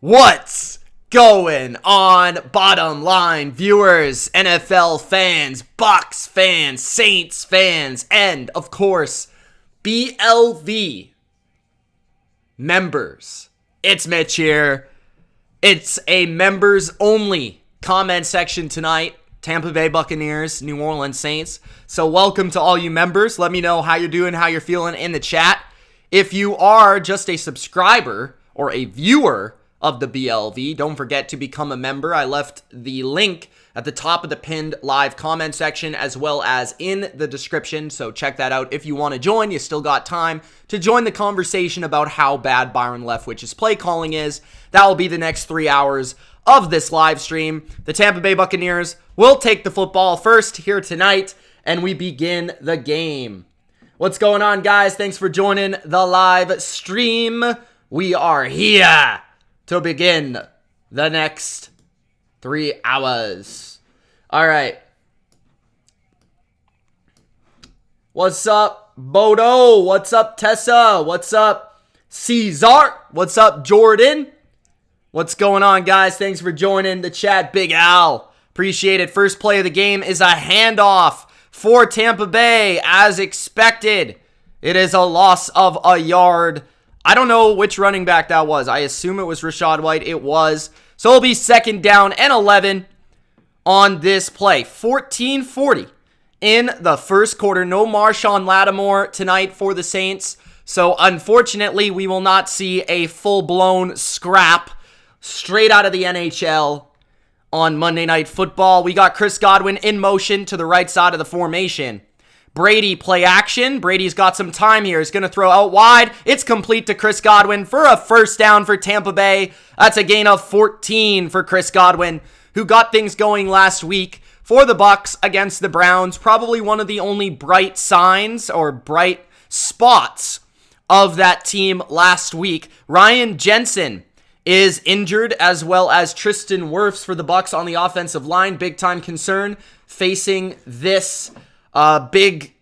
What's going on, bottom line viewers, NFL fans, Bucs fans, Saints fans, and of course, BLV members? It's Mitch here. It's a members only comment section tonight. Tampa Bay Buccaneers, New Orleans Saints. So welcome to all you members. Let me know how you're doing, how you're feeling in the chat. If you are just a subscriber or a viewer of the BLV, don't forget to become a member. I left the link at the top of the pinned live comment section as well as in the description, so check that out if you want to join. You still got time to join the conversation about how bad Byron Leftwich's play calling is. That will be the next 3 hours of this live stream. The Tampa Bay Buccaneers will take the football first here tonight, and we begin the game. What's going on, guys? Thanks for joining the live stream. We are here to begin the next 3 hours. All right. What's up, Bodo? What's up, Tessa? What's up, Caesar? What's up, Jordan? What's going on, guys? Thanks for joining the chat. Big Al. Appreciate it. First play of the game is a handoff for Tampa Bay, as expected. It is a loss of a yard. I don't know which running back that was. I assume it was Rachaad White. It was. So it'll be second down and 11 on this play. 14:40 in the first quarter. No Marshawn Lattimore tonight for the Saints. So unfortunately, we will not see a full-blown scrap straight out of the NHL on Monday Night Football. We got Chris Godwin in motion to the right side of the formation. Brady play action. Brady's got some time here. He's going to throw out wide. It's complete to Chris Godwin for a first down for Tampa Bay. That's a gain of 14 for Chris Godwin, who got things going last week for the Bucs against the Browns. Probably one of the only bright signs or bright spots of that team last week. Ryan Jensen is injured, as well as Tristan Wirfs for the Bucs on the offensive line. Big time concern facing this big,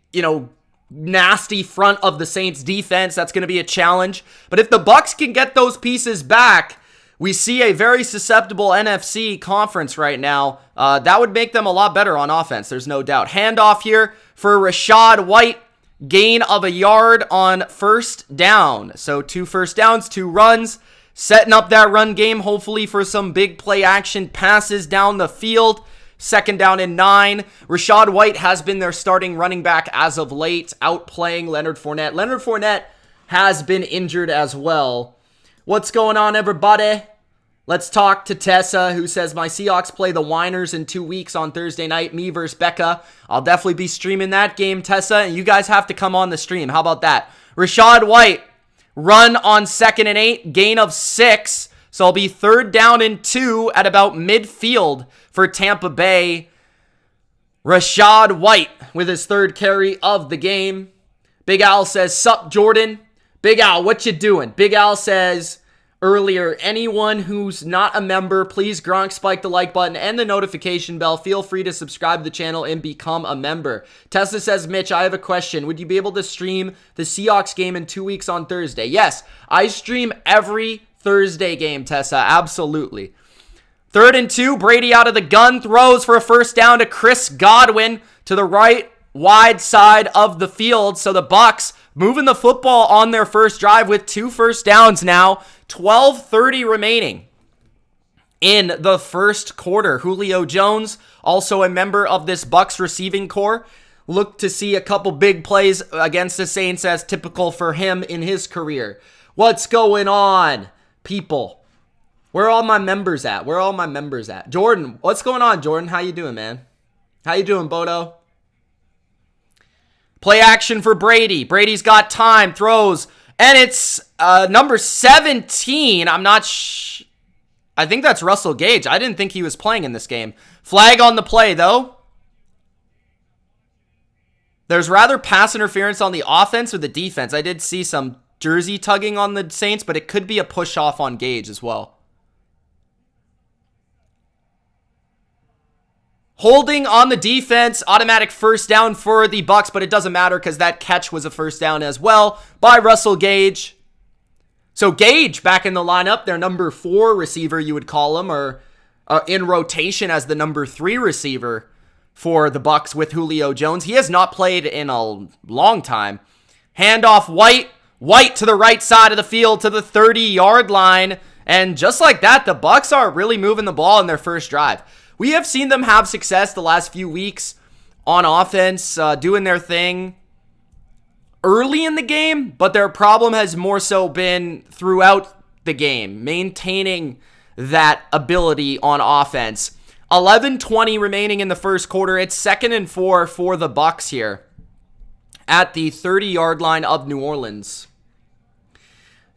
nasty front of the Saints defense. That's going to be a challenge. But if the Bucs can get those pieces back, we see a very susceptible NFC conference right now. That would make them a lot better on offense. There's no doubt. Handoff here for Rachaad White. Gain of a yard on first down. So 2 first downs, 2 runs. Setting up that run game, hopefully for some big play action passes down the field. Second down and 9. Rachaad White has been their starting running back as of late, outplaying Leonard Fournette. Leonard Fournette has been injured as well. What's going on, everybody? Let's talk to Tessa, who says, my Seahawks play the Winers in 2 weeks on Thursday night, me versus Becca. I'll definitely be streaming that game, Tessa, and you guys have to come on the stream. How about that? Rachaad White, run on 2nd and 8, gain of 6. So it'll be 3rd down and 2 at about midfield for Tampa Bay. Rachaad White with his 3rd carry of the game. Big Al says, sup, Jordan? Big Al, what you doing? Big Al says earlier, anyone who's not a member, please Gronk spike the like button and the notification bell. Feel free to subscribe to the channel and become a member. Tessa says, Mitch, I have a question. Would you be able to stream the Seahawks game in 2 weeks on Thursday? Yes, I stream every Thursday game, Tessa. Absolutely. 3rd and 2, Brady out of the gun, throws for a first down to Chris Godwin to the right wide side of the field. So the Bucs moving the football on their first drive with 2 first downs now. 12:30 remaining in the first quarter. Julio Jones, also a member of this Bucs receiving corps, looked to see a couple big plays against the Saints, as typical for him in his career. What's going on, people? Where are all my members at? Where are all my members at? Jordan, what's going on, Jordan? How you doing, man? How you doing, Bodo? Play action for Brady. Brady's got time, throws, and it's number 17. I'm not I think that's Russell Gage. I didn't think he was playing in this game. Flag on the play, though. There's rather pass interference on the offense or the defense. I did see some jersey tugging on the Saints, but it could be a push off on Gage as well. Holding on the defense, automatic first down for the Bucs, but it doesn't matter because that catch was a first down as well by Russell Gage. So Gage back in the lineup, their number 4 receiver, you would call him, or in rotation as the number 3 receiver for the Bucs with Julio Jones. He has not played in a long time. Handoff White. White to the right side of the field to the 30-yard line. And just like that, the Bucs are really moving the ball in their first drive. We have seen them have success the last few weeks on offense, doing their thing early in the game, but their problem has more so been throughout the game, maintaining that ability on offense. 11:20 remaining in the first quarter. It's 2nd and 4 for the Bucs here at the 30-yard line of New Orleans.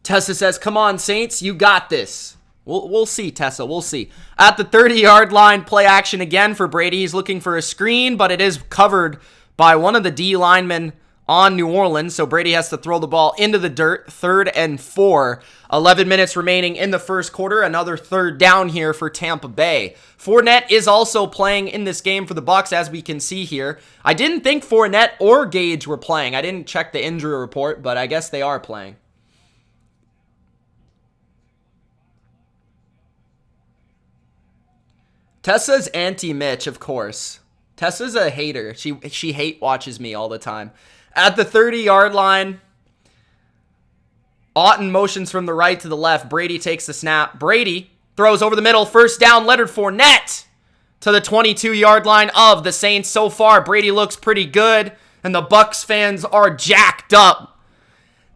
Tessa says, come on, Saints, you got this. We'll see, Tessa, we'll see. At the 30-yard line, play action again for Brady. He's looking for a screen, but it is covered by one of the D linemen on New Orleans, so Brady has to throw the ball into the dirt. 3rd and 4. 11 minutes remaining in the first quarter. Another 3rd down here for Tampa Bay. Fournette is also playing in this game for the Bucs, as we can see here. I didn't think Fournette or Gage were playing. I didn't check the injury report, but I guess they are playing. Tessa's anti-Mitch, of course. Tessa's a hater. She hate watches me all the time. At the 30-yard line, Auten motions from the right to the left. Brady takes the snap. Brady throws over the middle. First down, Leonard Fournette to the 22-yard line of the Saints. So far, Brady looks pretty good, and the Bucs fans are jacked up.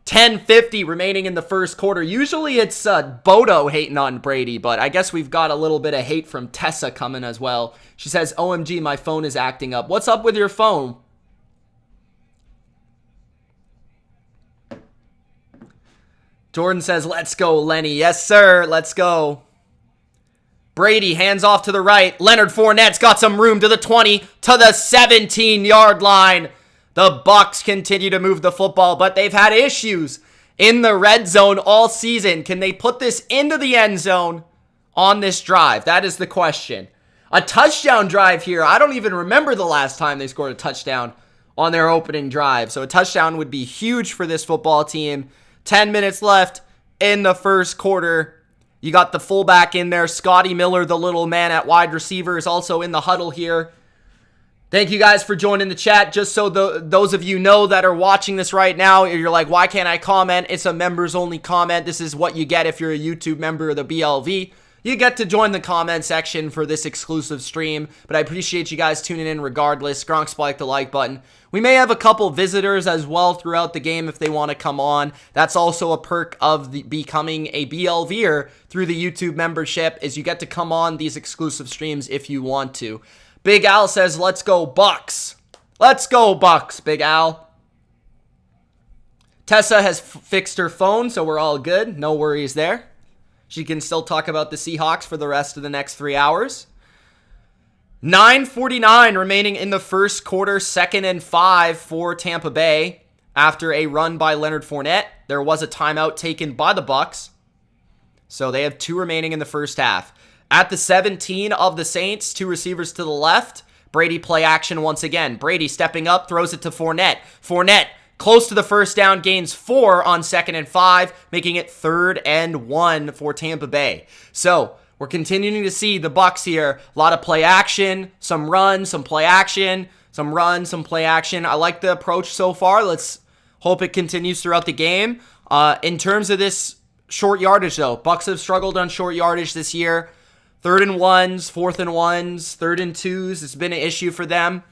10:50 remaining in the first quarter. Usually it's Bodo hating on Brady, but I guess we've got a little bit of hate from Tessa coming as well. She says, OMG, my phone is acting up. What's up with your phone? Jordan says, let's go, Lenny. Yes, sir. Let's go. Brady hands off to the right. Leonard Fournette's got some room to the 20, to the 17-yard line. The Bucs continue to move the football, but they've had issues in the red zone all season. Can they put this into the end zone on this drive? That is the question. A touchdown drive here. I don't even remember the last time they scored a touchdown on their opening drive. So a touchdown would be huge for this football team. 10 minutes left in the first quarter. You got the fullback in there. Scotty Miller, the little man at wide receiver, is also in the huddle here. Thank you guys for joining the chat. Just so those of you know that are watching this right now, you're like, why can't I comment? It's a members only comment. This is what you get if you're a YouTube member of the BLV. You get to join the comment section for this exclusive stream, but I appreciate you guys tuning in regardless. Gronk spike the like button. We may have a couple visitors as well throughout the game if they want to come on. That's also a perk of becoming a BLVer through the YouTube membership, is you get to come on these exclusive streams if you want to. Big Al says, let's go Bucs. Let's go Bucs, Big Al. Tessa has fixed her phone, so we're all good. No worries there. She can still talk about the Seahawks for the rest of the next 3 hours. 9:49 remaining in the first quarter. 2nd and 5 for Tampa Bay after a run by Leonard Fournette. There was a timeout taken by the Bucs, so they have 2 remaining in the first half. At the 17 of the Saints, 2 receivers to the left. Brady play action once again. Brady stepping up, throws it to Fournette. Fournette close to the first down, gains 4 on 2nd and 5, making it 3rd and 1 for Tampa Bay. So we're continuing to see the Bucs here. A lot of play action, some run, some play action, some run, some play action. I like the approach so far. Let's hope it continues throughout the game. In terms of this short yardage, though, Bucs have struggled on short yardage this year. 3rd and 1s, 4th and 1s, 3rd and 2s. It's been an issue for them.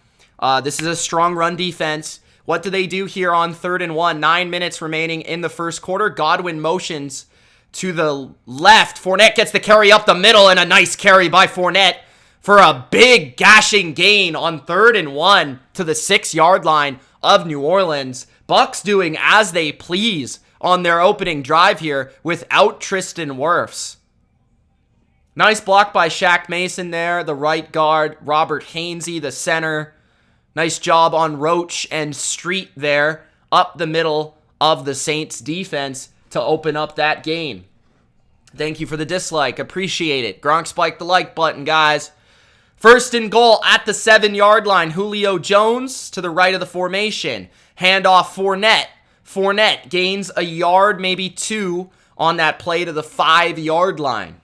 This is a strong run defense. What do they do here on 3rd and 1? 9 minutes remaining in the first quarter. Godwin motions to the left. Fournette gets the carry up the middle, and a nice carry by Fournette for a big gashing gain on 3rd and 1 to the 6-yard line of New Orleans. Bucs doing as they please on their opening drive here without Tristan Wirfs. Nice block by Shaq Mason there, the right guard. Robert Hainsey, the center. Nice job on Roach and Street there up the middle of the Saints defense to open up that gain. Thank you for the dislike. Appreciate it. Gronk spike the like button, guys. 1st and goal at the 7-yard line. Julio Jones to the right of the formation. Handoff Fournette. Fournette gains a yard, maybe 2, on that play to the 5-yard line.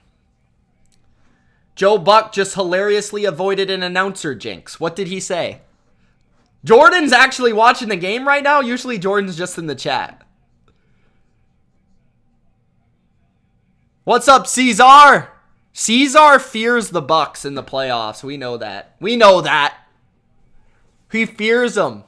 Joe Buck just hilariously avoided an announcer jinx. What did he say? Jordan's actually watching the game right now. Usually Jordan's just in the chat. What's up, Caesar? Caesar fears the Bucs in the playoffs. We know that. We know that. He fears them.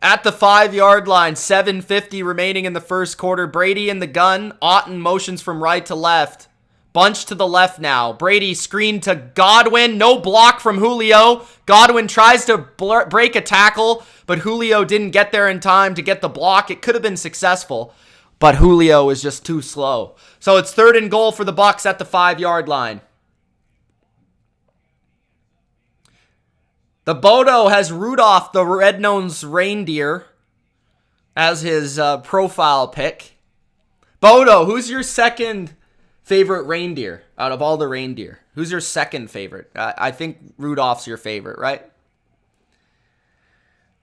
At the 5-yard line, 7:50 remaining in the first quarter. Brady in the gun. Otten motions from right to left. Bunch to the left now. Brady screen to Godwin. No block from Julio. Godwin tries to break a tackle, but Julio didn't get there in time to get the block. It could have been successful, but Julio is just too slow. So it's 3rd and goal for the Bucs at the 5-yard line. The Bodo has Rudolph the Red-Nosed Reindeer as his profile pick. Bodo, who's your second favorite reindeer out of all the reindeer? Who's your second favorite? I think Rudolph's your favorite, right?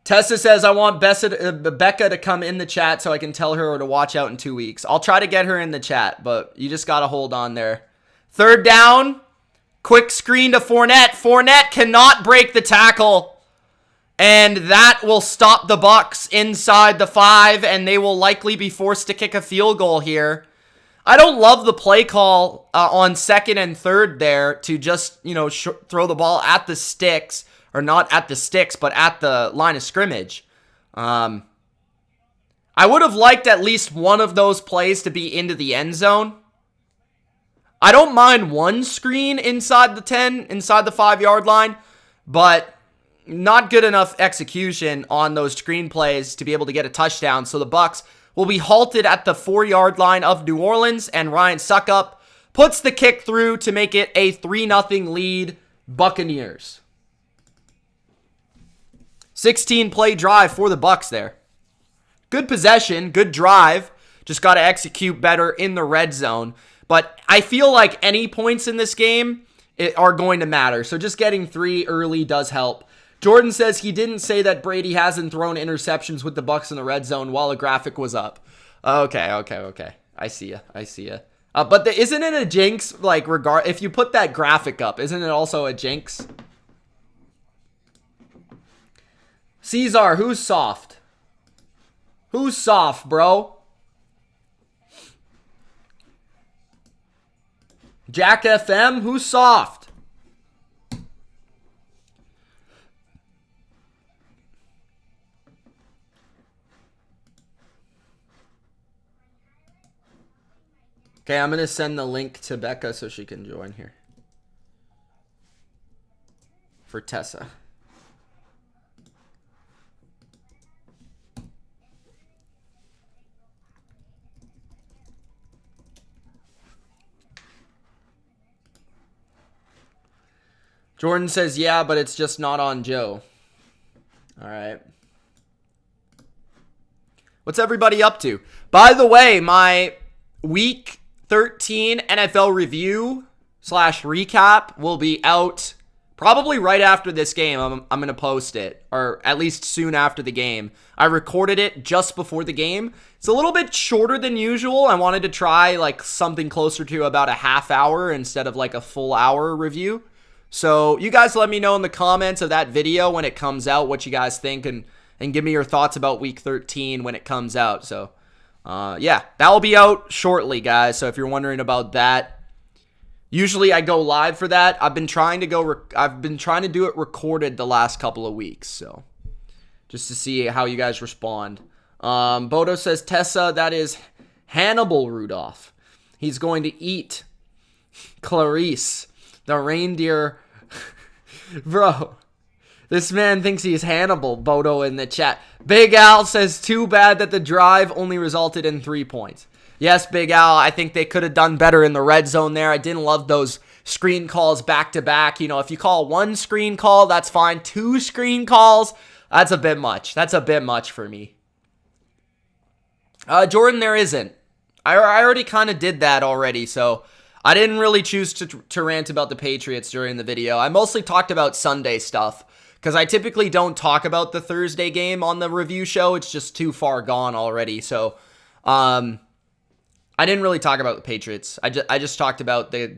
Tessa says, I want Becca to come in the chat so I can tell her to watch out in 2 weeks. I'll try to get her in the chat, but you just got to hold on there. 3rd down. Quick screen to Fournette. Fournette cannot break the tackle. And that will stop the Bucs inside the 5, and they will likely be forced to kick a field goal here. I don't love the play call on 2nd and 3rd there to just, throw the ball at the sticks, or not at the sticks, but at the line of scrimmage. I would have liked at least one of those plays to be into the end zone. I don't mind one screen inside the 10, inside the 5-yard line, but not good enough execution on those screen plays to be able to get a touchdown. So the Bucs will be halted at the 4-yard line of New Orleans, and Ryan Suckup puts the kick through to make it a 3-0 lead, Buccaneers. 16-play drive for the Bucs there. Good possession, good drive. Just got to execute better in the red zone. But I feel like any points in this game are going to matter. So just getting 3 early does help. Jordan says he didn't say that Brady hasn't thrown interceptions with the Bucs in the red zone while a graphic was up. Okay. I see ya. But isn't it a jinx? Like, if you put that graphic up, isn't it also a jinx? Caesar, who's soft? Who's soft, bro? Jack FM, who's soft? Okay, I'm going to send the link to Becca so she can join here. For Tessa. Jordan says, yeah, but it's just not on Joe. All right. What's everybody up to? By the way, my Week 13 NFL review / recap will be out probably right after this game. I'm going to post it, or at least soon after the game. I recorded it just before the game. It's a little bit shorter than usual. I wanted to try like something closer to about a half hour instead of like a full hour review. So you guys let me know in the comments of that video when it comes out what you guys think, and give me your thoughts about Week 13 when it comes out. So, yeah, that will be out shortly, guys. So if you're wondering about that, usually I go live for that. I've been trying to do it recorded the last couple of weeks. So just to see how you guys respond. Bodo says, Tessa, that is Hannibal Rudolph. He's going to eat Clarice, the reindeer. Bro, this man thinks he's Hannibal. Bodo in the chat. Big Al says, too bad that the drive only resulted in 3 points. Yes, Big Al, I think they could have done better in the red zone there. I didn't love those screen calls back to back. You know, if you call one screen call, that's fine. 2 screen calls, that's a bit much. That's a bit much for me. Jordan, there isn't. I already kind of did that already, so I didn't really choose to rant about the Patriots during the video. I mostly talked about Sunday stuff, because I typically don't talk about the Thursday game on the review show. It's just too far gone already. So I didn't really talk about the Patriots. I just talked about the...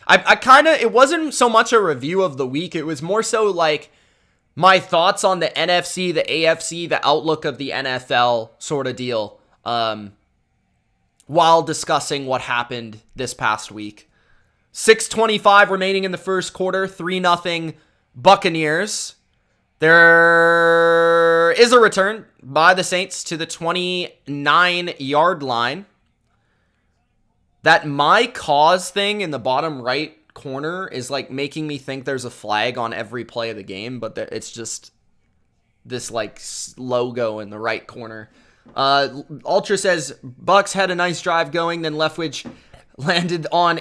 I kind of... It wasn't so much a review of the week. It was more so like my thoughts on the NFC, the AFC, the outlook of the NFL sort of deal, while discussing what happened this past week. 6:25 remaining in the first quarter. 3-0 Buccaneers. There is a return by the Saints to the 29-yard line. That my cause thing in the bottom right corner is like making me think there's a flag on every play of the game, but it's just this like logo in the right corner. Ultra says Bucs had a nice drive going, then Leftwich landed on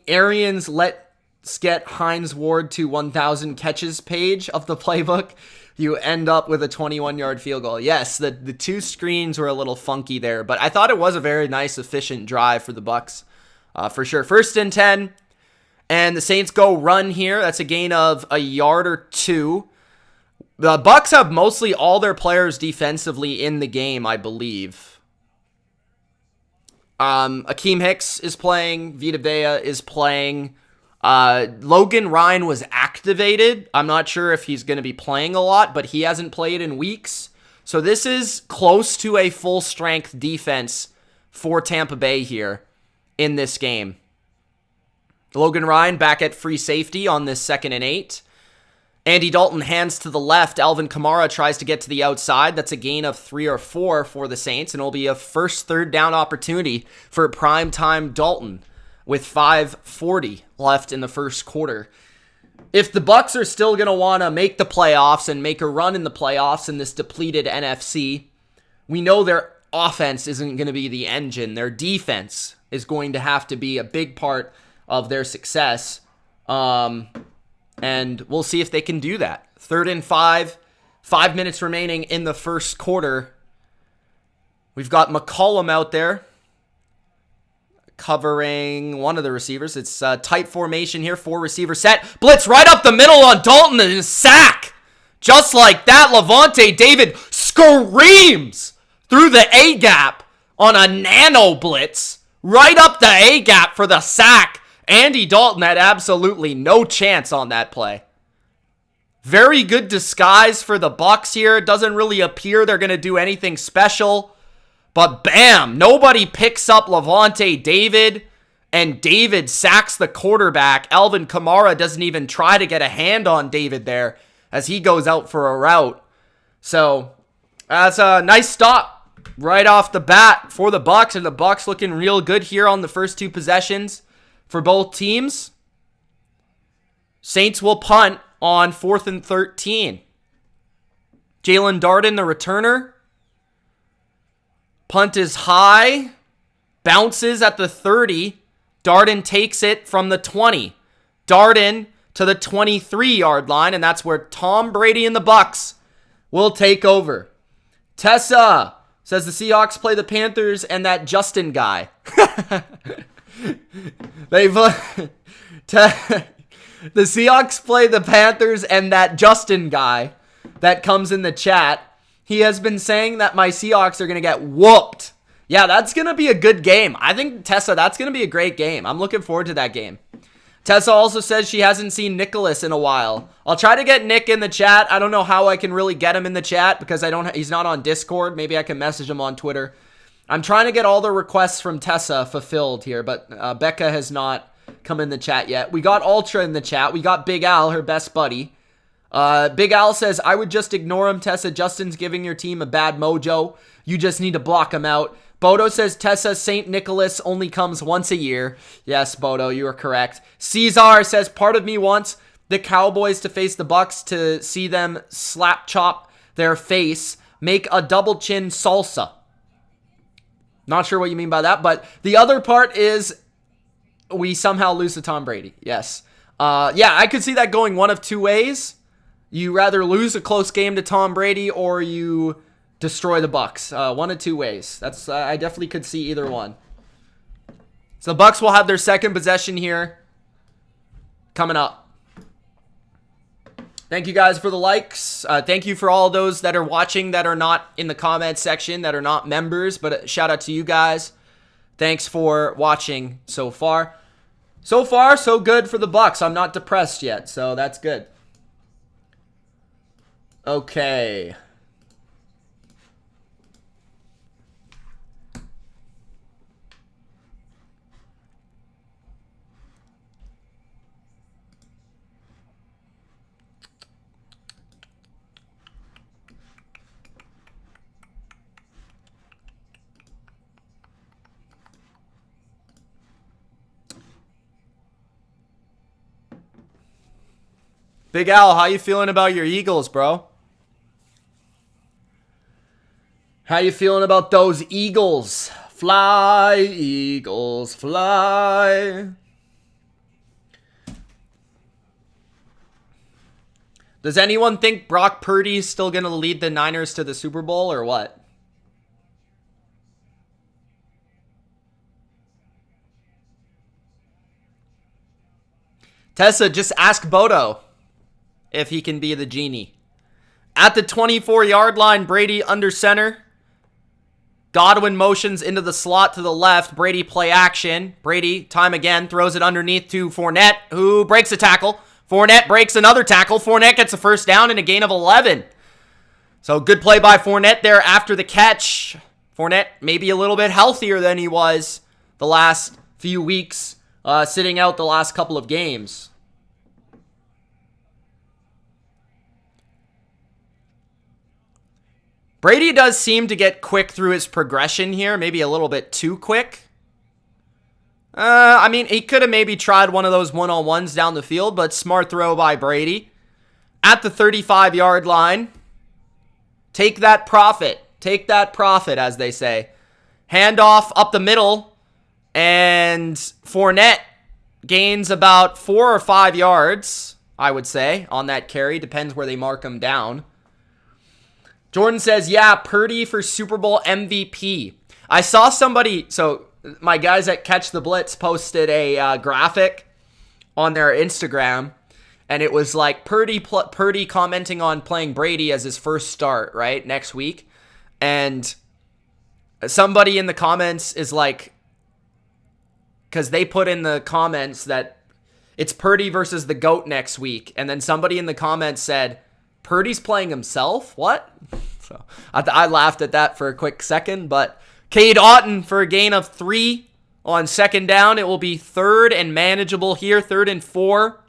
Arians let's get Hines Ward to 1,000 catches page of the playbook. You end up with a 21-yard field goal. Yes, the two screens were a little funky there, but I thought it was a very nice, efficient drive for the Bucs, for sure. 1st and 10, and the Saints go run here. That's a gain of a yard or two. The Bucs have mostly all their players defensively in the game, I believe. Akeem Hicks is playing. Vita Vea is playing. Logan Ryan was activated. I'm not sure if he's going to be playing a lot, but he hasn't played in weeks. So this is close to a full-strength defense for Tampa Bay here in this game. Logan Ryan back at free safety on this 2nd and 8. Andy Dalton hands to the left. Alvin Kamara tries to get to the outside. That's a gain of 3 or 4 for the Saints, and it'll be a first third down opportunity for primetime Dalton with 5:40 left in the first quarter. If the Bucs are still going to want to make the playoffs and make a run in the playoffs in this depleted NFC, we know their offense isn't going to be the engine. Their defense is going to have to be a big part of their success. And we'll see if they can do that. 3rd and 5, 5 minutes remaining in the first quarter. We've got McCollum out there covering one of the receivers. It's a tight formation here, 4-receiver set. Blitz right up the middle on Dalton and a sack. Just like that, Levante David screams through the A-gap on a nano blitz. Right up the A-gap for the sack. Andy Dalton had absolutely no chance on that play. Very good disguise for the Bucs here. It doesn't really appear they're going to do anything special. But bam, nobody picks up Levante David, and David sacks the quarterback. Alvin Kamara doesn't even try to get a hand on David there as he goes out for a route. So that's a nice stop right off the bat for the Bucs, and the Bucs looking real good here on the first 2 possessions for both teams. Saints will punt on 4th and 13. Jalen Darden, the returner. Punt is high. Bounces at the 30. Darden takes it from the 20. Darden to the 23-yard line, and that's where Tom Brady and the Bucs will take over. Tessa says the Seahawks play the Panthers and that Justin guy. The Seahawks play the Panthers and that Justin guy that comes in the chat. He has been saying that my Seahawks are going to get whooped. Yeah, that's going to be a good game. I think, Tessa, that's going to be a great game. I'm looking forward to that game. Tessa also says she hasn't seen Nicholas in a while. I'll try to get Nick in the chat. I don't know how I can really get him in the chat because he's not on Discord. Maybe I can message him on Twitter. I'm trying to get all the requests from Tessa fulfilled here, but Becca has not come in the chat yet. We got Ultra in the chat. We got Big Al, her best buddy. Big Al says, I would just ignore him, Tessa. Justin's giving your team a bad mojo. You just need to block him out. Bodo says, Tessa, St. Nicholas only comes once a year. Yes, Bodo, you are correct. Caesar says, part of me wants the Cowboys to face the Bucs to see them slap chop their face, make a double chin salsa. Not sure what you mean by that, but the other part is we somehow lose to Tom Brady. Yes. Yeah, I could see that going one of 2 ways. You rather lose a close game to Tom Brady or you destroy the Bucs. One of 2 ways. That's I definitely could see either one. So the Bucs will have their second possession here coming up. Thank you guys for the likes. Thank you for all those that are watching that are not in the comments section, that are not members. But shout out to you guys. Thanks for watching so far. So far, so good for the Bucs. I'm not depressed yet, so that's good. Okay. Big Al, how you feeling about your Eagles, bro? How you feeling about those Eagles? Fly, Eagles, fly. Does anyone think Brock Purdy is still going to lead the Niners to the Super Bowl or what? Tessa, just ask Bodo if he can be the genie. At the 24-yard line, Brady under center. Godwin motions into the slot to the left. Brady play action. Brady, time again, throws it underneath to Fournette, who breaks a tackle. Fournette breaks another tackle. Fournette gets a first down and a gain of 11. So good play by Fournette there after the catch. Fournette maybe a little bit healthier than he was the last few weeks, sitting out the last couple of games. Brady does seem to get quick through his progression here, maybe a little bit too quick. I mean, he could have maybe tried one of those one-on-ones down the field, but smart throw by Brady. At the 35-yard line, take that profit. Take that profit, as they say. Handoff up the middle, and Fournette gains about 4 or 5 yards, I would say, on that carry. Depends where they mark him down. Jordan says, yeah, Purdy for Super Bowl MVP. I saw somebody, so my guys at Catch the Blitz posted a graphic on their Instagram, and it was like Purdy commenting on playing Brady as his first start, right, next week. And somebody in the comments is like, because they put in the comments that it's Purdy versus the GOAT next week. And then somebody in the comments said, Purdy's playing himself? What? So I laughed at that for a quick second, but Cade Otton for a gain of 3 on second down. It will be third and manageable here, 3rd and 4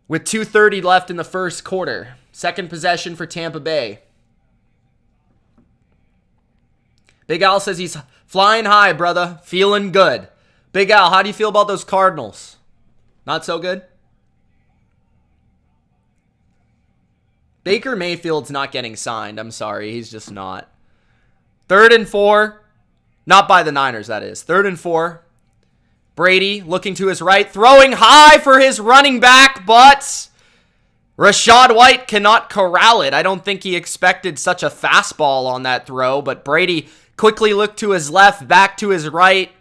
with 2:30 left in the first quarter. Second possession for Tampa Bay. Big Al says he's flying high, brother. Feeling good. Big Al, how do you feel about those Cardinals? Not so good? Baker Mayfield's not getting signed. I'm sorry. He's just not. 3rd and 4. Not by the Niners, that is. 3rd and 4. Brady looking to his right. Throwing high for his running back, but Rachaad White cannot corral it. I don't think he expected such a fastball on that throw, but Brady quickly looked to his left, back to his right,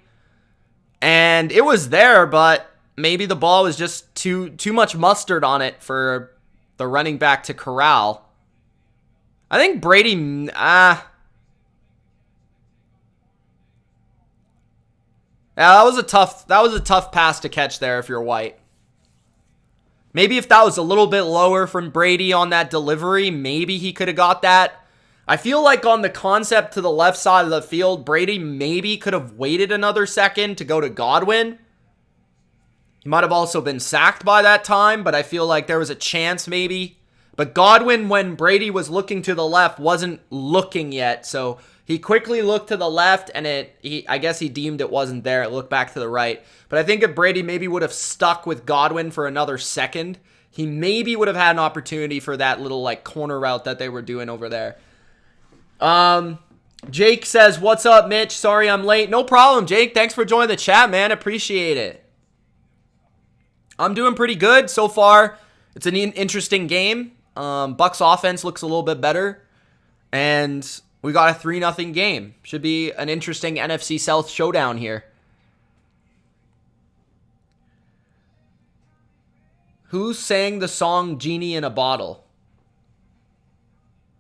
and it was there, but maybe the ball was just too much mustard on it for the running back to corral. I think Brady, yeah, that was a tough pass to catch there if you're White. Maybe if that was a little bit lower from Brady on that delivery, maybe he could have got that. I feel like on the concept to the left side of the field, Brady maybe could have waited another second to go to Godwin. He might have also been sacked by that time, but I feel like there was a chance maybe. But Godwin, when Brady was looking to the left, wasn't looking yet. So he quickly looked to the left, and I guess he deemed it wasn't there. It looked back to the right. But I think if Brady maybe would have stuck with Godwin for another second, he maybe would have had an opportunity for that little like corner route that they were doing over there. Jake says, what's up, Mitch? Sorry I'm late. No problem, Jake. Thanks for joining the chat, man. Appreciate it. I'm doing pretty good so far. It's an interesting game. Bucs offense looks a little bit better. And we got a 3-0 game. Should be an interesting NFC South showdown here. Who sang the song Genie in a Bottle?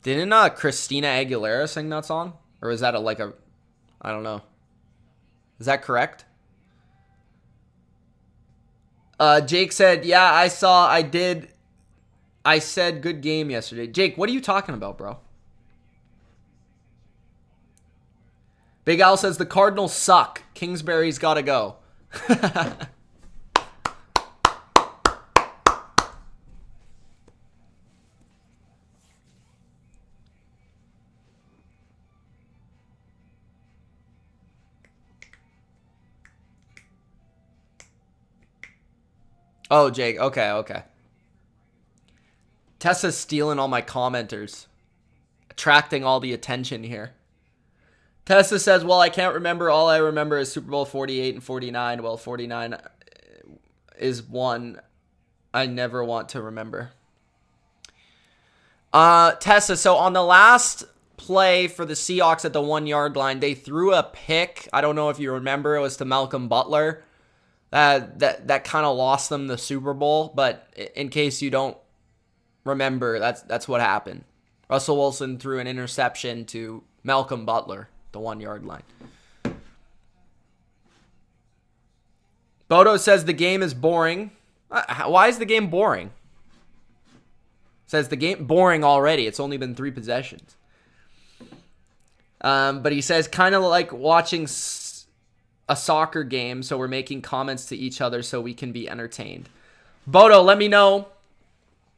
Didn't Christina Aguilera sing that song? Or is that I don't know. Is that correct? Jake said, yeah, I did. I said good game yesterday. Jake, what are you talking about, bro? Big Al says the Cardinals suck. Kingsbury's got to go. Oh, Jake. Okay. Tessa's stealing all my commenters. Attracting all the attention here. Tessa says, well, I can't remember. All I remember is Super Bowl 48 and 49. Well, 49 is one I never want to remember. Tessa, so on the last play for the Seahawks at the 1 yard line, they threw a pick. I don't know if you remember. It was to Malcolm Butler. That kind of lost them the Super Bowl. But in case you don't remember, that's what happened. Russell Wilson threw an interception to Malcolm Butler, the 1 yard line. Bodo says the game is boring. Why is the game boring? Says the game boring already. It's only been 3 possessions. But he says kind of like watching a soccer game, so we're making comments to each other so we can be entertained. Bodo, let me know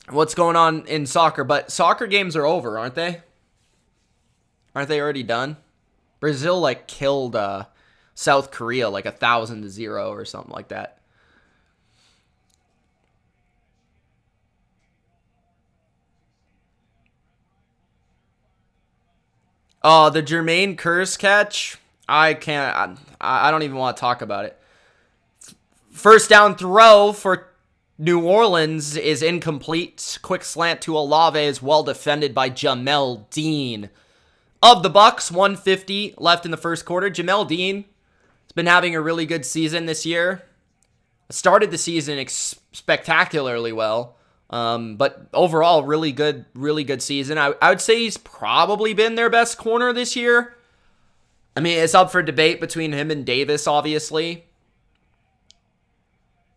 what's going on in soccer. But soccer games are over, aren't they? Aren't they already done? Brazil killed South Korea 1,000-0 or something like that. Oh, the Jermaine Kearse catch. I can't. I don't even want to talk about it. First down throw for New Orleans is incomplete. Quick slant to Olave is well defended by Jamel Dean. Of the Bucs, 150 left in the first quarter. Jamel Dean has been having a really good season this year. Started the season spectacularly well. But overall, really good season. I would say he's probably been their best corner this year. I mean, it's up for debate between him and Davis, obviously.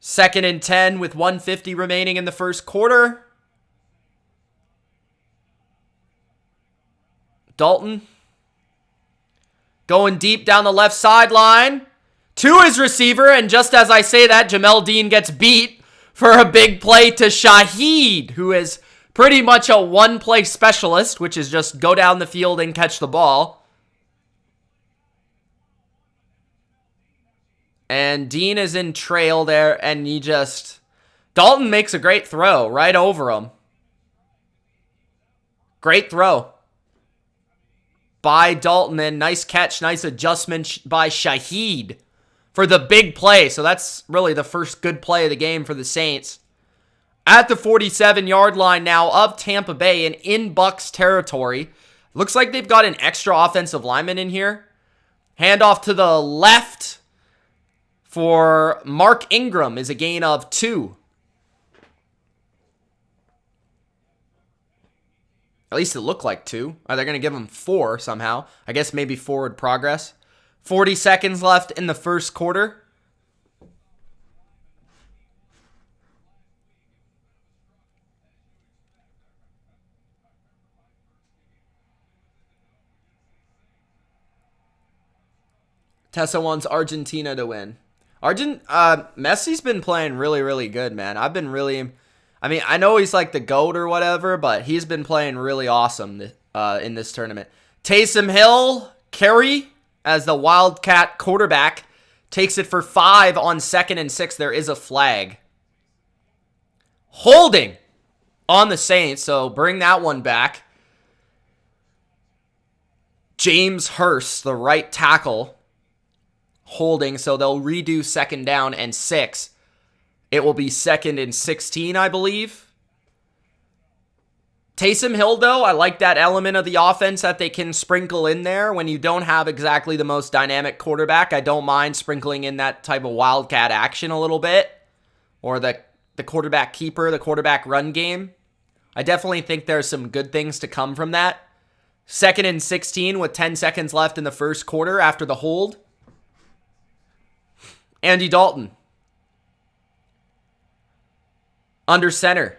2nd and 10 with 150 remaining in the first quarter. Dalton going deep down the left sideline to his receiver. And just as I say that, Jamel Dean gets beat for a big play to Shaheed, who is pretty much a one-play specialist, which is just go down the field and catch the ball. And Dean is in trail there, and Dalton makes a great throw right over him. Great throw by Dalton, and nice catch, nice adjustment by Shaheed for the big play. So that's really the first good play of the game for the Saints. At the 47-yard line now of Tampa Bay and in Bucs territory. Looks like they've got an extra offensive lineman in here. Handoff to the left for Mark Ingram is a gain of 2. At least it looked like 2. Are they going to give him 4 somehow? I guess maybe forward progress. 40 seconds left in the first quarter. Tessa wants Argentina to win. Messi's been playing really, really good, man. I know he's like the GOAT or whatever, but he's been playing really awesome in this tournament. Taysom Hill, carry as the Wildcat quarterback, takes it for 5 on 2nd and 6. There is a flag. Holding on the Saints, so bring that one back. James Hurst, the right tackle, holding, so they'll redo 2nd down and 6. It will be 2nd and 16, I believe. Taysom Hill, though, I like that element of the offense that they can sprinkle in there when you don't have exactly the most dynamic quarterback. I don't mind sprinkling in that type of wildcat action a little bit, or the the quarterback keeper, the quarterback run game. I definitely think there's some good things to come from that. 2nd and 16 with 10 seconds left in the first quarter after the hold. Andy Dalton. Under center.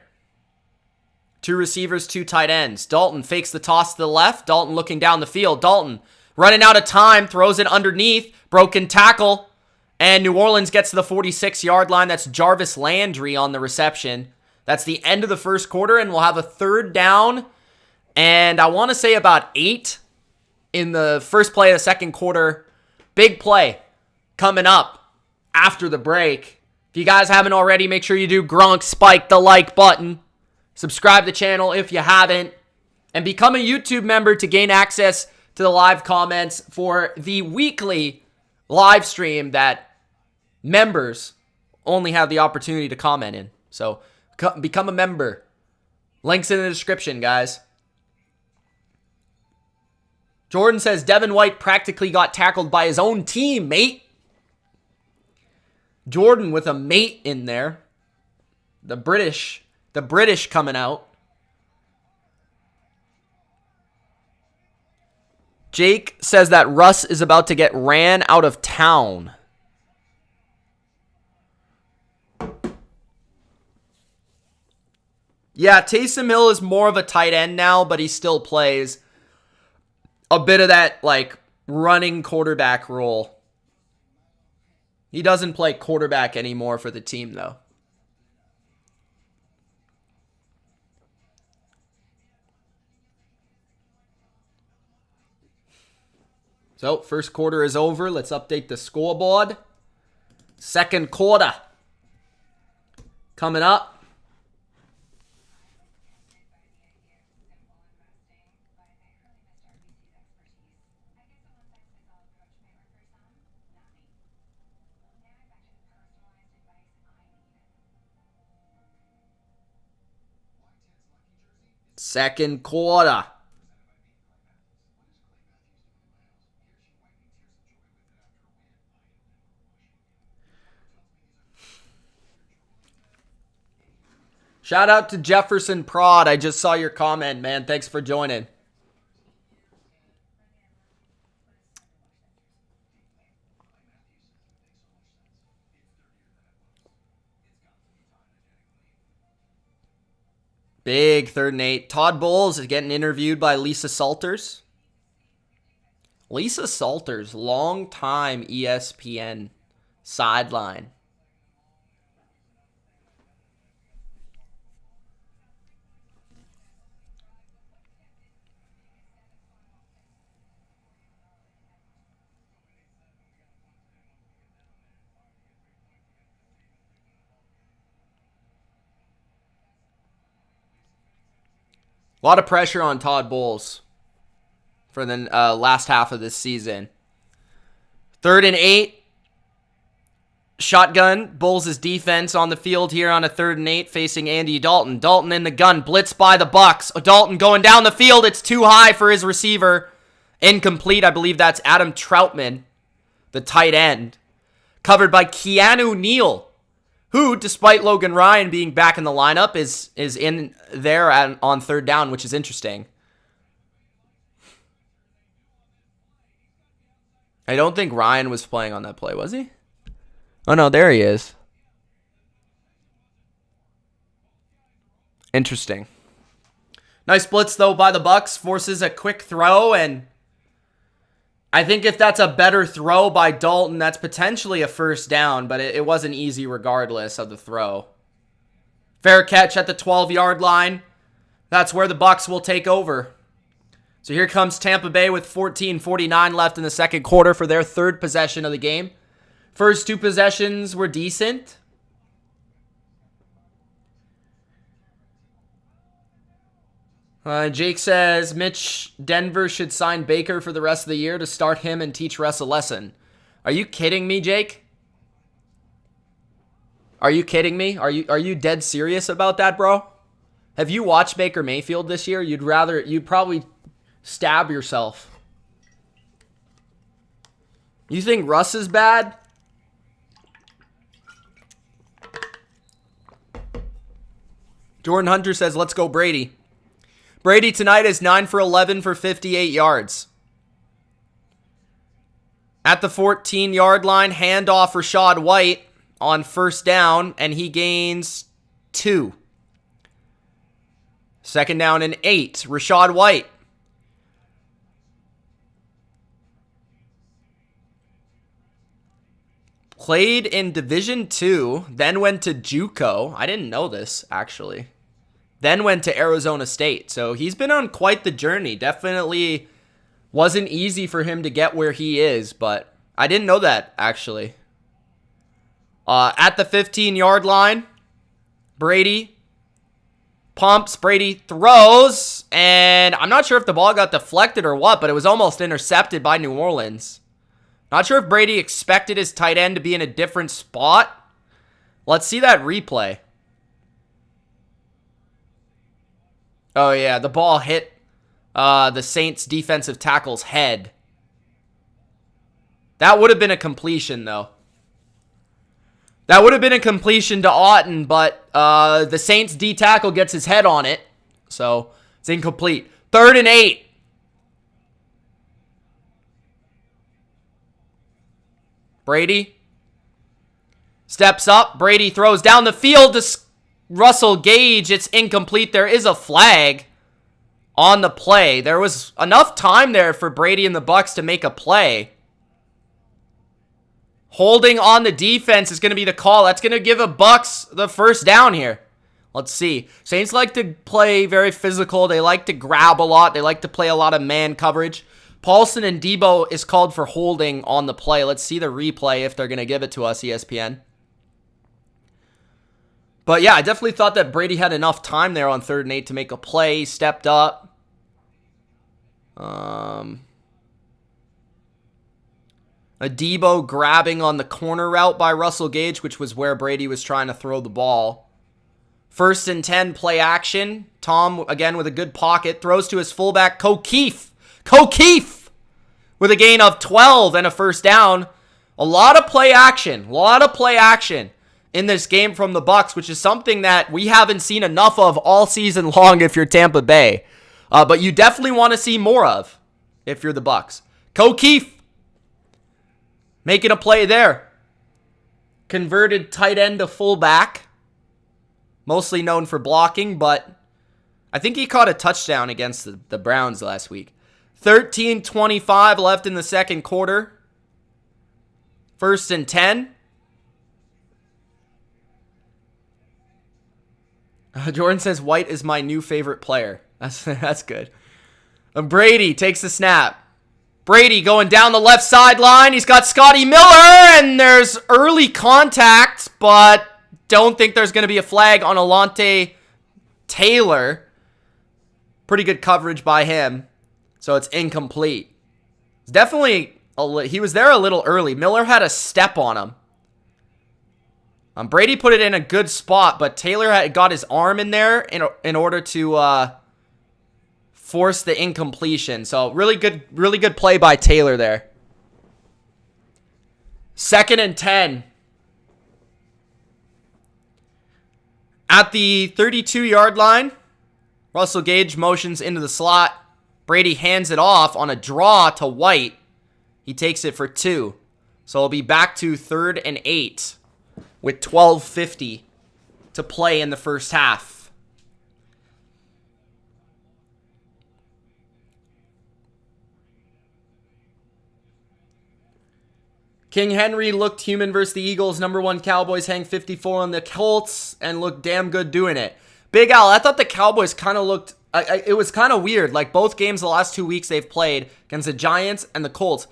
2 receivers, 2 tight ends. Dalton fakes the toss to the left. Dalton looking down the field. Dalton running out of time, throws it underneath. Broken tackle. And New Orleans gets to the 46-yard line. That's Jarvis Landry on the reception. That's the end of the first quarter, and we'll have a 3rd down. And I want to say about 8 in the first play of the second quarter. Big play coming up after the break. If you guys haven't already, make sure you do Gronk Spike the like button. Subscribe to the channel if you haven't. And become a YouTube member to gain access to the live comments for the weekly live stream that members only have the opportunity to comment in. So become a member. Links in the description, guys. Jordan says Devin White practically got tackled by his own team, mate. Jordan with a mate in there. The British coming out. Jake says that Russ is about to get ran out of town. Yeah, Taysom Hill is more of a tight end now, but he still plays a bit of that, like, running quarterback role. He doesn't play quarterback anymore for the team, though. So, first quarter is over. Let's update the scoreboard. Second quarter coming up. Second quarter. Shout out to Jefferson Prod. I just saw your comment, man. Thanks for joining. Big 3rd and 8. Todd Bowles is getting interviewed by Lisa Salters. Lisa Salters, long-time ESPN sideline. A lot of pressure on Todd Bowles for the last half of this season. 3rd and 8. Shotgun. Bowles' defense on the field here on a 3rd and 8 facing Andy Dalton. Dalton in the gun. Blitz by the Bucs. Dalton going down the field. It's too high for his receiver. Incomplete. I believe that's Adam Troutman, the tight end. Covered by Keanu Neal, who, despite Logan Ryan being back in the lineup, is in there on 3rd down, which is interesting. I don't think Ryan was playing on that play, was he? Oh, no, there he is. Interesting. Nice blitz, though, by the Bucs. Forces a quick throw, and I think if that's a better throw by Dalton, that's potentially a 1st down, but it wasn't easy regardless of the throw. Fair catch at the 12-yard line. That's where the Bucs will take over. So here comes Tampa Bay with 14:49 left in the second quarter for their 3rd possession of the game. First 2 possessions were decent. Jake says, Mitch, Denver should sign Baker for the rest of the year to start him and teach Russ a lesson. Are you kidding me, Jake? Are you kidding me? Are you dead serious about that, bro? Have you watched Baker Mayfield this year? You'd probably stab yourself. You think Russ is bad? Jordan Hunter says, let's go Brady. Brady tonight is 9 for 11 for 58 yards. At the 14-yard line, handoff Rachaad White on first down, and he gains 2. Second down and 8. Rachaad White. Played in Division II, then went to JUCO. I didn't know this, actually. Then went to Arizona State. So he's been on quite the journey. Definitely wasn't easy for him to get where he is, but I didn't know that, actually. At the 15-yard line, Brady pumps, Brady throws, and I'm not sure if the ball got deflected or what, but it was almost intercepted by New Orleans. Not sure if Brady expected his tight end to be in a different spot. Let's see that replay. Oh, yeah, the ball hit the Saints defensive tackle's head. That would have been a completion, though. That would have been a completion to Otten, but the Saints D tackle gets his head on it. So it's incomplete. 3rd and 8. Brady steps up. Brady throws down the field to Russell Gage. It's incomplete. There is a flag on the play. There was enough time there for Brady and the Bucs to make a play. Holding on the defense is going to be the call. That's going to give the Bucs the first down here. Let's see. Saints like to play very physical. They like to grab a lot. They like to play a lot of man coverage. Paulson and Debo is called for holding on the play. Let's see the replay if they're going to give it to us, ESPN. But yeah, I definitely thought that Brady had enough time there on 3rd and 8 to make a play. He stepped up. A Debo grabbing on the corner route by Russell Gage, which was where Brady was trying to throw the ball. 1st and 10, play action. Tom, again, with a good pocket, throws to his fullback, O'Keefe. O'Keefe with a gain of 12 and a first down. A lot of play action. A lot of play action in this game from the Bucs, which is something that we haven't seen enough of all season long if you're Tampa Bay. But you definitely want to see more of if you're the Bucs. O'Keefe making a play there. Converted tight end to fullback. Mostly known for blocking, but I think he caught a touchdown against the Browns last week. 13:25 left in the second quarter. 1st and 10. Jordan says, White is my new favorite player. That's good. Brady takes the snap. Brady going down the left sideline. He's got Scotty Miller, and there's early contact, but don't think there's going to be a flag on Alontae Taylor. Pretty good coverage by him. So it's incomplete. It's definitely, he was there a little early. Miller had a step on him. Brady put it in a good spot, but Taylor had got his arm in there in order to force the incompletion. So really good play by Taylor there. 2nd and 10. At the 32-yard line, Russell Gage motions into the slot. Brady hands it off on a draw to White. He takes it for 2. So it'll be back to 3rd and 8 with 12:50 to play in the first half. King Henry looked human versus the Eagles. Number 1 Cowboys hang 54 on the Colts and looked damn good doing it. Big Al, I thought the Cowboys kind of looked... it was kind of weird. Like both games the last 2 weeks they've played against the Giants and the Colts,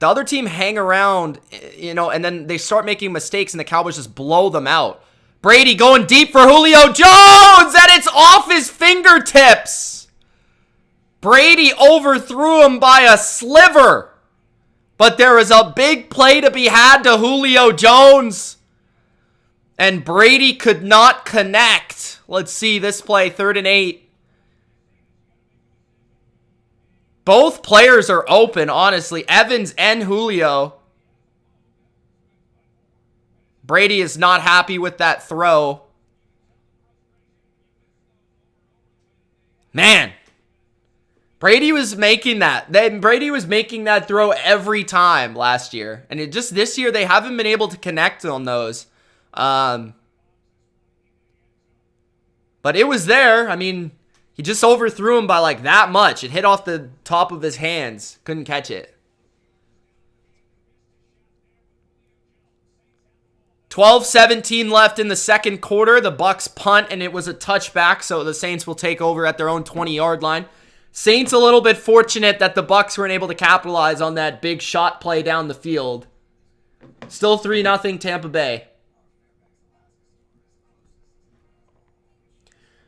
the other team hang around, and then they start making mistakes and the Cowboys just blow them out. Brady going deep for Julio Jones, and it's off his fingertips. Brady overthrew him by a sliver, but there is a big play to be had to Julio Jones, and Brady could not connect. Let's see this play, 3rd and 8. Both players are open, honestly. Evans and Julio. Brady is not happy with that throw. Man. Brady was making that. Brady was making that throw every time last year. And it just this year, they haven't been able to connect on those. But it was there. I mean, he just overthrew him by like that much. It hit off the top of his hands. Couldn't catch it. 12-17 left in the second quarter. The Bucs punt, and it was a touchback, so the Saints will take over at their own 20-yard line. Saints a little bit fortunate that the Bucs weren't able to capitalize on that big shot play down the field. Still 3-0 Tampa Bay.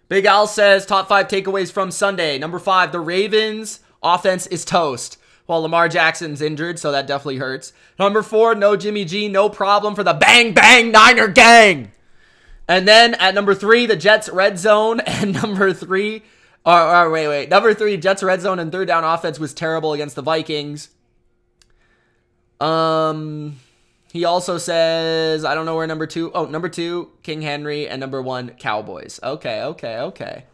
Big Al says, top 5 takeaways from Sunday. Number 5, the Ravens offense is toast. Well, Lamar Jackson's injured, so that definitely hurts. Number 4, no Jimmy G, no problem for the Bang Bang Niner gang. And then at number 3, the Jets red zone. And number 3, number 3, Jets red zone and third down offense was terrible against the Vikings. He also says, I don't know where number 2. Oh, number 2, King Henry, and number 1, Cowboys. Okay.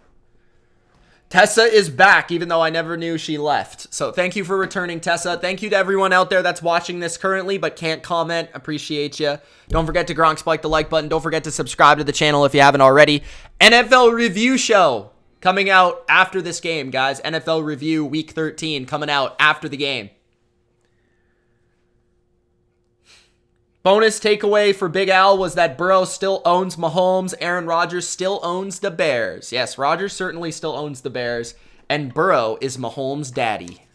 Tessa is back, even though I never knew she left. So thank you for returning, Tessa. Thank you to everyone out there that's watching this currently but can't comment. Appreciate you. Don't forget to Gronk Spike the like button. Don't forget to subscribe to the channel if you haven't already. NFL review show coming out after this game, guys. NFL review week 13 coming out after the game. Bonus takeaway for Big Al was that Burrow still owns Mahomes. Aaron Rodgers still owns the Bears. Yes, Rodgers certainly still owns the Bears. And Burrow is Mahomes' daddy.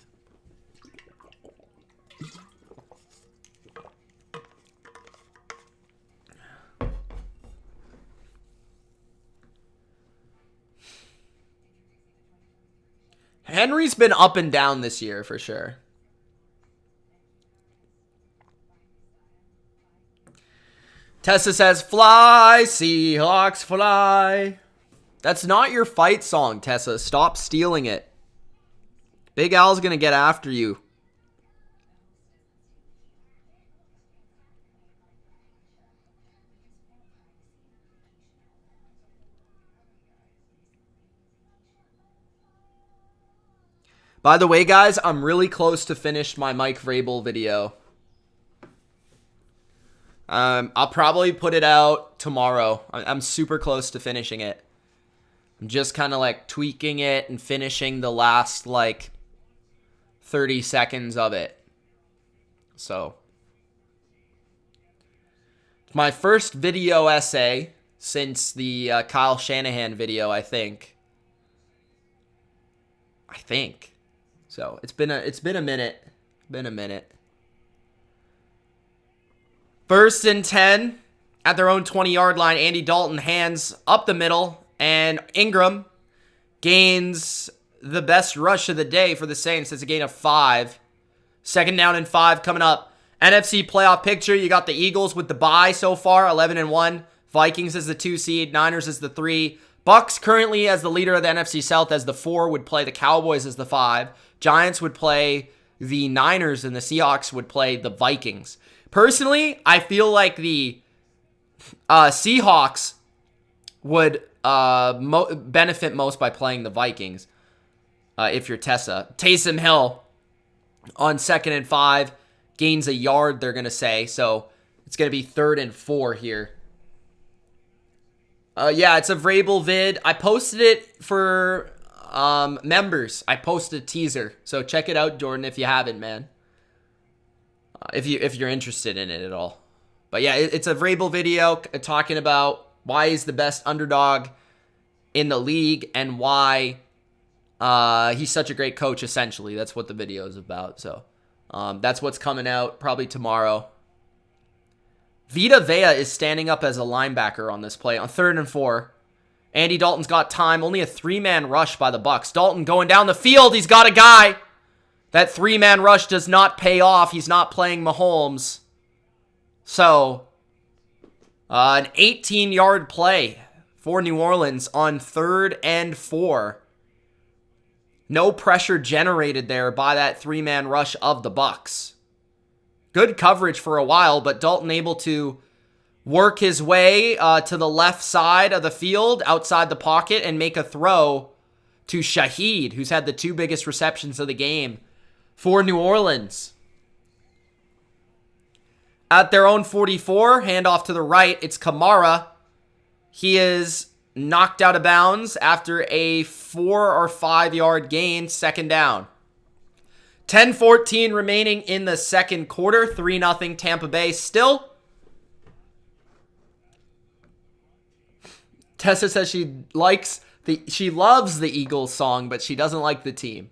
Henry's been up and down this year for sure. Tessa says, fly, Seahawks, fly. That's not your fight song, Tessa. Stop stealing it. Big Al's going to get after you. By the way, guys, I'm really close to finish my Mike Vrabel video. I'll probably put it out tomorrow. I'm super close to finishing it. I'm just kind of like tweaking it and finishing the last like 30 seconds of it. So, my first video essay since the Kyle Shanahan video, I think. So, it's been a minute. First and 10 at their own 20-yard line. Andy Dalton hands up the middle, and Ingram gains the best rush of the day for the Saints. It's a gain of 5. Second down and 5 coming up. NFC playoff picture. You got the Eagles with the bye so far, 11-1. Vikings as the 2 seed. Niners as the 3. Bucs currently as the leader of the NFC South as the 4 would play the Cowboys as the 5. Giants would play the Niners, and the Seahawks would play the Vikings. Personally, I feel like the Seahawks would benefit most by playing the Vikings if you're Tessa. Taysom Hill on 2nd and 5 gains a yard, they're going to say. So it's going to be 3rd and 4 here. Yeah, it's a Vrabel vid. I posted it for members. I posted a teaser. So check it out, Jordan, if you haven't, man. If you're interested in it at all. But yeah, it's a Vrabel video talking about why he's the best underdog in the league and why he's such a great coach, essentially. That's what the video is about. So that's what's coming out probably tomorrow. Vita Vea is standing up as a linebacker on this play on 3rd and 4. Andy Dalton's got time. Only a 3-man rush by the Bucs. Dalton going down the field. He's got a guy. That 3-man rush does not pay off. He's not playing Mahomes. So, an 18-yard play for New Orleans on 3rd and 4. No pressure generated there by that 3-man rush of the Bucs. Good coverage for a while, but Dalton able to work his way to the left side of the field, outside the pocket, and make a throw to Shaheed, who's had the 2 biggest receptions of the game for New Orleans. At their own 44, handoff to the right, it's Kamara. He is knocked out of bounds after a 4 or 5 yard gain, second down. 10-14 remaining in the second quarter, 3-0 Tampa Bay still. Tessa says she loves the Eagles song, but she doesn't like the team.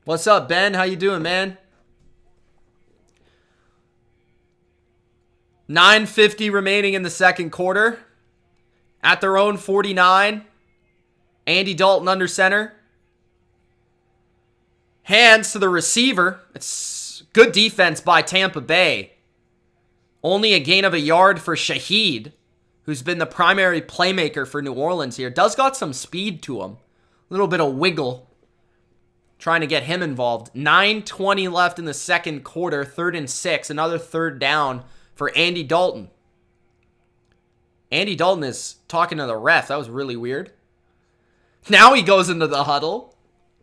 What's up, Ben? How you doing, man? 9:50 remaining in the second quarter. At their own 49. Andy Dalton under center. Hands to the receiver. It's good defense by Tampa Bay. Only a gain of a yard for Shaheed, who's been the primary playmaker for New Orleans here. Does got some speed to him. A little bit of wiggle. Trying to get him involved. 9:20 left in the second quarter. 3rd and 6. Another third down for Andy Dalton. Andy Dalton is talking to the ref. That was really weird. Now he goes into the huddle.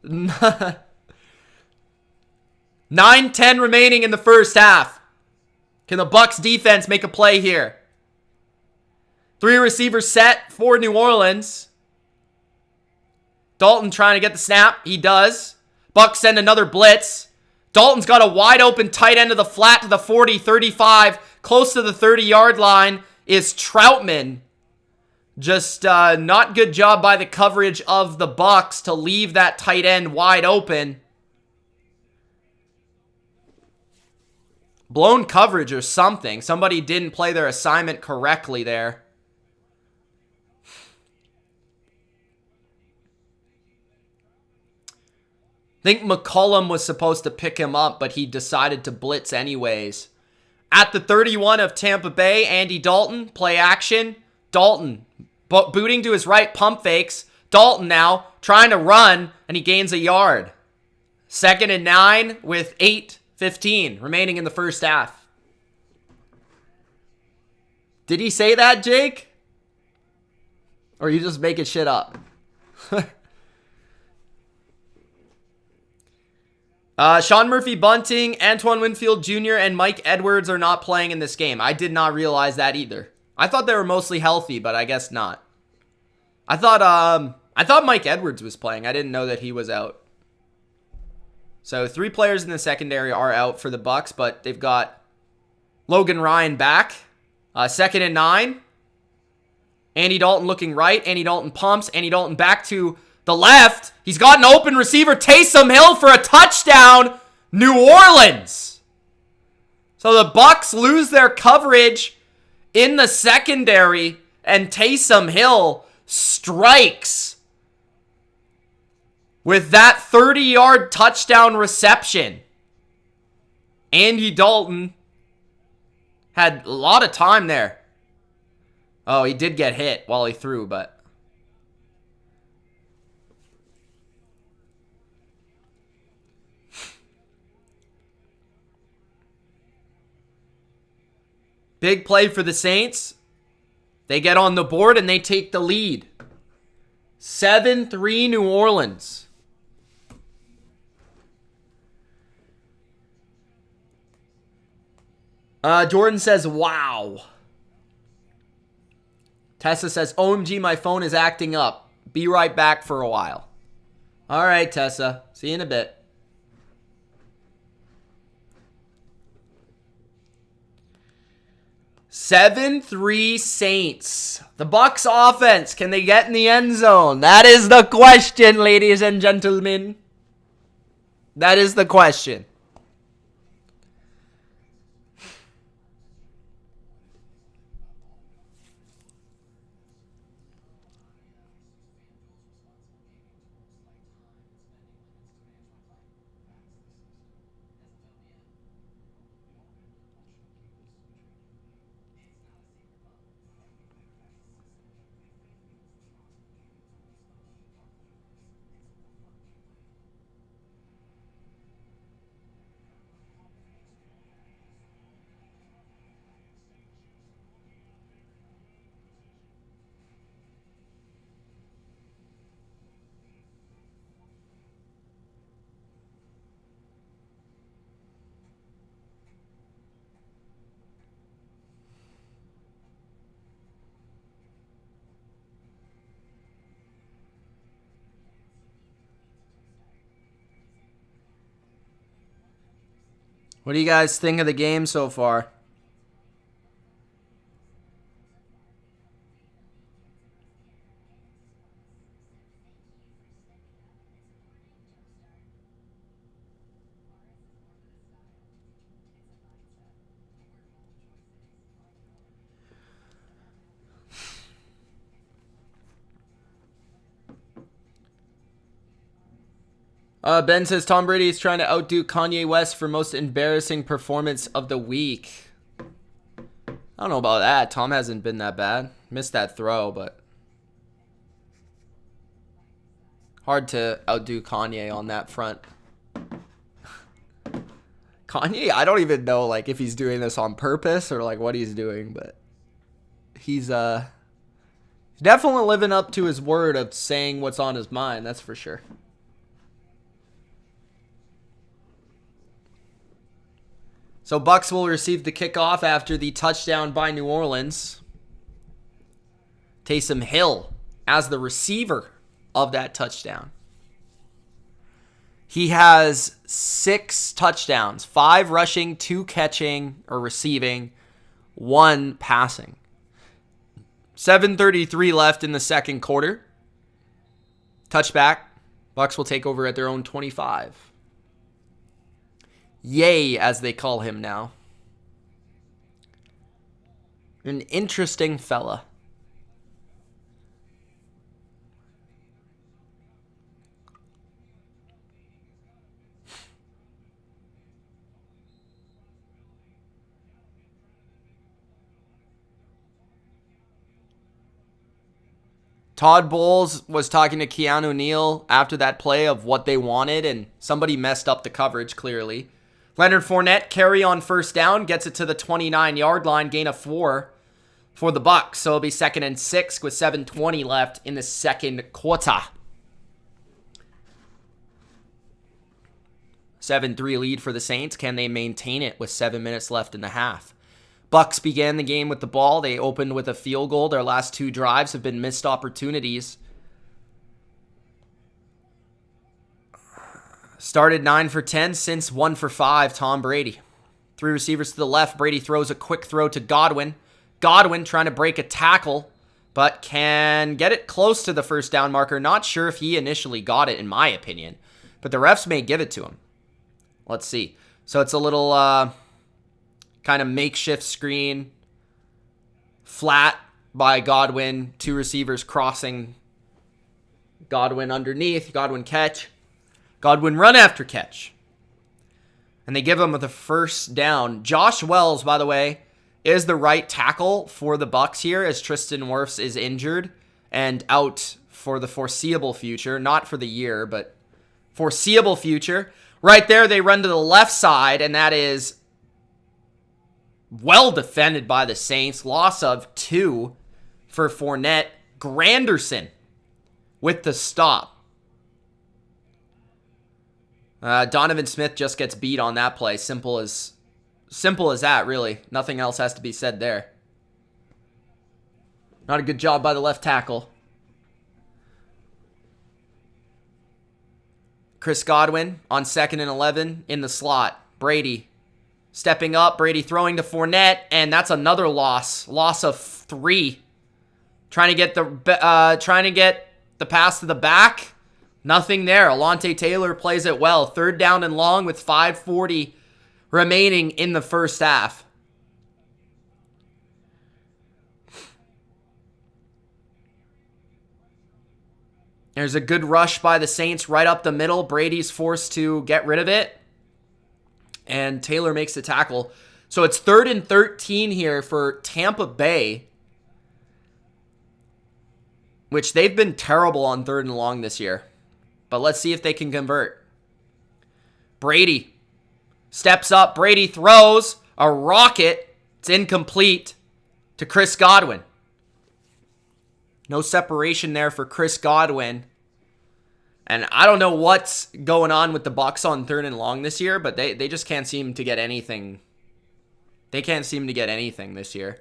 9:10 remaining in the first half. Can the Bucs defense make a play here? 3 receivers set for New Orleans. Dalton trying to get the snap. He does. Bucs send another blitz. Dalton's got a wide open tight end of the flat to the 40, 35. Close to the 30-yard line is Troutman. Just not good job by the coverage of the Bucs to leave that tight end wide open. Blown coverage or something. Somebody didn't play their assignment correctly there. I think McCollum was supposed to pick him up, but he decided to blitz anyways. At the 31 of Tampa Bay, Andy Dalton, play action. Dalton booting to his right, pump fakes. Dalton now trying to run, and he gains a yard. 2nd and 9 with 8:15 remaining in the first half. Did he say that, Jake? Or are you just making shit up? Sean Murphy Bunting, Antoine Winfield Jr., and Mike Edwards are not playing in this game. I did not realize that either. I thought they were mostly healthy, but I guess not. I thought Mike Edwards was playing. I didn't know that he was out. So 3 players in the secondary are out for the Bucs, but they've got Logan Ryan back. 2nd and 9. Andy Dalton looking right. Andy Dalton pumps. Andy Dalton back to the left. He's got an open receiver. Taysom Hill for a touchdown. New Orleans. So the Bucs lose their coverage in the secondary, and Taysom Hill strikes with that 30-yard touchdown reception. Andy Dalton had a lot of time there. Oh, he did get hit while he threw, but... Big play for the Saints. They get on the board and they take the lead. 7-3 New Orleans. Jordan says, wow. Tessa says, OMG, my phone is acting up. Be right back for a while. All right, Tessa. See you in a bit. (7-3) Saints. The Bucs offense, can they get in the end zone? That is the question, ladies and gentlemen. That is the question. What do you guys think of the game so far? Ben says Tom Brady is trying to outdo Kanye West for most embarrassing performance of the week. I don't know about that. Tom hasn't been that bad. Missed that throw, but hard to outdo Kanye on that front. Kanye, I don't even know like if he's doing this on purpose or like what he's doing, but he's definitely living up to his word of saying what's on his mind, that's for sure. So Bucs will receive the kickoff after the touchdown by New Orleans. Taysom Hill as the receiver of that touchdown. He has 6 touchdowns, 5 rushing, 2 catching or receiving, 1 passing. 7:33 left in the second quarter. Touchback. Bucs will take over at their own 25. Yay, as they call him now. An interesting fella. Todd Bowles was talking to Keanu Neal after that play of what they wanted, and somebody messed up the coverage, clearly. Leonard Fournette, carry on first down, gets it to the 29-yard line, gain of 4 for the Bucs. So it'll be 2nd and 6 with 7:20 left in the second quarter. 7-3 lead for the Saints. Can they maintain it with 7 minutes left in the half? Bucs began the game with the ball. They opened with a field goal. Their last 2 drives have been missed opportunities. Started 9 for 10, since 1 for 5, Tom Brady. 3 receivers to the left. Brady throws a quick throw to Godwin. Godwin trying to break a tackle, but can get it close to the first down marker. Not sure if he initially got it, in my opinion, but the refs may give it to him. Let's see. So it's a little kind of makeshift screen. Flat by Godwin. 2 receivers crossing. Godwin underneath. Godwin catch. Godwin run after catch. And they give him the first down. Josh Wells, by the way, is the right tackle for the Bucs here, as Tristan Wirfs is injured and out for the foreseeable future. Not for the year, but foreseeable future. Right there, they run to the left side, and that is well defended by the Saints. Loss of 2 for Fournette. Granderson with the stop. Donovan Smith just gets beat on that play. Simple as that, really. Nothing else has to be said there. Not a good job by the left tackle. Chris Godwin on 2nd and 11 in the slot. Brady stepping up. Brady throwing to Fournette, and that's another loss. Loss of 3. Trying to get the pass to the back. Nothing there. Alontae Taylor plays it well. 3rd down and long with 5:40 remaining in the first half. There's a good rush by the Saints right up the middle. Brady's forced to get rid of it, and Taylor makes the tackle. So it's 3rd and 13 here for Tampa Bay, which they've been terrible on 3rd and long this year. But let's see if they can convert. Brady steps up. Brady throws a rocket. It's incomplete to Chris Godwin. No separation there for Chris Godwin. And I don't know what's going on with the Bucs on 3rd and long this year, but they just can't seem to get anything. They can't seem to get anything this year.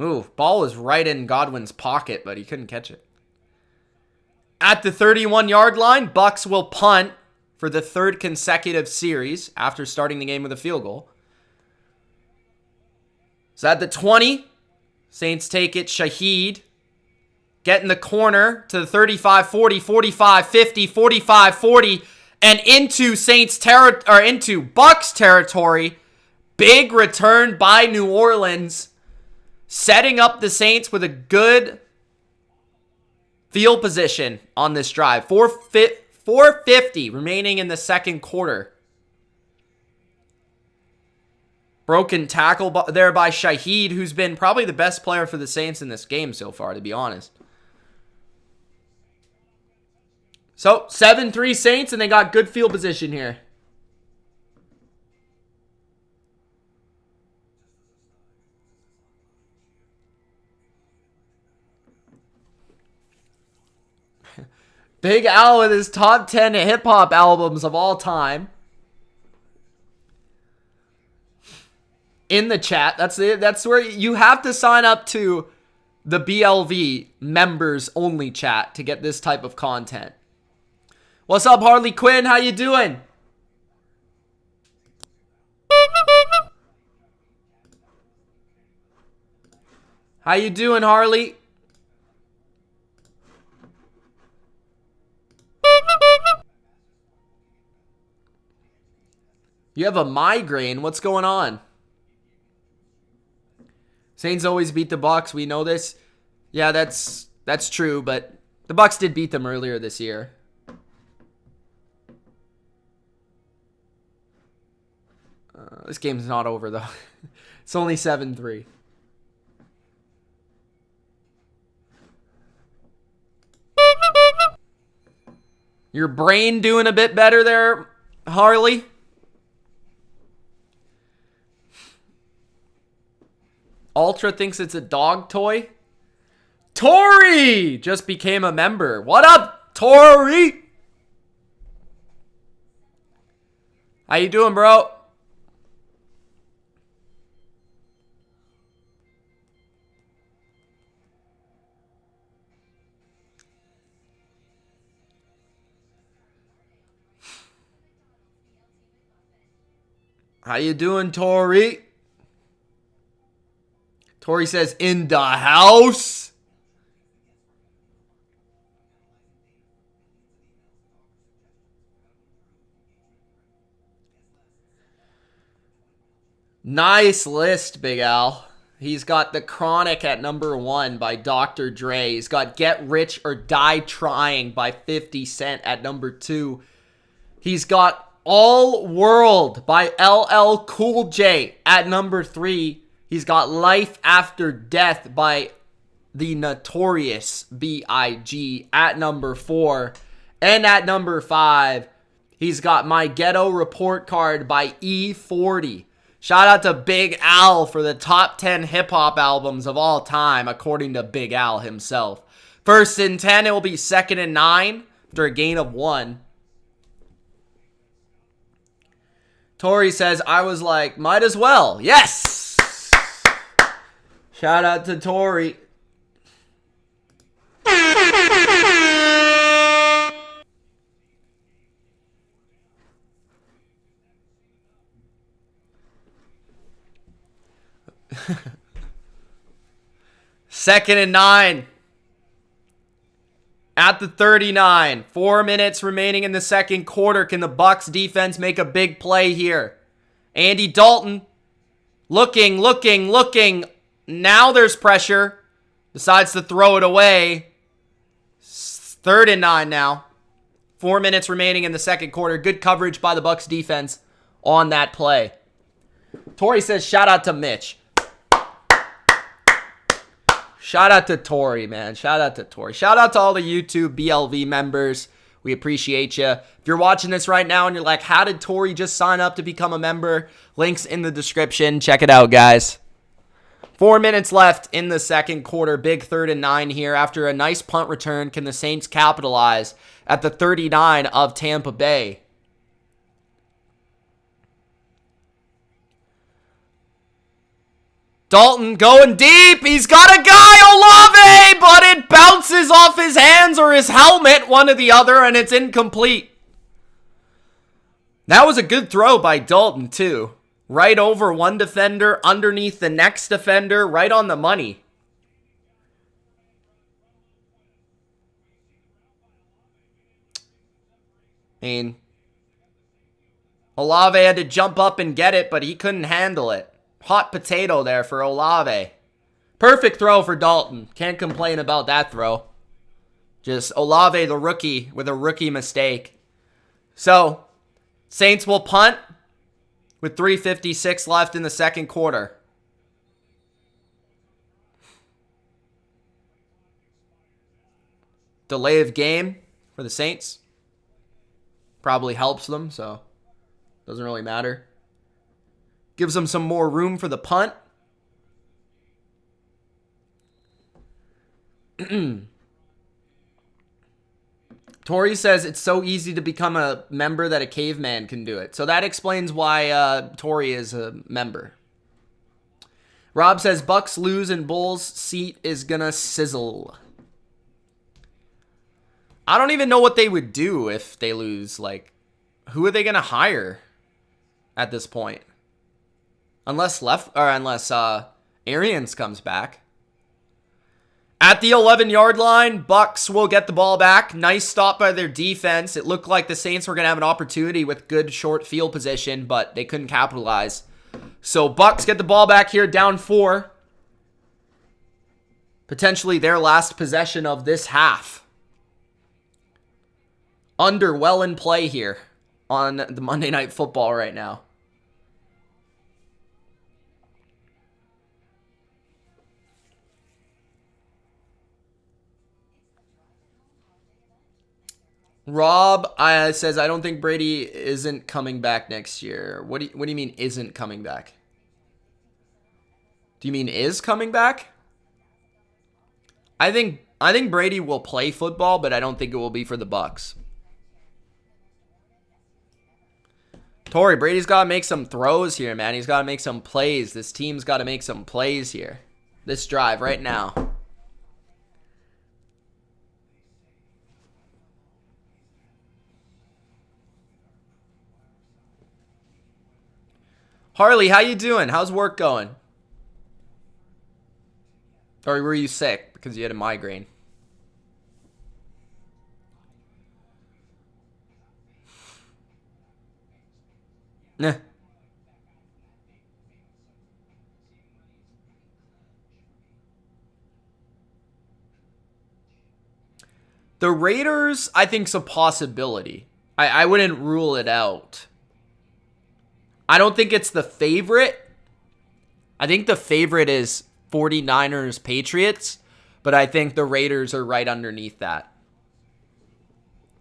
Ooh, ball was right in Godwin's pocket, but he couldn't catch it. At the 31-yard line, Bucs will punt for the third consecutive series after starting the game with a field goal. So at the 20, Saints take it. Shaheed get in the corner to the 35, 40, 45, 50, 45, 40, and into into Bucs territory. Big return by New Orleans, setting up the Saints with a good field position on this drive. 4:50 remaining in the second quarter. Broken tackle there by Shaheed, who's been probably the best player for the Saints in this game so far, to be honest. So, 7-3 Saints, and they got good field position here. Big Al with his top 10 hip-hop albums of all time. In the chat. That's it. That's where you have to sign up to the BLV members only chat to get this type of content. What's up, Harley Quinn? How you doing? How you doing, Harley? You have a migraine. What's going on? Saints always beat the Bucs. We know this. Yeah, that's true, but the Bucs did beat them earlier this year. This game's not over, though. It's only 7-3. Your brain doing a bit better there, Harley? Ultra thinks it's a dog toy. Tori just became a member. What up, Tori? How you doing, bro? How you doing, Tori? Tori says, in the house. Nice list, Big Al. He's got The Chronic at number 1 by Dr. Dre. He's got Get Rich or Die Trying by 50 Cent at number 2. He's got All World by LL Cool J at number 3. He's got Life After Death by the Notorious B.I.G. at number 4. And at number 5, he's got My Ghetto Report Card by E40. Shout out to Big Al for the top 10 hip-hop albums of all time, according to Big Al himself. First and 10, it will be second and 9 after a gain of 1. Tori says, I was like, might as well. Yes! Shout out to Tori. Second and 9. At the 39. 4 minutes remaining in the second quarter. Can the Bucs defense make a big play here? Andy Dalton looking. Now there's pressure. Decides to throw it away. Third and 9 now. 4 minutes remaining in the second quarter. Good coverage by the Bucs defense on that play. Tori says, shout out to Mitch. Shout out to Tori, man. Shout out to Tori. Shout out to all the YouTube BLV members. We appreciate you. If you're watching this right now and you're like, how did Tori just sign up to become a member? Links in the description. Check it out, guys. 4 minutes left in the second quarter. Big third and 9 here. After a nice punt return, can the Saints capitalize at the 39 of Tampa Bay? Dalton going deep. He's got a guy, Olave, but it bounces off his hands or his helmet, one or the other, and it's incomplete. That was a good throw by Dalton, too. Right over one defender, underneath the next defender, right on the money. I mean, Olave had to jump up and get it, but he couldn't handle it. Hot potato there for Olave. Perfect throw for Dalton. Can't complain about that throw. Just Olave, the rookie, with a rookie mistake. So, Saints will punt with 3:56 left in the second quarter. Delay of game for the Saints. Probably helps them, so doesn't really matter. Gives them some more room for the punt. Tori says it's so easy to become a member that a caveman can do it. So that explains why Tori is a member. Rob says Bucs lose and Bulls seat is gonna sizzle. I don't even know what they would do if they lose. Like, who are they gonna hire at this point? Unless Arians comes back. At the 11-yard line, Bucs will get the ball back. Nice stop by their defense. It looked like the Saints were going to have an opportunity with good short field position, but they couldn't capitalize. So Bucs get the ball back here, down 4. Potentially their last possession of this half. Under well in play here on the Monday Night Football right now. Rob says, I don't think Brady isn't coming back next year. What do you mean isn't coming back? Do you mean is coming back? I think Brady will play football, but I don't think it will be for the Bucs. Tori, Brady's got to make some throws here, man. He's got to make some plays. This team's got to make some plays here. This drive right now. Harley, how you doing? How's work going? Or were you sick because you had a migraine? Nah. The Raiders, I think, is a possibility. I wouldn't rule it out. I don't think it's the favorite. I think the favorite is 49ers Patriots, but I think the Raiders are right underneath that.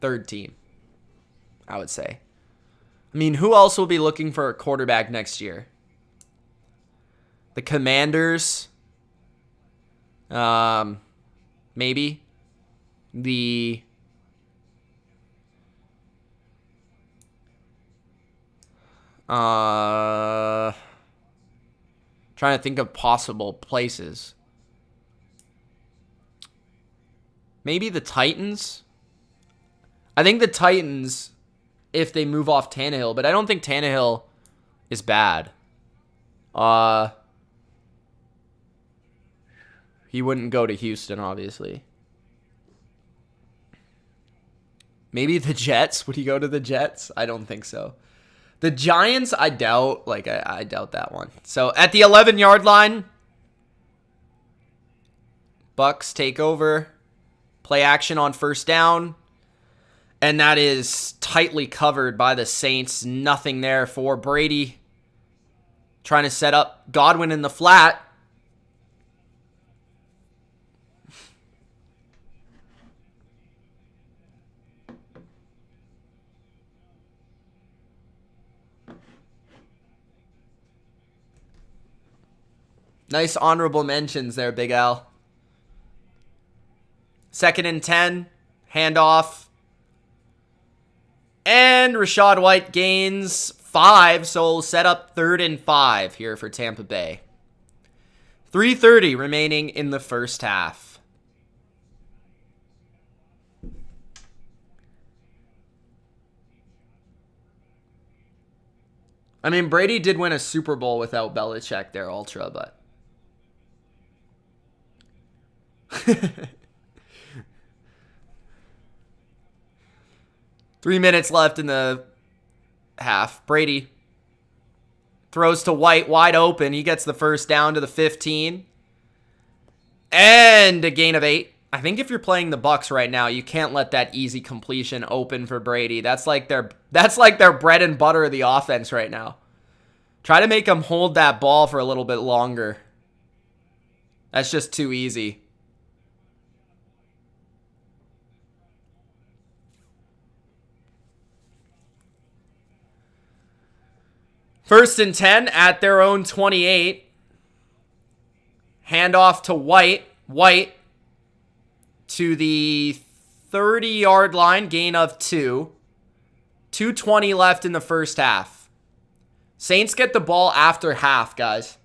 Third team, I would say. I mean, who else will be looking for a quarterback next year? The Commanders. Maybe. Trying to think of possible places. Maybe the Titans. I think the Titans, if they move off Tannehill, but I don't think Tannehill is bad. He wouldn't go to Houston, obviously. Maybe the Jets. Would he go to the Jets? I don't think so. The Giants, I doubt. I doubt that one. So at the 11-yard line, Bucs take over. Play action on first down. And that is tightly covered by the Saints. Nothing there for Brady. Trying to set up Godwin in the flat. Nice honorable mentions there, Big Al. 2nd and 10. Handoff. And Rachaad White gains 5, so set up 3rd and 5 here for Tampa Bay. 3:30 remaining in the first half. I mean, Brady did win a Super Bowl without Belichick there, Ultra, but... 3 minutes left in the half. Brady throws to White, wide open. He gets the first down to the 15. And a gain of 8. I think if you're playing the Bucs right now, you can't let that easy completion open for Brady. That's like their bread and butter of the offense right now. Try to make them hold that ball for a little bit longer. That's just too easy. First and 10 at their own 28. Handoff to White. White to the 30-yard line, gain of 2. 2:20 left in the first half. Saints get the ball after half, guys.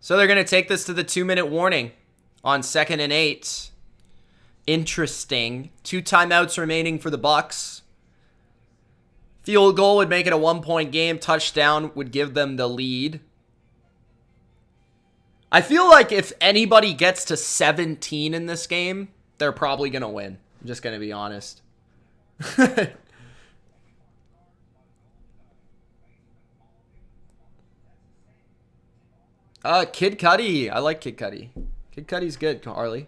So they're going to take this to the 2-minute warning on 2nd and 8. Interesting. 2 timeouts remaining for the Bucs. Field goal would make it a 1-point game. Touchdown would give them the lead. I feel like if anybody gets to 17 in this game, they're probably going to win. I'm just going to be honest. Kid Cudi. I like Kid Cudi. Kid Cudi's good, Harley.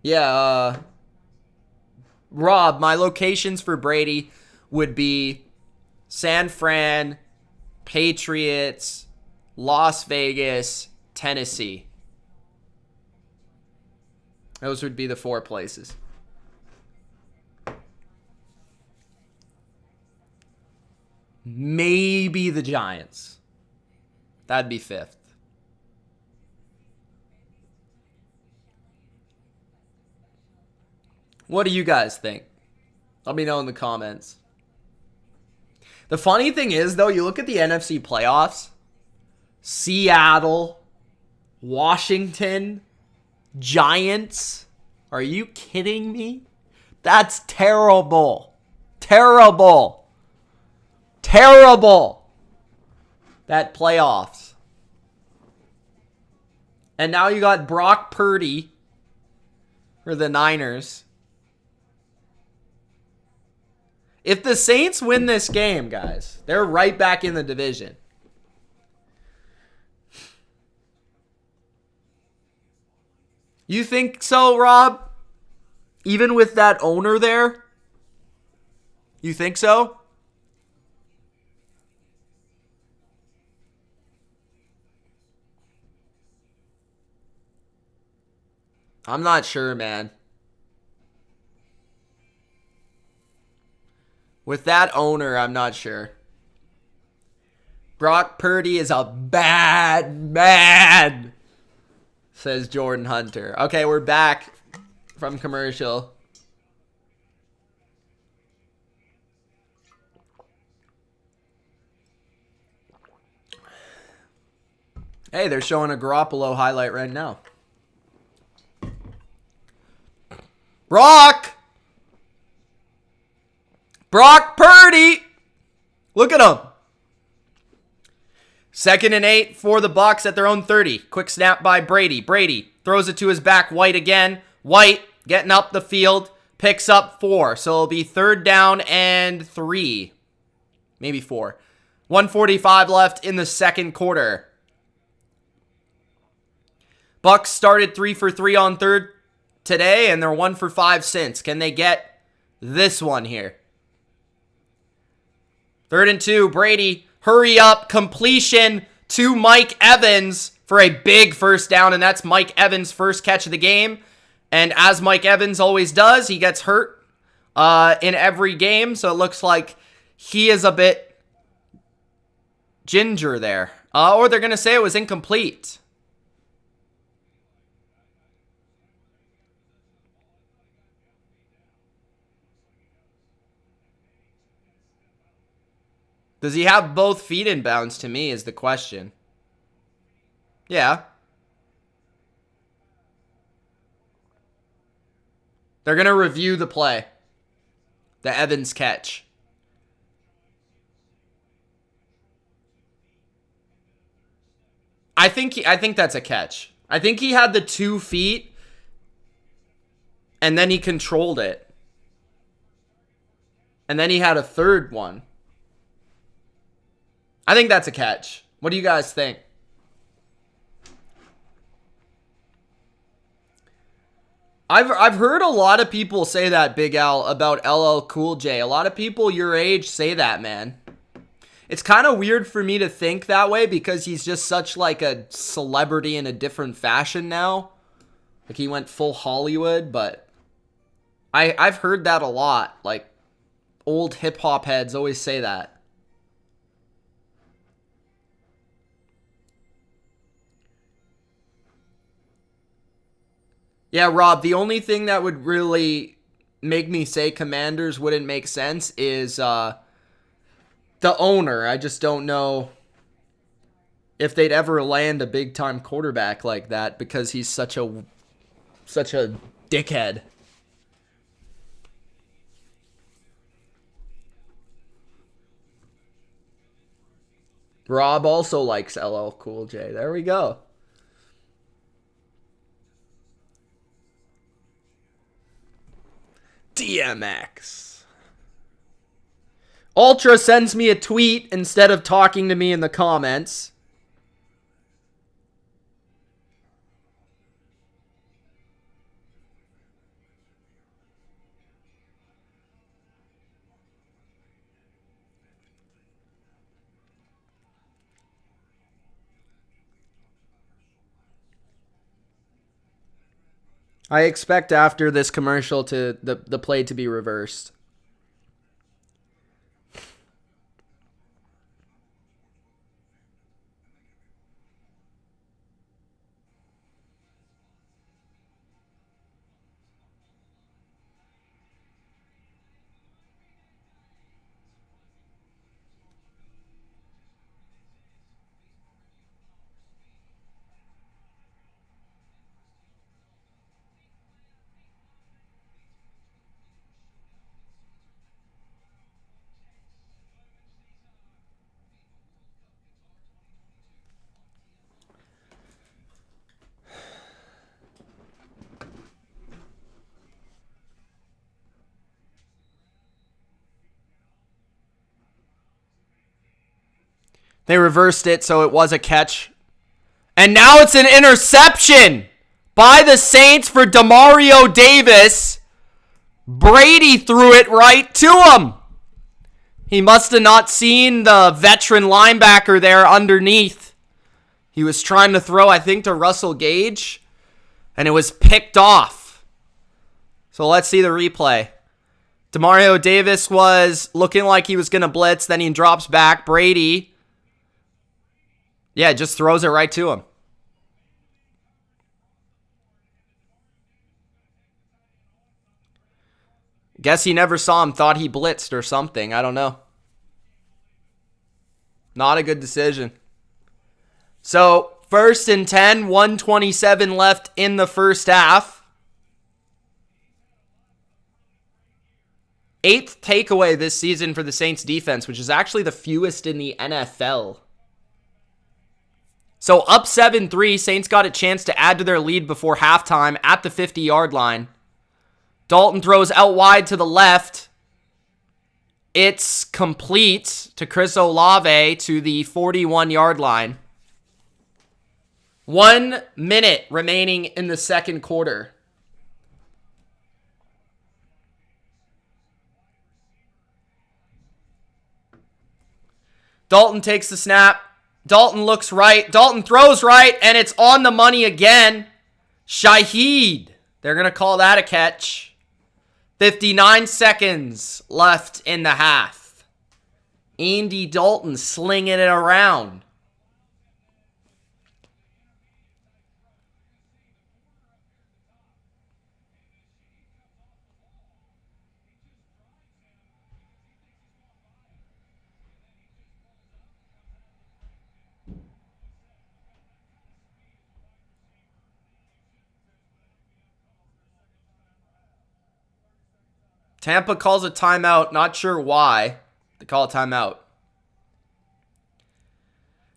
Yeah, Rob, my locations for Brady would be San Fran, Patriots, Las Vegas, Tennessee. Those would be the 4 places. Maybe the Giants. That'd be 5th. What do you guys think? Let me know in the comments. The funny thing is, though, you look at the NFC playoffs. Seattle, Washington, Giants. Are you kidding me? That's terrible. Terrible. Terrible. That playoffs. And now you got Brock Purdy for the Niners. If the Saints win this game, guys, they're right back in the division. You think so, Rob? Even with that owner there? You think so? I'm not sure, man. With that owner, I'm not sure. Brock Purdy is a bad man, says Jordan Hunter. Okay, we're back from commercial. Hey, they're showing a Garoppolo highlight right now. Brock Purdy. Look at him. 2nd and 8 for the Bucs at their own 30. Quick snap by Brady. Brady throws it to his back. White again. White getting up the field. Picks up 4. So it'll be 3rd down and 3. Maybe 4. 1:45 left in the second quarter. Bucs started 3 for 3 on third today, and they're 1 for 5 since. Can they get this one here? 3rd and 2, Brady, hurry up, completion to Mike Evans for a big first down, and that's Mike Evans' first catch of the game. And as Mike Evans always does, he gets hurt in every game, so it looks like he is a bit ginger there. Or they're going to say it was incomplete. Does he have both feet in bounds to me is the question. Yeah. They're going to review the play. The Evans catch. I think that's a catch. I think he had the 2 feet and then he controlled it. And then he had a third one. I think that's a catch. What do you guys think? I've heard a lot of people say that, Big Al, about LL Cool J. A lot of people your age say that, man. It's kind of weird for me to think that way because he's just such like a celebrity in a different fashion now. Like he went full Hollywood, but I've heard that a lot. Like old hip hop heads always say that. Yeah, Rob, the only thing that would really make me say Commanders wouldn't make sense is the owner. I just don't know if they'd ever land a big-time quarterback like that because he's such a dickhead. Rob also likes LL Cool J. There we go. DMX. Ultra sends me a tweet instead of talking to me in the comments. I expect after this commercial to the play to be reversed. They reversed it, so it was a catch. And now it's an interception by the Saints for Demario Davis. Brady threw it right to him. He must have not seen the veteran linebacker there underneath. He was trying to throw, I think, to Russell Gage, and it was picked off. So let's see the replay. Demario Davis was looking like he was going to blitz, then he drops back. Brady, yeah, just throws it right to him. Guess he never saw him, thought he blitzed or something. I don't know. Not a good decision. So, 1st and 10, 1:27 left in the first half. 8th takeaway this season for the Saints defense, which is actually the fewest in the NFL. So up 7-3, Saints got a chance to add to their lead before halftime at the 50-yard line. Dalton throws out wide to the left. It's complete to Chris Olave to the 41-yard line. 1 minute remaining in the second quarter. Dalton takes the snap. Dalton looks right. Dalton throws right, and it's on the money again. Shaheed. They're going to call that a catch. 59 seconds left in the half. Andy Dalton slinging it around. Tampa calls a timeout. Not sure why. They call a timeout.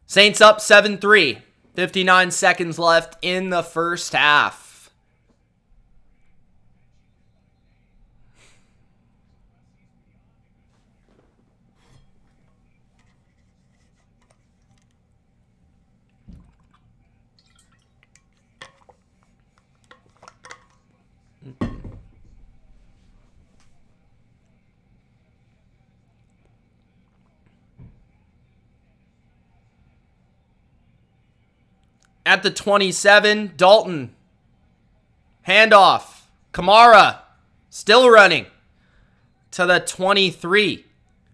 Saints up 7-3. 59 seconds left in the first half. At the 27, Dalton. Handoff. Kamara. Still running. To the 23.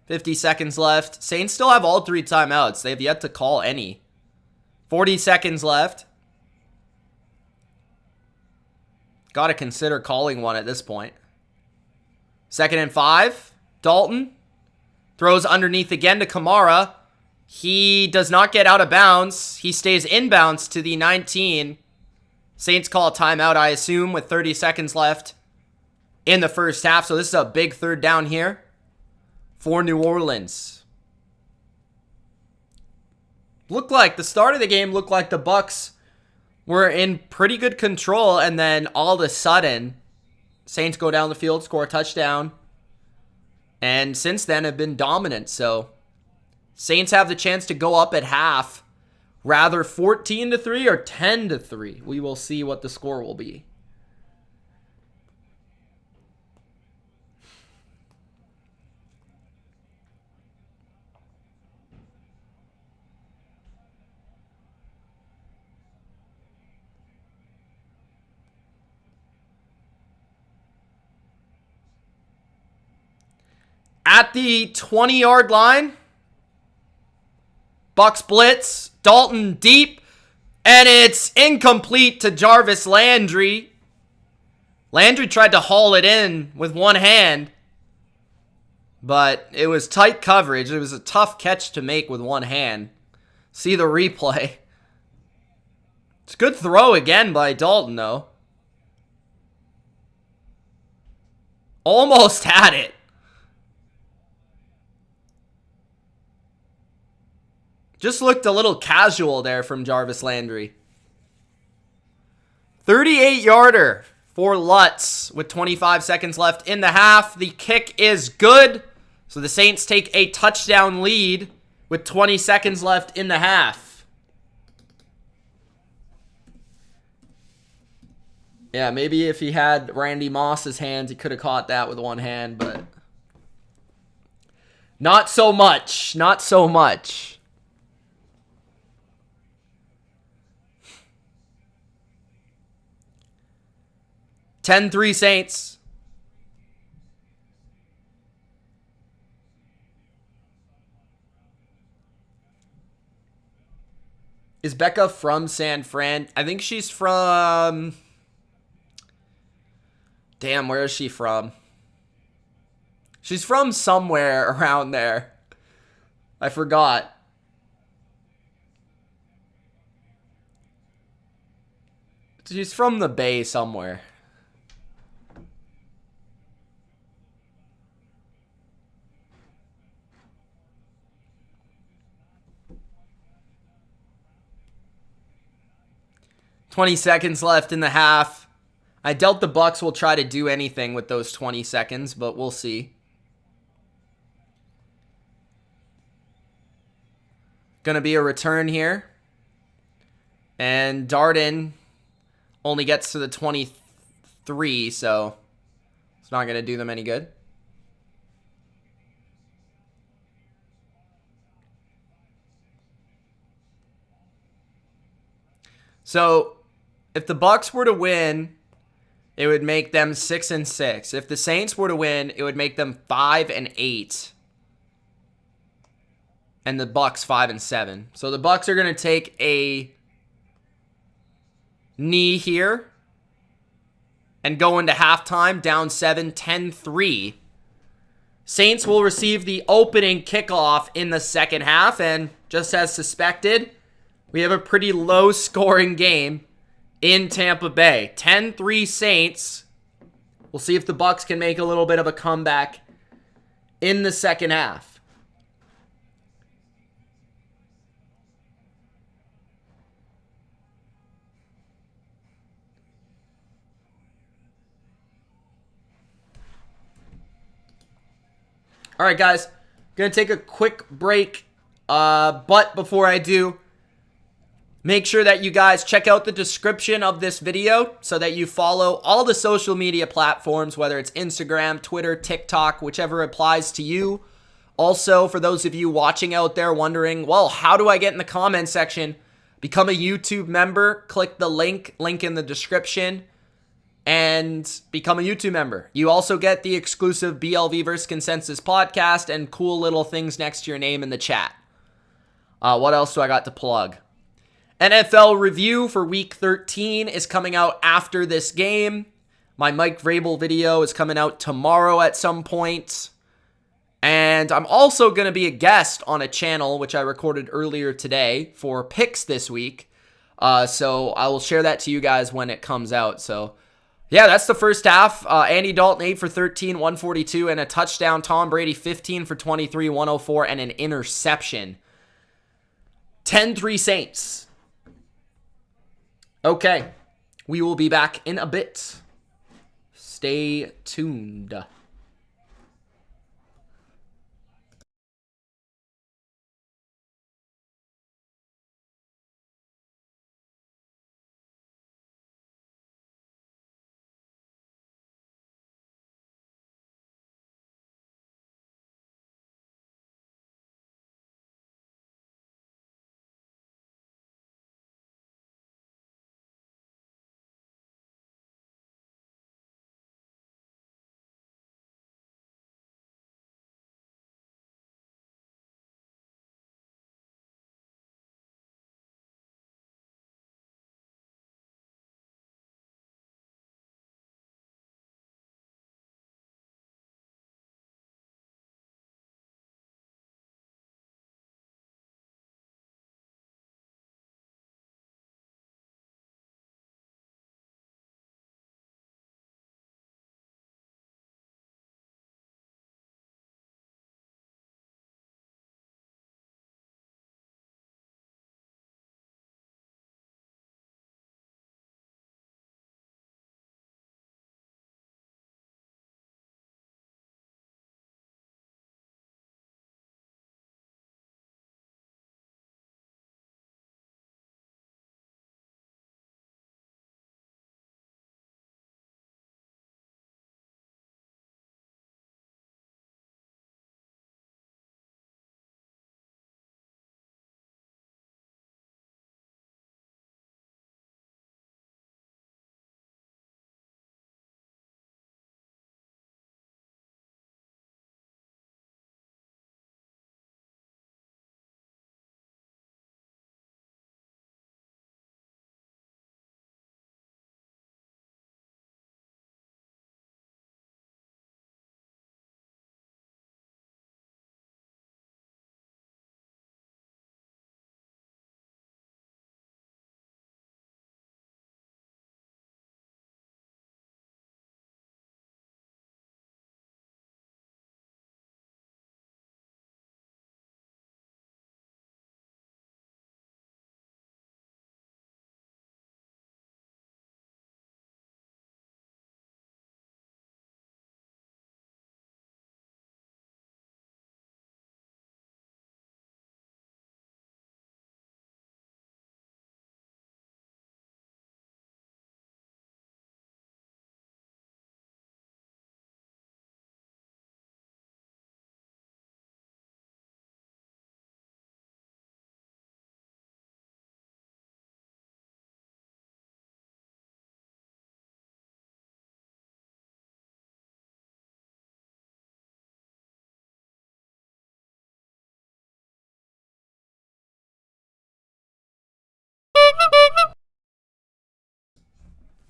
50 seconds left. Saints still have all 3 timeouts. They have yet to call any. 40 seconds left. Got to consider calling one at this point. 2nd and 5. Dalton. Throws underneath again to Kamara. He does not get out of bounds. He stays inbounds to the 19. Saints call a timeout, I assume, with 30 seconds left in the first half. So this is a big 3rd down here for New Orleans. The start of the game looked like the Bucs were in pretty good control, and then all of a sudden, Saints go down the field, score a touchdown, and since then have been dominant. So Saints have the chance to go up at half, rather 14-3 or 10-3. We will see what the score will be. At the 20-yard line, Bucs blitz, Dalton deep, and it's incomplete to Jarvis Landry. Landry tried to haul it in with one hand, but it was tight coverage. It was a tough catch to make with one hand. See the replay. It's a good throw again by Dalton, though. Almost had it. Just looked a little casual there from Jarvis Landry. 38-yarder for Lutz with 25 seconds left in the half. The kick is good. So the Saints take a touchdown lead with 20 seconds left in the half. Yeah, maybe if he had Randy Moss's hands, he could have caught that with one hand, but not so much. Not so much. 10-3 Saints. Is Becca from San Fran? I think she's from... Damn, where is she from? She's from somewhere around there. I forgot. She's from the Bay somewhere. $20 seconds left in the half. I doubt the Bucs will try to do anything with those 20 seconds, but we'll see. Gonna be a return here. And Darden only gets to the 23, so it's not gonna do them any good. So if the Bucs were to win, it would make them 6-6. If the Saints were to win, it would make them 5-8. And the Bucs 5-7. So the Bucs are going to take a knee here and go into halftime down 7, 10-3. Saints will receive the opening kickoff in the second half, and just as suspected, we have a pretty low-scoring game in Tampa Bay. 10-3 Saints We'll see if the Bucs can make a little bit of a comeback in the second half. All right, guys. Going to take a quick break. But before I do, make sure that you guys check out the description of this video so that you follow all the social media platforms, whether it's Instagram, Twitter, TikTok, whichever applies to you. Also, for those of you watching out there wondering, well, how do I get in the comment section? Become a YouTube member. Click the link in the description, and become a YouTube member. You also get the exclusive BLV vs. Consensus podcast and cool little things next to your name in the chat. What else do I got to plug? NFL review for Week 13 is coming out after this game. My Mike Vrabel video is coming out tomorrow at some point. And I'm also going to be a guest on a channel, which I recorded earlier today, for picks this week. So I will share that to you guys when it comes out. So, yeah, that's the first half. Andy Dalton, 8 for 13, 142, and a touchdown. Tom Brady, 15 for 23, 104, and an interception. 10-3 Saints. Okay, we will be back in a bit. Stay tuned.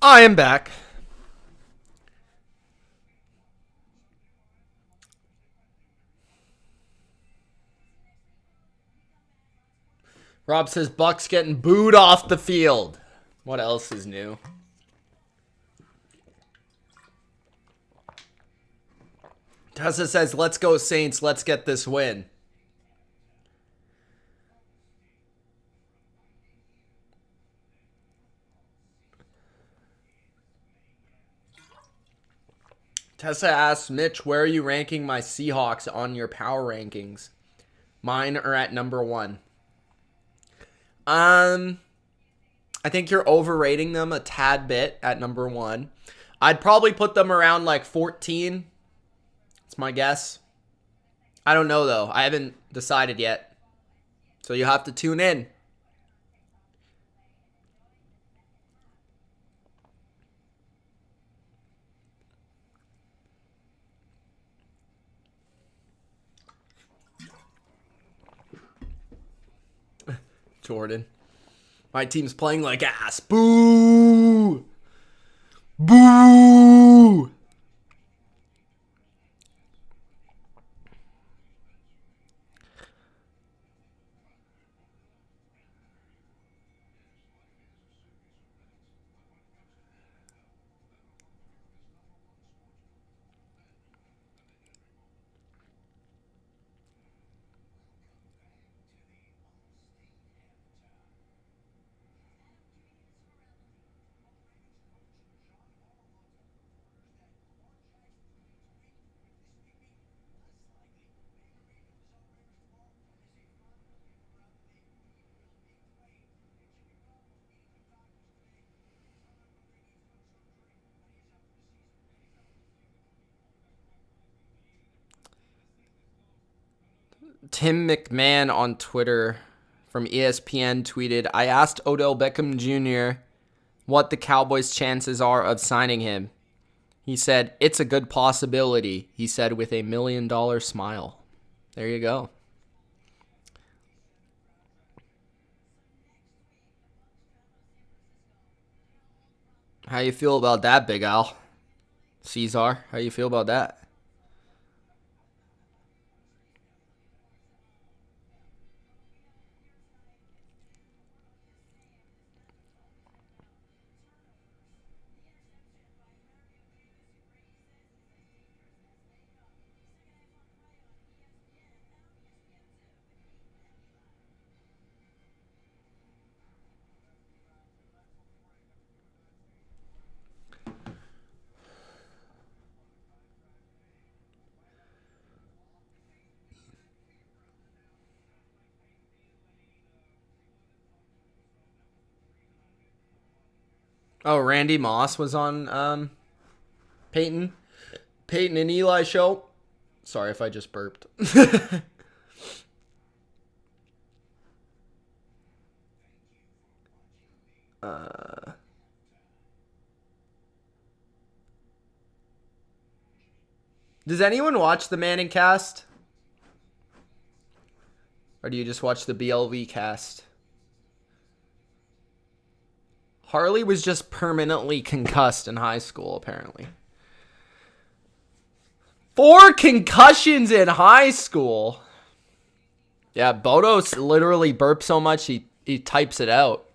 I am back. Rob says Bucs getting booed off the field. What else is new? Tessa says, let's go Saints. Let's get this win. Tessa asks, Mitch, where are you ranking my Seahawks on your power rankings? Mine are at number 1. I think you're overrating them a tad bit at number 1. I'd probably put them around like 14. That's my guess. I don't know, though. I haven't decided yet. So you have to tune in. Jordan. My team's playing like ass. Boo! Boo! Tim McMahon on Twitter from ESPN tweeted, I asked Odell Beckham Jr. what the Cowboys' chances are of signing him. He said, it's a good possibility, he said with a $1 million smile. There you go. How you feel about that, Big Al? Caesar, how you feel about that? Oh, Randy Moss was on Peyton and Eli show. Sorry if I just burped. Does anyone watch the Manning cast? Or do you just watch the BLV cast? Harley was just permanently concussed in high school, apparently. 4 concussions in high school. Yeah, Bodo's literally burps so much he types it out.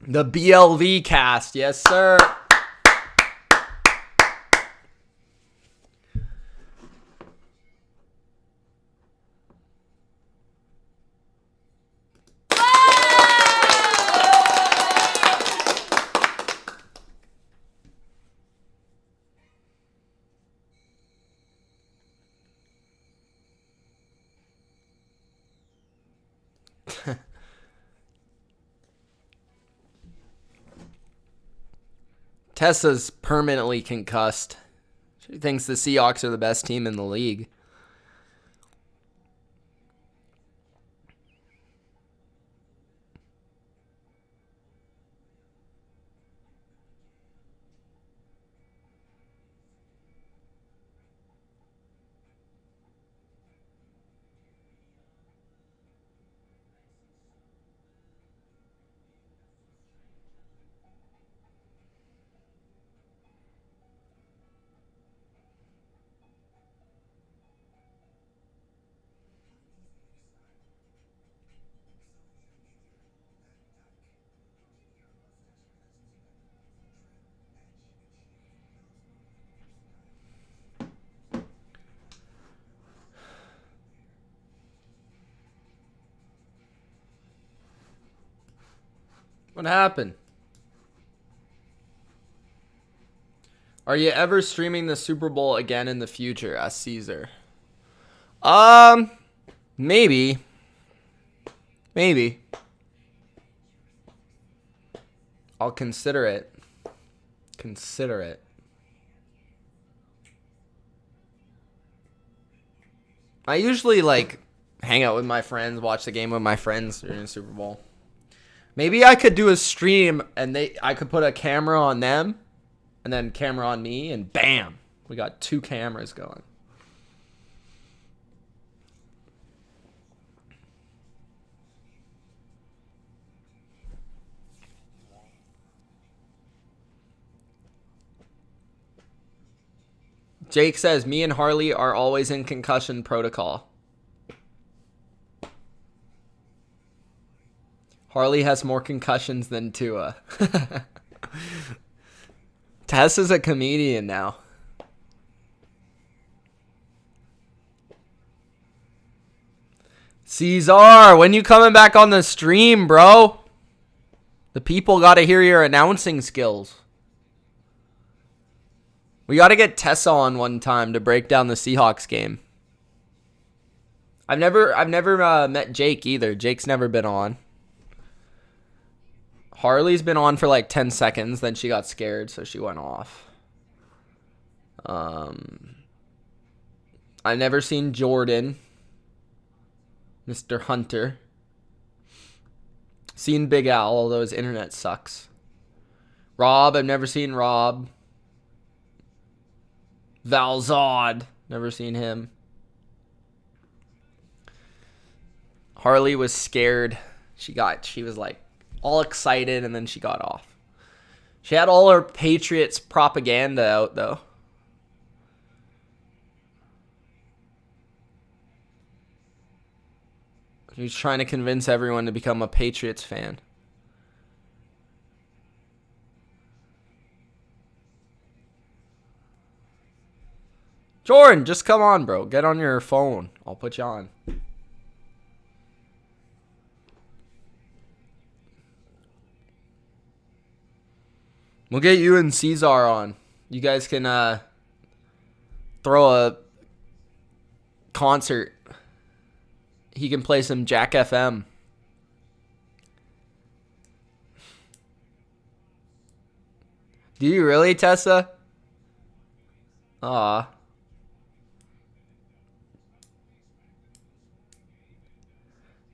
The BLV cast, yes sir. Tessa's permanently concussed. She thinks the Seahawks are the best team in the league. What happened? Are you ever streaming the Super Bowl again in the future? Asked Caesar. Maybe. Maybe. I'll consider it. Consider it. I usually like hang out with my friends, watch the game with my friends during the Super Bowl. Maybe I could do a stream and I could put a camera on them and then camera on me, and bam, we got 2 cameras going. Jake says, me and Harley are always in concussion protocol. Harley has more concussions than Tua. Tess is a comedian now. Caesar, when you coming back on the stream, bro? The people got to hear your announcing skills. We got to get Tessa on one time to break down the Seahawks game. I've never met Jake either. Jake's never been on. Harley's been on for like 10 seconds, then she got scared, so she went off. I've never seen Jordan. Mr. Hunter. Seen Big Al, although his internet sucks. Rob, I've never seen Rob. Valzod, never seen him. Harley was scared. She was like all excited, and then she got off. She had all her Patriots propaganda out, though. She was trying to convince everyone to become a Patriots fan. Jordan, just come on, bro. Get on your phone. I'll put you on. We'll get you and Caesar on. You guys can throw a concert. He can play some Jack FM. Do you really, Tessa? Aw.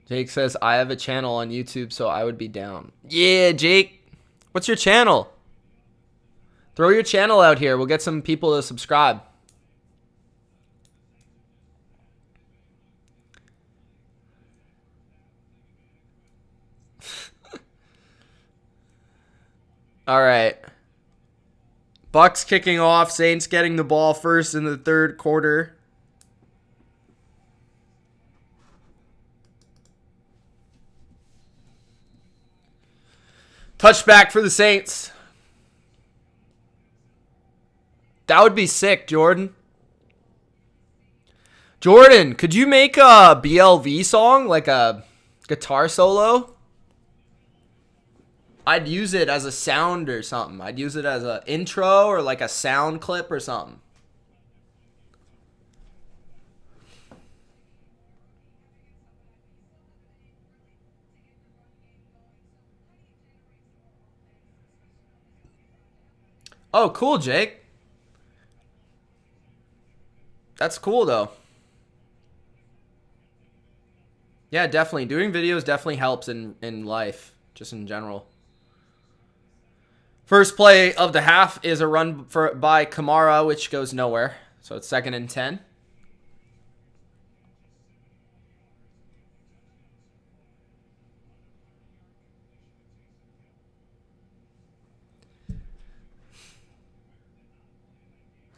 Jake says, I have a channel on YouTube, so I would be down. Yeah, Jake. What's your channel? Throw your channel out here. We'll get some people to subscribe. All right. Bucs kicking off. Saints getting the ball first in the third quarter. Touchback for the Saints. That would be sick, Jordan. Jordan, could you make a BLV song, like a guitar solo? I'd use it as a sound or something. I'd use it as an intro or like a sound clip or something. Oh, cool, Jake. That's cool, though. Yeah, definitely. Doing videos definitely helps in life, just in general. First play of the half is a run by Kamara, which goes nowhere. So it's 2nd and 10.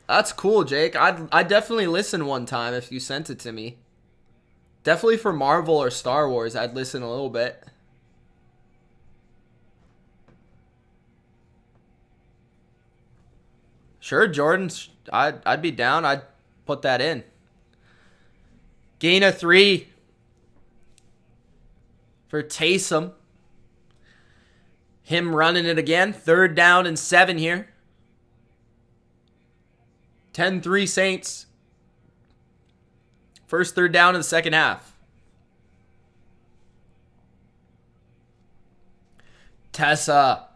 That's cool, Jake. I'd definitely listen one time if you sent it to me. Definitely for Marvel or Star Wars, I'd listen a little bit. Sure, Jordan. I'd be down. I'd put that in. Gain of 3 for Taysom. Him running it again. 3rd down and 7 here. 10-3 Saints. First 3rd down in the second half. Tessa.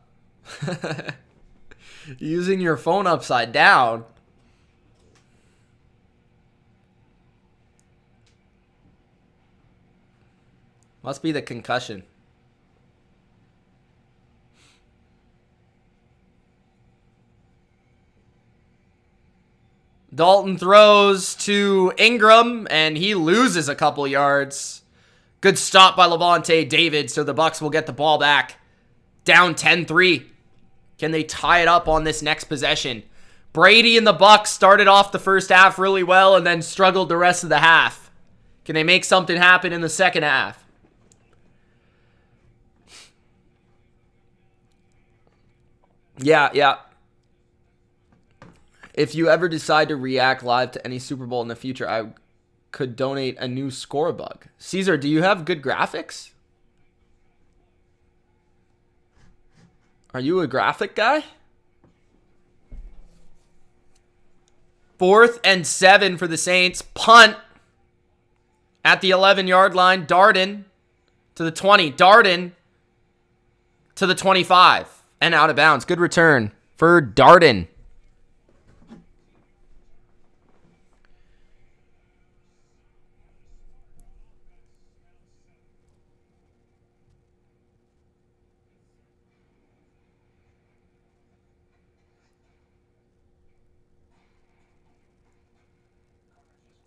Using your phone upside down. Must be the concussion. Dalton throws to Ingram, and he loses a couple yards. Good stop by Levante David, so the Bucs will get the ball back. Down 10-3. Can they tie it up on this next possession? Brady and the Bucs started off the first half really well and then struggled the rest of the half. Can they make something happen in the second half? Yeah. If you ever decide to react live to any Super Bowl in the future, I could donate a new score bug. Caesar, do you have good graphics? Are you a graphic guy? 4th and 7 for the Saints. Punt at the 11-yard line. Darden to the 20. Darden to the 25. And out of bounds. Good return for Darden.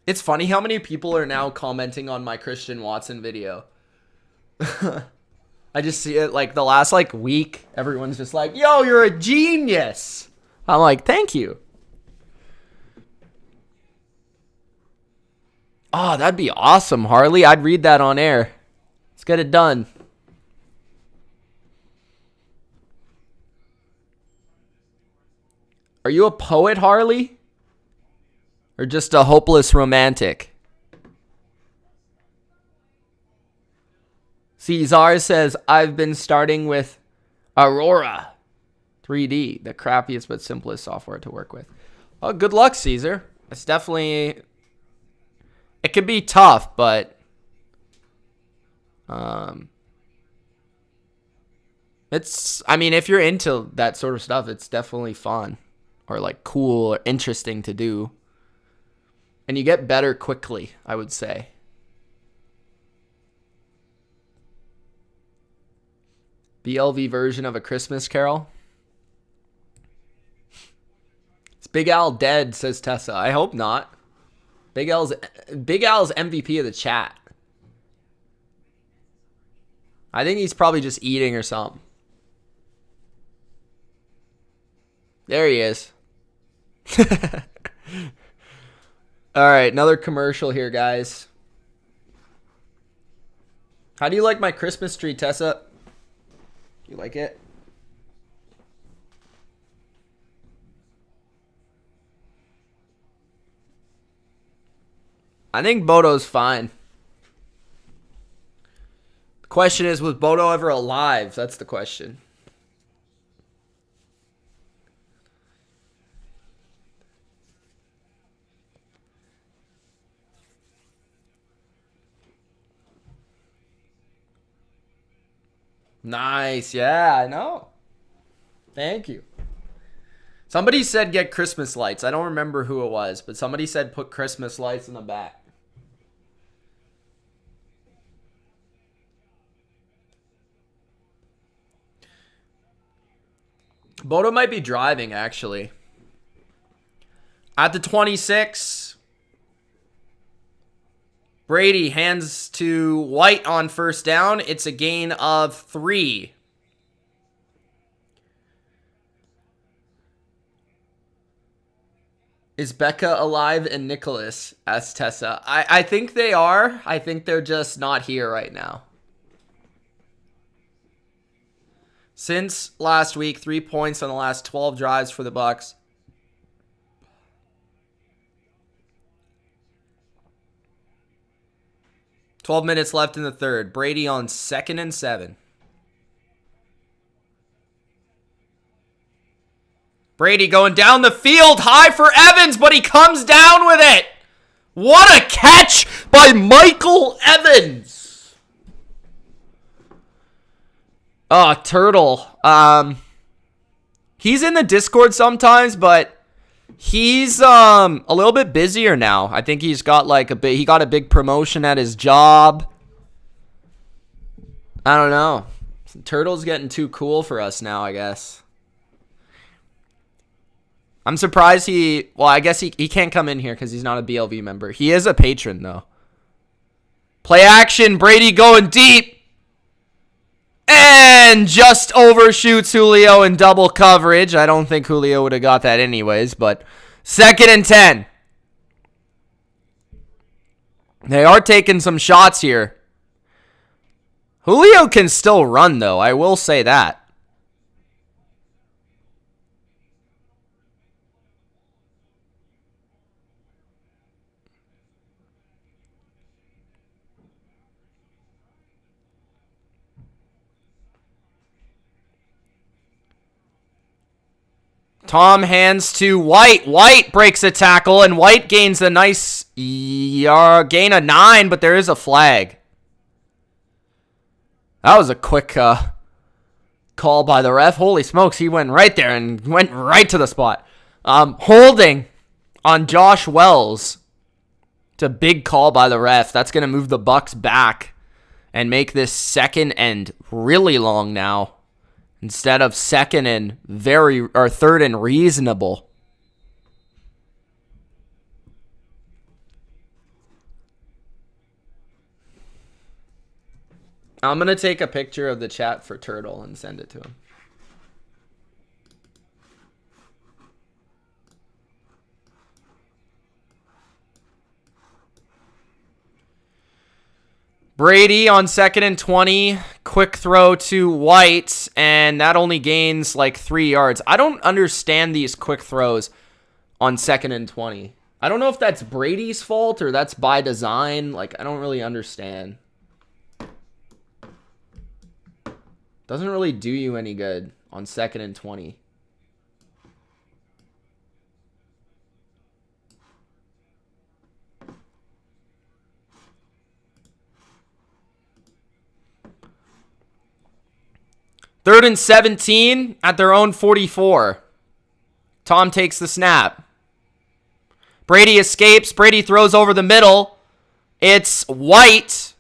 It's funny how many people are now commenting on my Christian Watson video. I just see it like the last week. Everyone's just like, yo, you're a genius. I'm like, thank you. Oh, that'd be awesome, Harley. I'd read that on air. Let's get it done. Are you a poet, Harley? Or just a hopeless romantic? Cesar says, I've been starting with Aurora 3D, the crappiest but simplest software to work with. Oh, good luck, Caesar. It's definitely... It can be tough, but... It's... I mean, if you're into that sort of stuff, it's definitely fun. Or, cool or interesting to do. And you get better quickly, I would say. BLV version of A Christmas Carol. Is Big Al dead, says Tessa. I hope not. Big Al's MVP of the chat. I think he's probably just eating or something. There he is. All right, another commercial here, guys. How do you like my Christmas tree, Tessa? You like it? I think Bodo's fine. The question is, was Bodo ever alive? That's the question. Nice. Yeah, I know. Thank you. Somebody said get Christmas lights. I don't remember who it was, but somebody said put Christmas lights in the back. Bodo might be driving, actually. At the 26, Brady hands to White on first down. It's a gain of 3. Is Becca alive and Nicholas? Asked Tessa. I think they are. I think they're just not here right now. Since last week, 3 points on the last 12 drives for the Bucs. .12 minutes left in the third. Brady on 2nd and 7. Brady going down the field. High for Evans, but he comes down with it. What a catch by Michael Evans. Oh, Turtle. He's in the Discord sometimes, but he's a little bit busier now. I think he's got like he got a big promotion at his job. I don't know. Turtle's getting too cool for us now, I guess. I'm surprised well, I guess he can't come in here because he's not a BLV member. He is a patron, though. Play action. Brady going deep. And just overshoots Julio in double coverage. I don't think Julio would have got that anyways, but 2nd and 10. They are taking some shots here. Julio can still run, though. I will say that. Tom hands to White. White breaks a tackle, and White gains a nice gain of 9, but there is a flag. That was a quick call by the ref. Holy smokes, he went right there and went right to the spot. Holding on Josh Wells. It's a big call by the ref. That's going to move the Bucs back and make this 2nd and really long now. Instead of 2nd and 3rd and reasonable. I'm going to take a picture of the chat for Turtle and send it to him. Brady on 2nd and 20. Quick throw to White, and that only gains like 3 yards. I don't understand these quick throws on 2nd and 20. I don't know if that's Brady's fault or that's by design. Like, I don't really understand. Doesn't really do you any good on 2nd and 20. Third and 17 at their own 44. Tom takes the snap. Brady escapes. Brady throws over the middle. It's White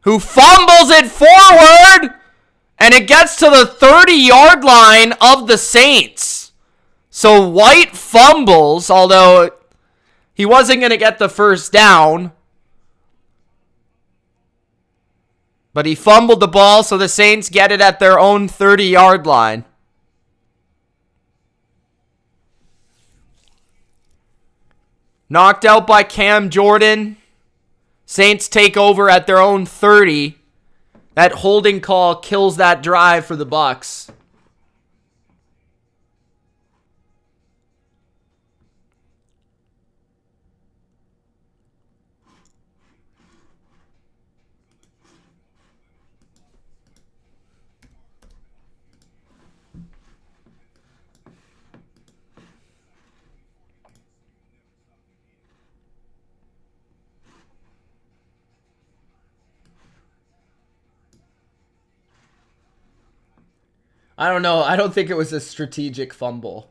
who fumbles it forward, and it gets to the 30-yard line of the Saints. So White fumbles, although he wasn't going to get the first down. But he fumbled the ball, so the Saints get it at their own 30-yard line. Knocked out by Cam Jordan. Saints take over at their own 30. That holding call kills that drive for the Bucs. I don't know. I don't think it was a strategic fumble.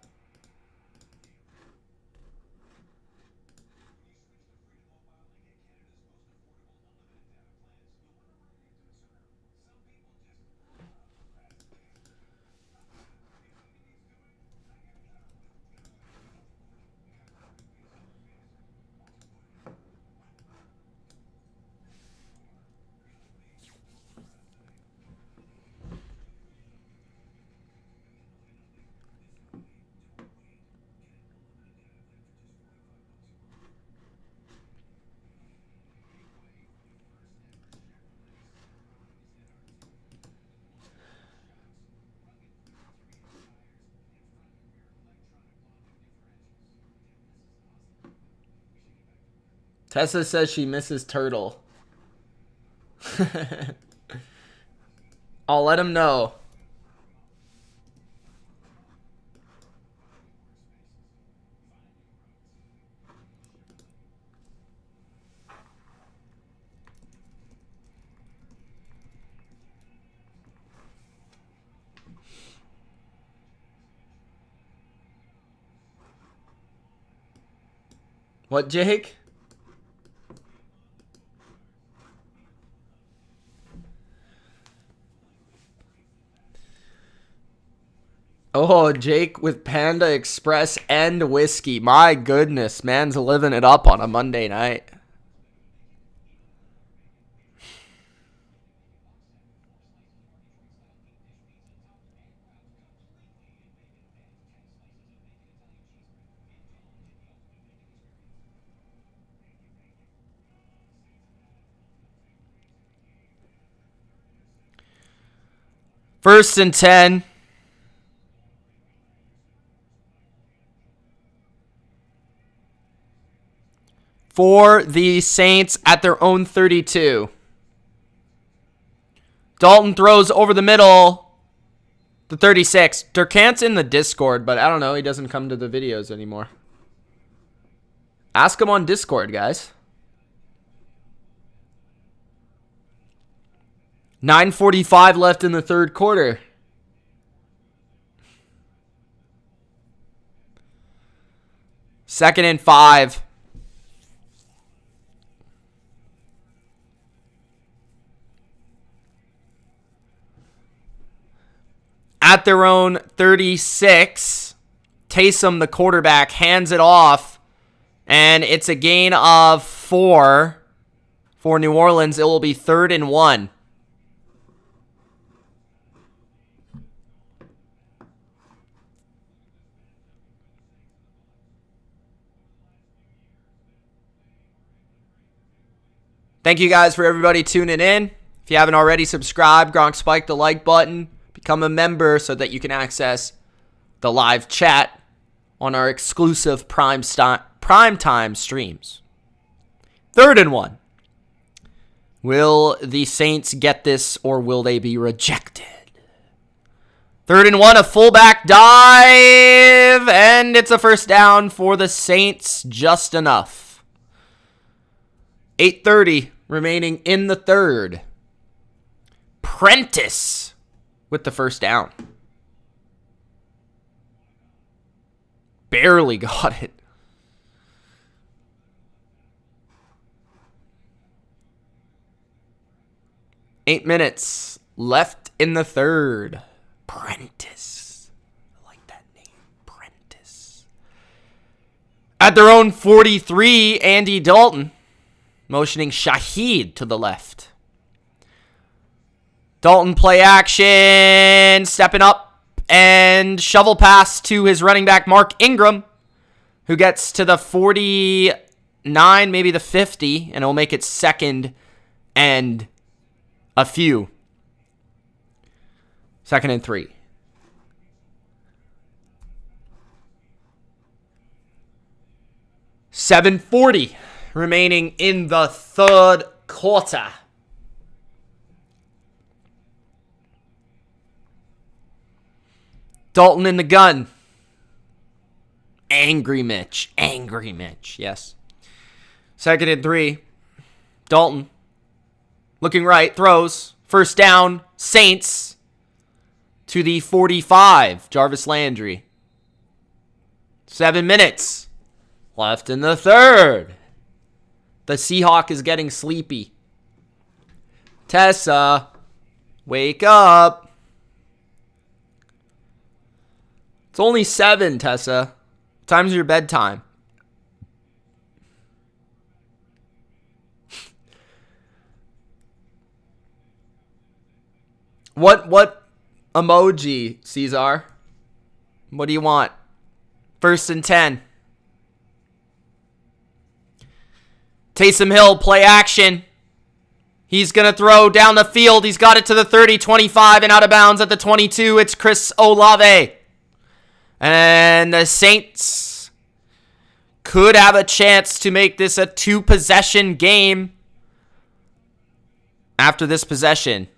Tessa says she misses Turtle. I'll let him know. What, Jake? Oh, Jake with Panda Express and whiskey. My goodness, man's living it up on a Monday night. First and 10. For the Saints at their own 32. Dalton throws over the middle. The 36. Durkant's in the Discord, but I don't know. He doesn't come to the videos anymore. Ask him on Discord, guys. 9:45 left in the third quarter. Second and 5. At their own 36, Taysom, the quarterback, hands it off, and it's a gain of 4 for New Orleans. It will be 3rd and 1. Thank you guys for everybody tuning in. If you haven't already, subscribe. Gronk, spike the like button. Become a member so that you can access the live chat on our exclusive prime time streams. 3rd and 1. Will the Saints get this or will they be rejected? 3rd and 1, a fullback dive, and it's a first down for the Saints, just enough. 8:30 remaining in the third. Prentice with the first down. Barely got it. Eight minutes left in the third. Prentice. I like that name. Prentice. At their own 43, Andy Dalton motioning Shaheed to the left. Dalton play action, stepping up, and shovel pass to his running back, Mark Ingram, who gets to the 49, maybe the 50, and it'll make it 2nd and a few. 2nd and 3. $7:40 remaining in the third quarter. Dalton in the gun. Angry Mitch. Angry Mitch. Yes. 2nd and 3. Dalton. Looking right. Throws. First down. Saints. To the 45. Jarvis Landry. 7 minutes left in the third. The Seahawk is getting sleepy. Tessa. Wake up. It's only 7, Tessa. What time's your bedtime? What emoji, Cesar? What do you want? 1st and 10. Taysom Hill, play action. He's going to throw down the field. He's got it to the 30, 25, and out of bounds at the 22. It's Chris Olave. And the Saints could have a chance to make this a 2-possession game after this possession.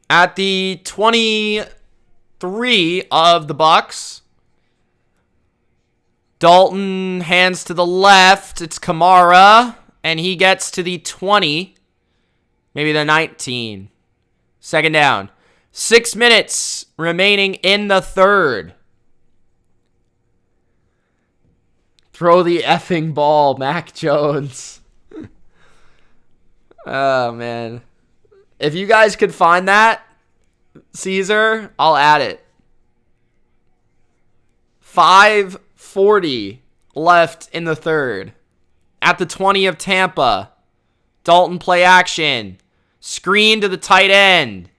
At the 23 of the Bucs, Dalton hands to the left. It's Kamara. and he gets to the 20, maybe the 19. Second down. 6 minutes remaining in the third. Throw the effing ball, Mac Jones. Oh, man. If you guys could find that, Caesar, I'll add it. 5:40 left in the third. At the 20 of Tampa. Dalton play action. Screen to the tight end.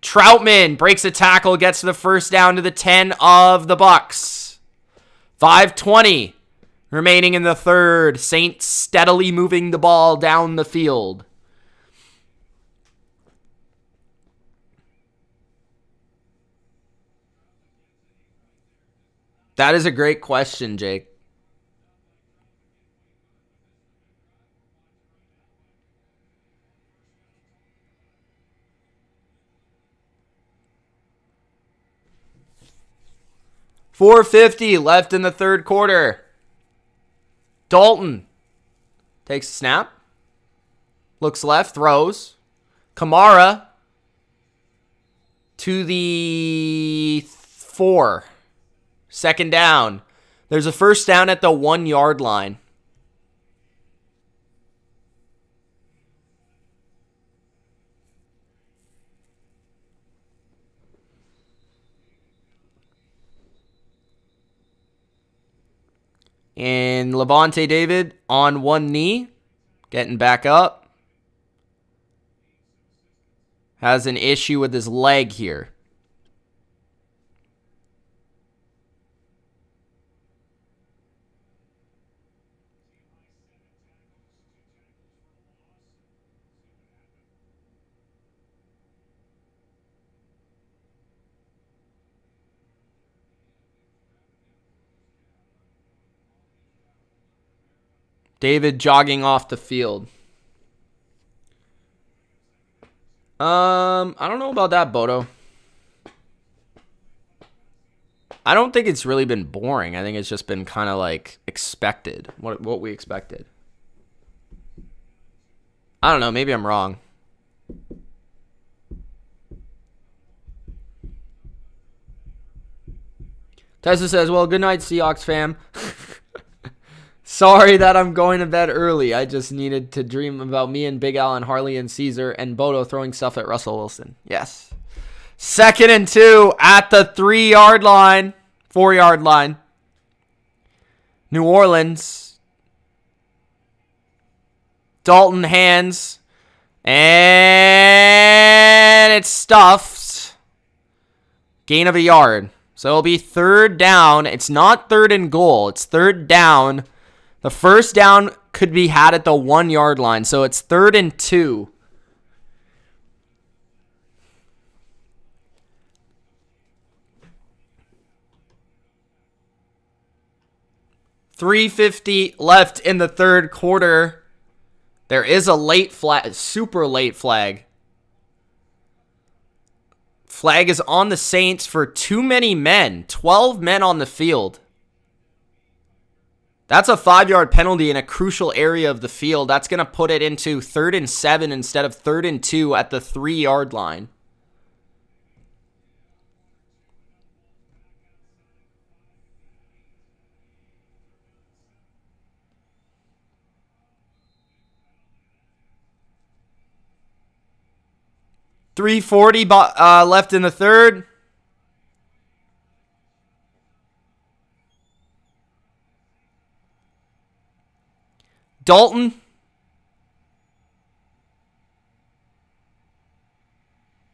Troutman breaks a tackle, gets to the first down to the 10 of the Bucs. 5:20 remaining in the third. Saints steadily moving the ball down the field. That is a great question, Jake. $4.50 left in the third quarter. Dalton takes a snap. Looks left, throws. Kamara to the 4. Second down. There's a first down at the 1-yard line. And Levante David on one knee, getting back up. Has an issue with his leg here. David jogging off the field. I don't know about that, Bodo. I don't think it's really been boring. I think it's just been kind of like expected. What we expected. I don't know. Maybe I'm wrong. Tessa says, well, good night, Seahawks fam. Sorry that I'm going to bed early. I just needed to dream about me and Big Al and Harley and Caesar and Bodo throwing stuff at Russell Wilson. Yes. 2nd and 2 at the 3-yard line. 4-yard line. New Orleans. Dalton hands. And it's stuffed. Gain of a yard. So it'll be 3rd down. It's not 3rd and goal. It's 3rd down. The first down could be had at the 1-yard line, so it's 3rd and 2. $3.50 left in the third quarter. There is a late flag, super late flag. Flag is on the Saints for too many men. 12 men on the field. That's a 5-yard penalty in a crucial area of the field. That's going to put it into 3rd and 7 instead of 3rd and 2 at the 3-yard line. $3.40 left in the third. Dalton.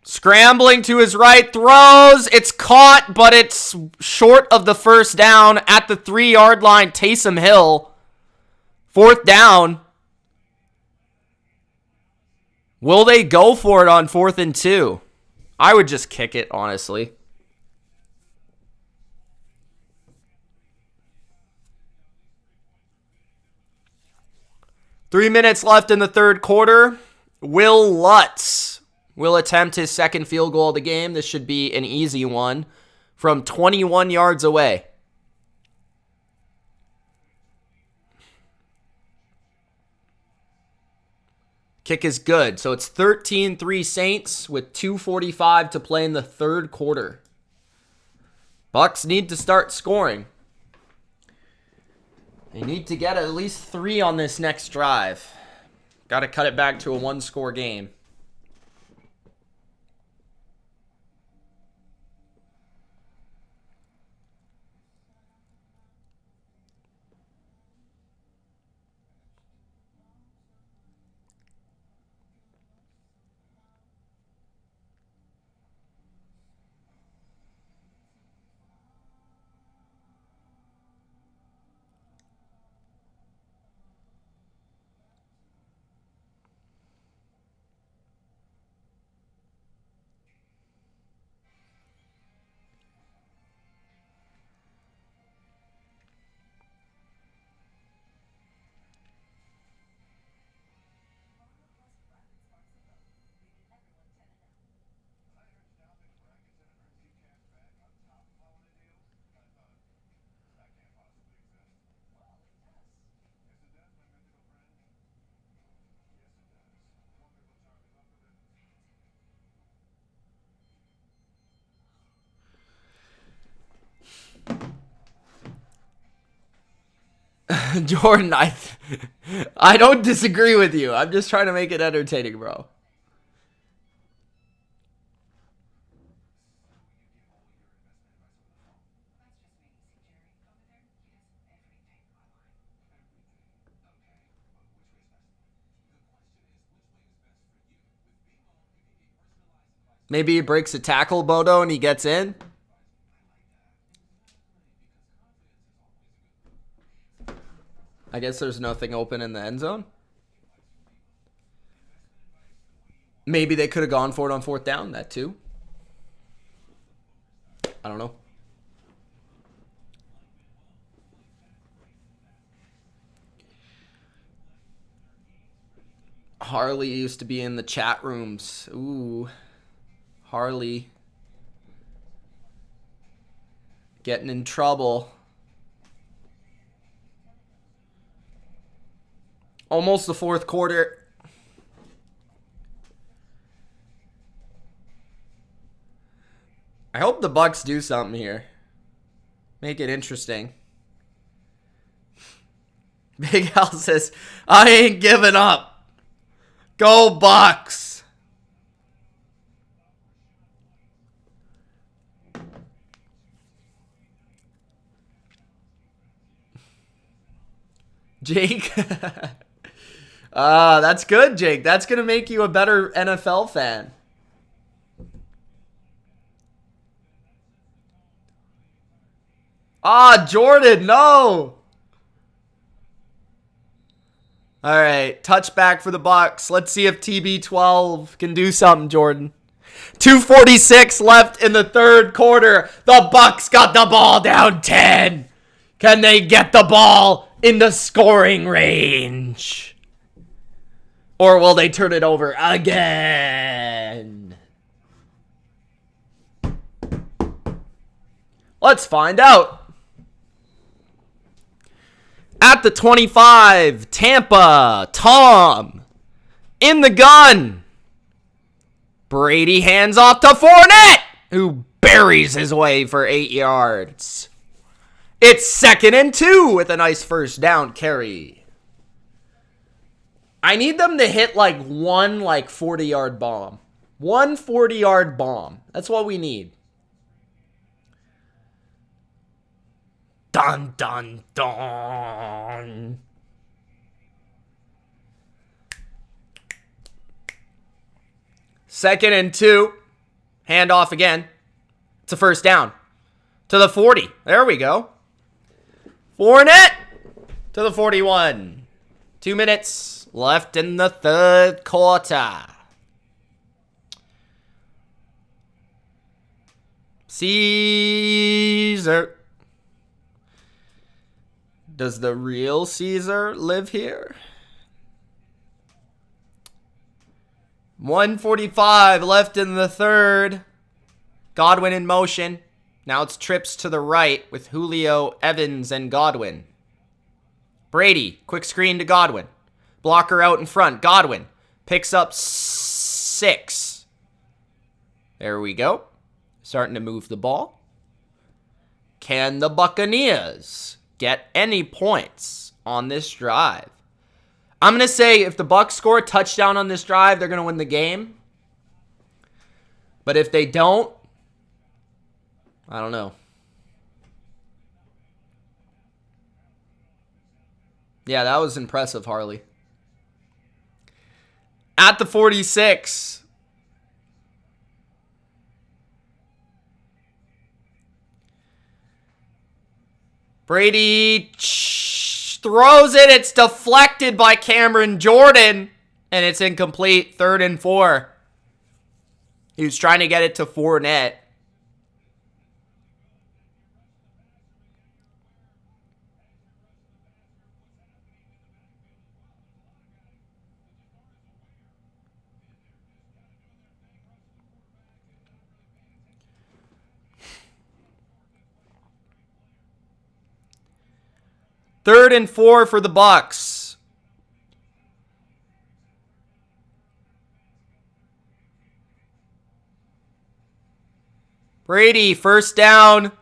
Scrambling to his right, throws. It's caught, but it's short of the first down at the 3-yard line. Taysom Hill. 4th down. Will they go for it on 4th and 2? I would just kick it, honestly. Three minutes left in the third quarter. Will Lutz will attempt his second field goal of the game. This should be an easy one from 21 yards away. Kick is good. So it's 13-3 Saints with 2:45 to play in the third quarter. Bucs need to start scoring. They need to get at least 3 on this next drive. Got to cut it back to a 1-score game. Jordan, I don't disagree with you. I'm just trying to make it entertaining, bro. Maybe he breaks a tackle, Bodo, and he gets in. I guess there's nothing open in the end zone. Maybe they could have gone for it on 4th down, that too. I don't know. Harley used to be in the chat rooms. Ooh. Harley. Getting in trouble. Almost the 4th quarter. I hope the Bucs do something here. Make it interesting. Big Al says, I ain't giving up. Go Bucs. Jake. That's good, Jake. That's going to make you a better NFL fan. Jordan, no. All right, touchback for the Bucs. Let's see if TB12 can do something, Jordan. 2:46 left in the third quarter. The Bucs got the ball down 10. Can they get the ball in the scoring range? Or will they turn it over again? Let's find out. At the 25, Tampa, Tom, in the gun. Brady hands off to Fournette, who buries his way for 8 yards. It's 2nd and 2 with a nice first down carry. I need them to hit one 40-yard bomb. One 40-yard bomb. That's what we need. Dun, dun, dun. Second and 2. Handoff again. It's a first down. To the 40. There we go. Fournette to the 41. 2 minutes left in the third quarter. Caesar. Does the real Caesar live here? 1:45 left in the third. Godwin in motion. Now it's trips to the right with Julio, Evans, and Godwin. Brady, quick screen to Godwin. Blocker out in front. Godwin Picks up 6. There we go. Starting to move the ball. Can the Buccaneers get any points on this drive? I'm going to say if the Bucs score a touchdown on this drive, they're going to win the game. But if they don't, I don't know. Yeah, that was impressive, Harley. At the 46. Brady throws it. It's deflected by Cameron Jordan. And it's incomplete. 3rd and 4. He was trying to get it to Fournette. Third and 4 for the Bucs. Brady, first down.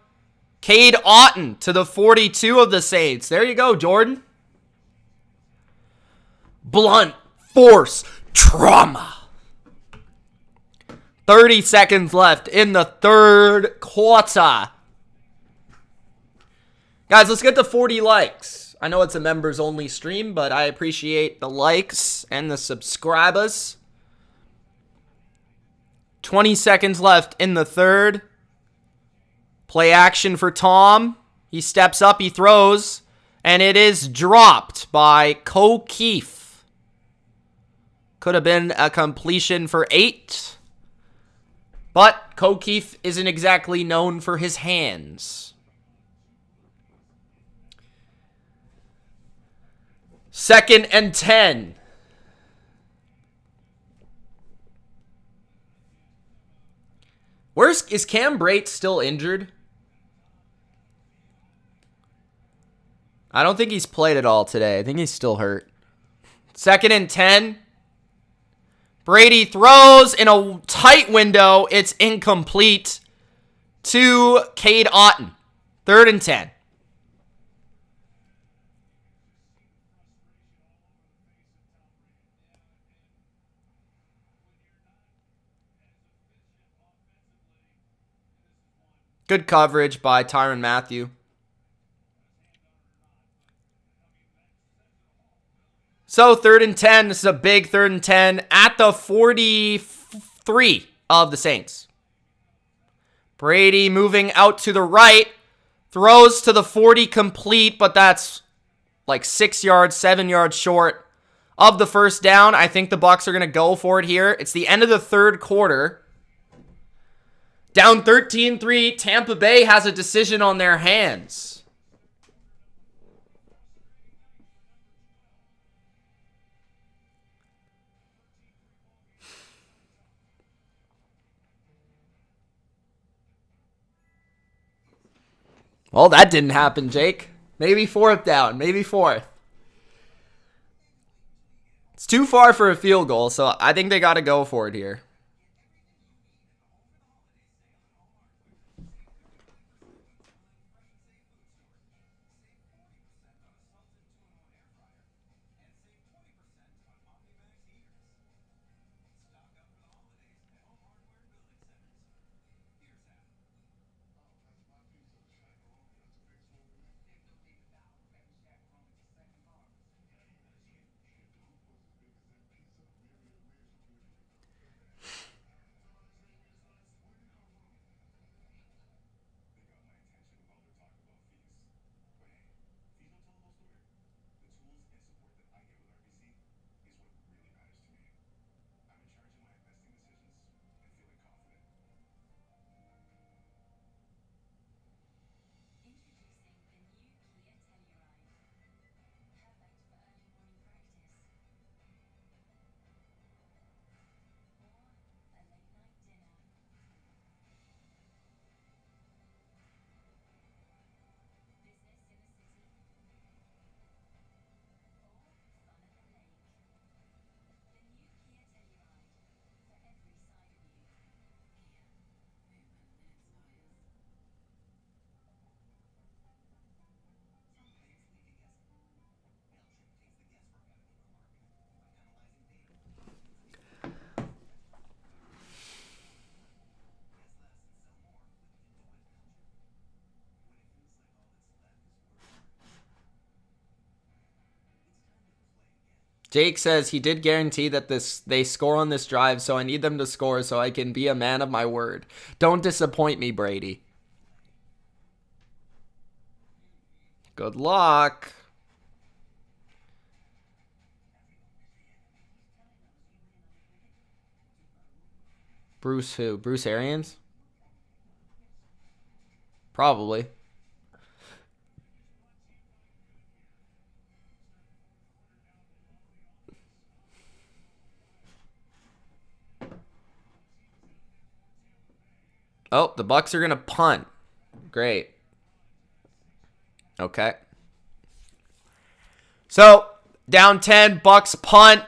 Cade Otton to the 42 of the Saints. There you go, Jordan. Blunt force trauma. 30 seconds left in the 3rd quarter. Guys, let's get to 40 likes. I know it's a members-only stream, but I appreciate the likes and the subscribers. 20 seconds left in the 3rd. Play action for Tom. He steps up, he throws, and it is dropped by O'Keefe. Could have been a completion for 8. But O'Keefe isn't exactly known for his hands. 2nd and 10. Is Cam Brate still injured? I don't think he's played at all today. I think he's still hurt. 2nd and 10. Brady throws in a tight window. It's incomplete to Cade Otton. 3rd and 10. Good coverage by Tyrann Mathieu. So 3rd and 10. This is a big 3rd and 10 at the 43 of the Saints. Brady moving out to the right. Throws to the 40 complete, but that's like 6 yards, 7 yards short of the first down. I think the Bucs are going to go for it here. It's the end of the 3rd quarter. Down 13-3, Tampa Bay has a decision on their hands. Well, that didn't happen, Jake. Maybe 4th down, maybe 4th. It's too far for a field goal, so I think they got to go for it here. Jake says he did guarantee that they score on this drive, so I need them to score so I can be a man of my word. Don't disappoint me, Brady. Good luck. Bruce who? Bruce Arians? Probably. Oh, the Bucs are going to punt. Great. Okay. So, down 10, Bucs punt.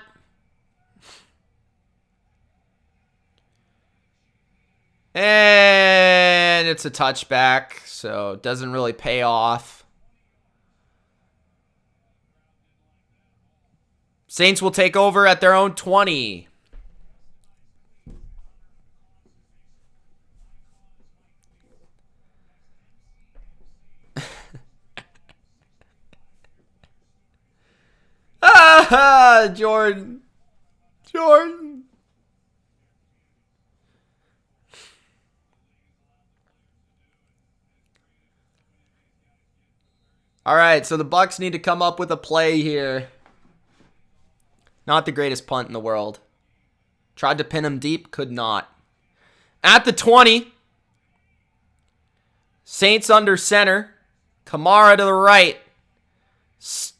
And it's a touchback, so it doesn't really pay off. Saints will take over at their own 20. Jordan. All right, so the Bucs need to come up with a play here. Not the greatest punt in the world. Tried to pin him deep, could not. At the 20. Saints under center. Kamara to the right. Stopped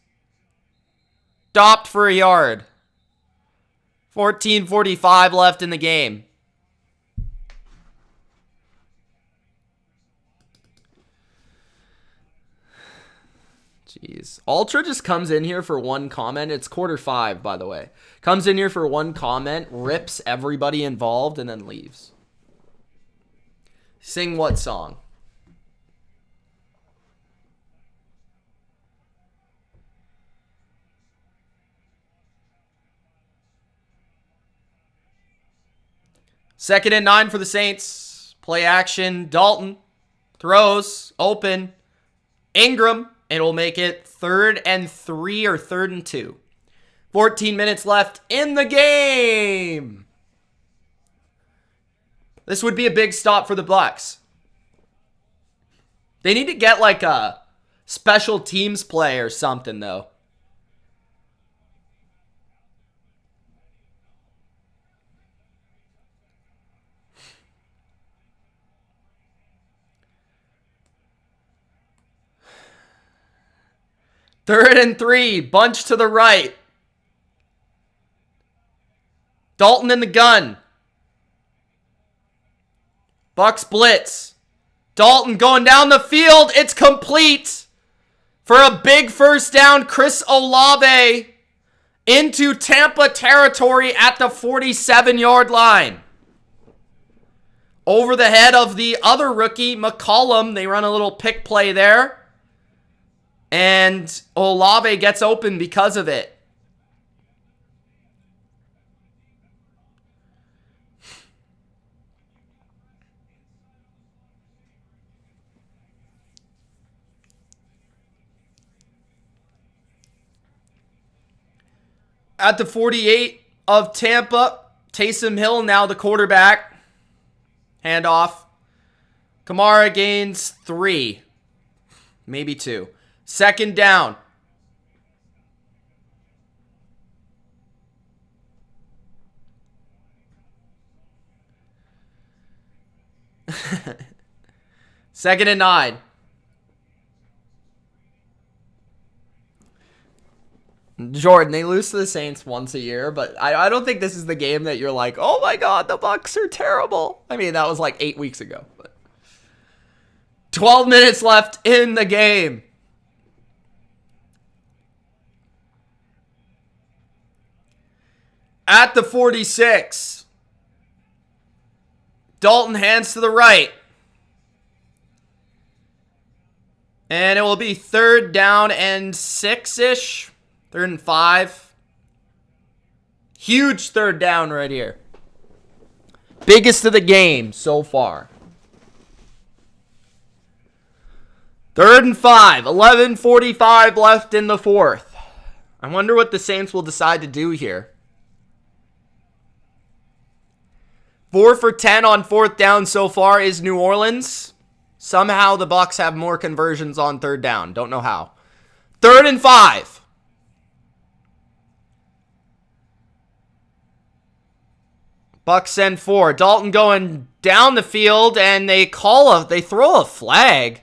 for a yard. 14:45 left in the game. Jeez. Ultra just comes in here for one comment. It's quarter 5, by the way. Comes in here for one comment, rips everybody involved, and then leaves. Sing what song? Second and 9 for the Saints. Play action. Dalton throws. Open. Ingram. It'll make it 3rd and 3 or 3rd and 2. 14 minutes left in the game. This would be a big stop for the Bucs. They need to get like a special teams play or something, though. Third and 3, bunch to the right. Dalton in the gun. Bucs blitz. Dalton going down the field. It's complete for a big first down. Chris Olave into Tampa territory at the 47-yard line. Over the head of the other rookie, McCollum. They run a little pick play there. And Olave gets open because of it. At the 48 of Tampa, Taysom Hill now the quarterback. Handoff. Kamara gains 3. Maybe 2. Second down. Second and 9. Jordan, they lose to the Saints once a year, but I don't think this is the game that you're like, oh my God, the Bucs are terrible. I mean, that was like 8 weeks ago. But 12 minutes left in the game. At the 46. Dalton hands to the right. And it will be 3rd down and 6-ish. 3rd and 5. Huge 3rd down right here. Biggest of the game so far. 3rd and 5. 11:45 left in the 4th. I wonder what the Saints will decide to do here. 4 for 10 on 4th down so far is New Orleans. Somehow the Bucs have more conversions on 3rd down. Don't know how. 3rd and 5. Bucs send 4. Dalton going down the field, and they throw a flag.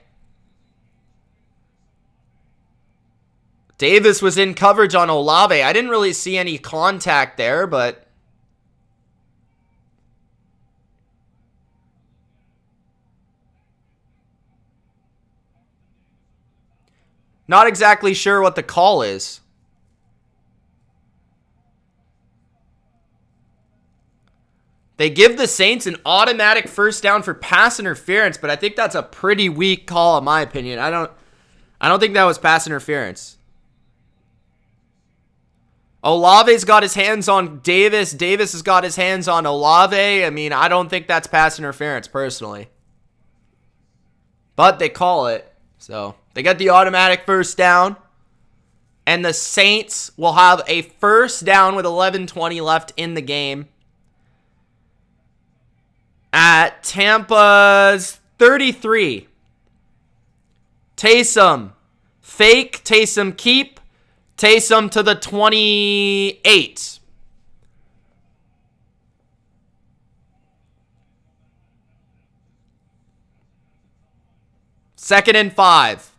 Davis was in coverage on Olave. I didn't really see any contact there, but not exactly sure what the call is. They give the Saints an automatic 1st down for pass interference, but I think that's a pretty weak call in my opinion. I don't think that was pass interference. Olave's got his hands on Davis. Davis has got his hands on Olave. I mean, I don't think that's pass interference personally. But they call it. So they get the automatic 1st down. And the Saints will have a 1st down with 11:20 left in the game. At Tampa's 33. Taysom. Fake. Taysom keep. Taysom to the 28. Second and 5.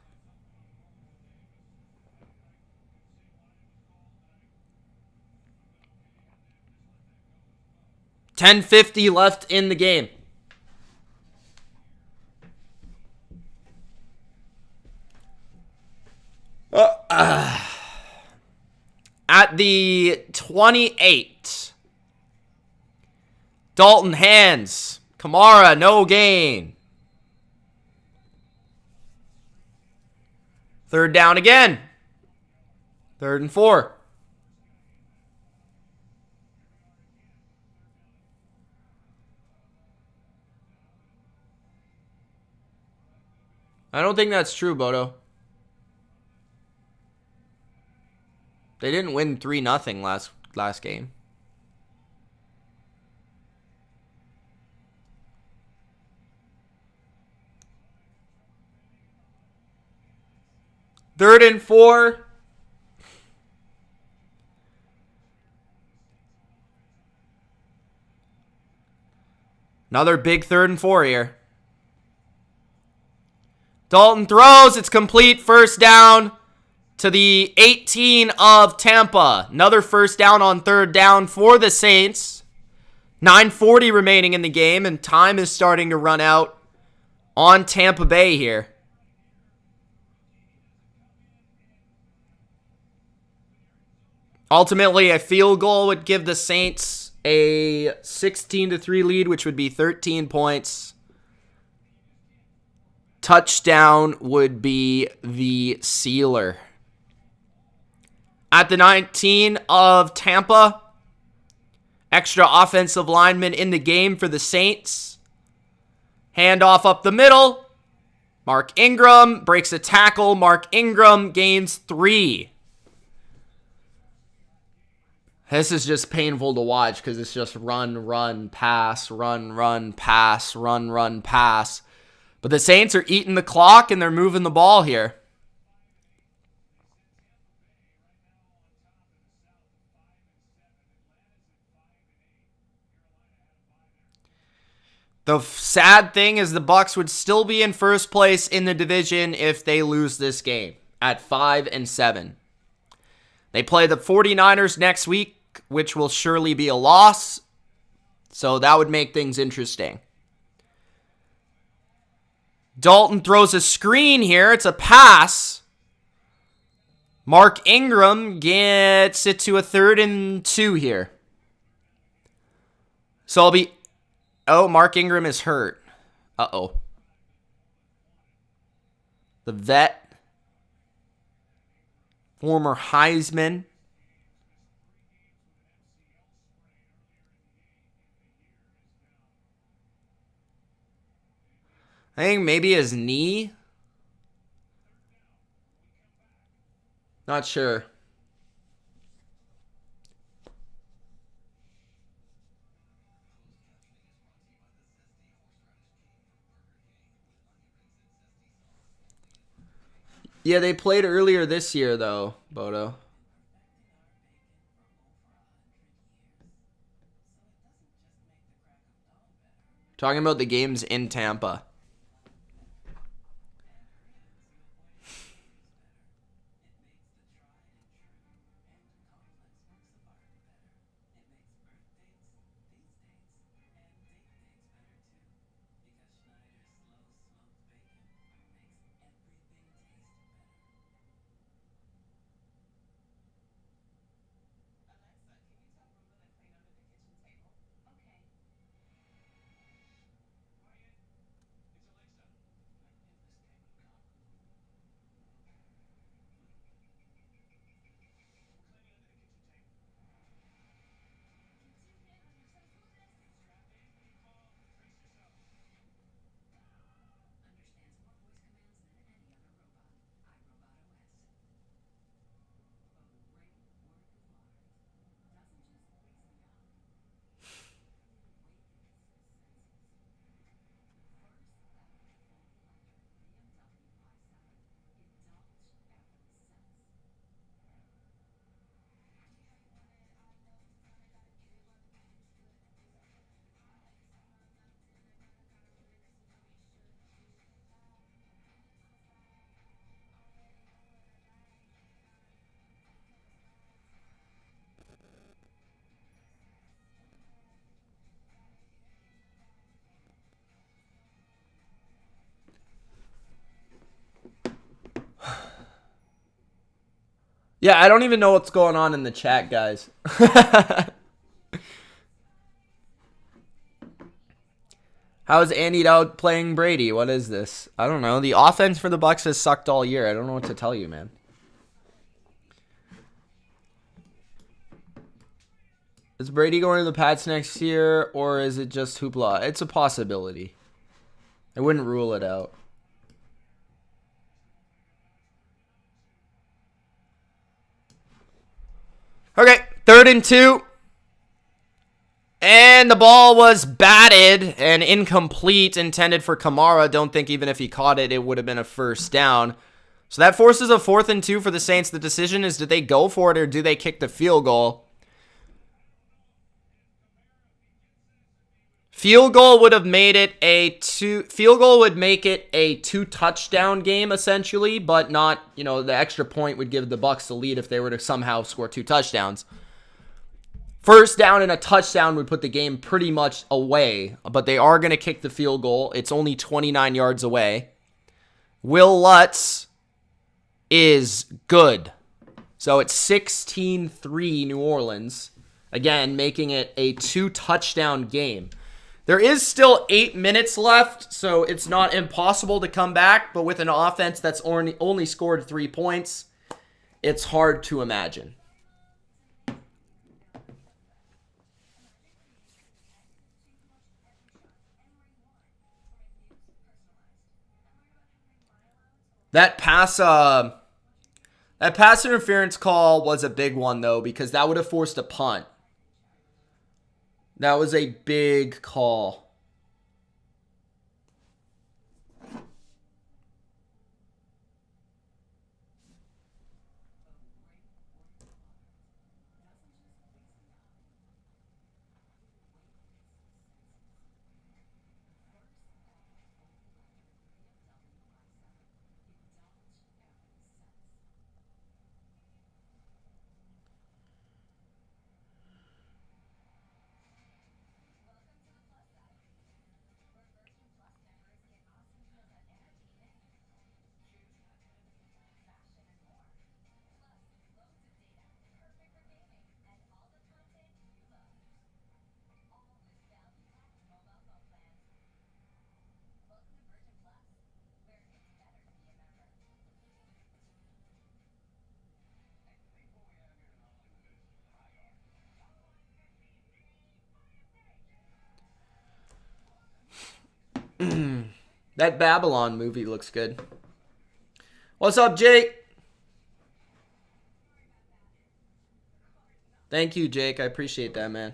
$10:50 left in the game. At the 28. Dalton hands. Kamara, no gain. 3rd down again. 3rd and 4. I don't think that's true, Bodo. They didn't win 3-0 last game. Third and 4. Another big 3rd and 4 here. Dalton throws. It's complete. 1st down to the 18 of Tampa. Another 1st down on 3rd down for the Saints. 9:40 remaining in the game, and time is starting to run out on Tampa Bay here. Ultimately, a field goal would give the Saints a 16-3 lead, which would be 13 points. Touchdown would be the sealer. At the 19 of Tampa, extra offensive lineman in the game for the Saints. Handoff up the middle. Mark Ingram breaks a tackle. Mark Ingram gains 3. This is just painful to watch because it's just run, pass, run, pass, run, pass. But the Saints are eating the clock and they're moving the ball here. The sad thing is the Bucs would still be in first place in the division if they lose this game at 5-7. They play the 49ers next week, which will surely be a loss. So that would make things interesting. Dalton throws a screen here. It's a pass. Mark Ingram gets it to a 3rd and 2 here. So I'll be... Oh, Mark Ingram is hurt. Uh-oh. The vet. Former Heisman. I think maybe his knee. Not sure. Yeah, they played earlier this year, though, Bodo. Talking about the games in Tampa. Yeah, I don't even know what's going on in the chat, guys. How's Andy Dowd playing Brady? What is this? I don't know. The offense for the Bucs has sucked all year. I don't know what to tell you, man. Is Brady going to the Pats next year, or is it just hoopla? It's a possibility. I wouldn't rule it out. Okay, 3rd and 2. And the ball was batted and incomplete, intended for Kamara. Don't think even if he caught it, it would have been a first down. So that forces a 4th and 2 for the Saints. The decision is, do they go for it or do they kick the field goal? Field goal would have made it a field goal would make it a 2-touchdown game essentially, but not, the extra point would give the Bucs the lead if they were to somehow score 2 touchdowns. First down and a touchdown would put the game pretty much away, but they are going to kick the field goal. It's only 29 yards away. Will Lutz is good. So it's 16-3 New Orleans. Again, making it a 2-touchdown game. There is still 8 minutes left, so it's not impossible to come back, but with an offense that's only scored 3 points, it's hard to imagine. That pass interference call was a big one, though, because that would have forced a punt. That was a big call. That Babylon movie looks good. What's up, Jake? Thank you, Jake. I appreciate that, man.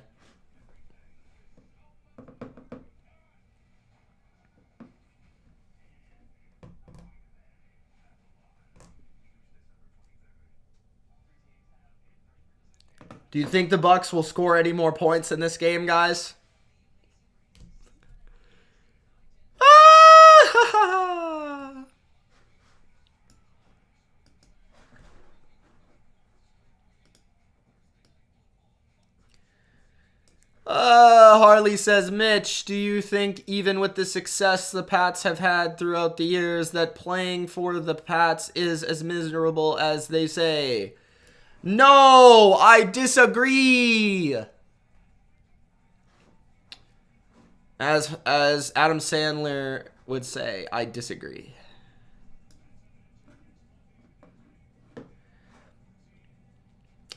Do you think the Bucs will score any more points in this game, guys? Harley says, Mitch, do you think even with the success the Pats have had throughout the years that playing for the Pats is as miserable as they say? No, I disagree. As Adam Sandler would say, I disagree.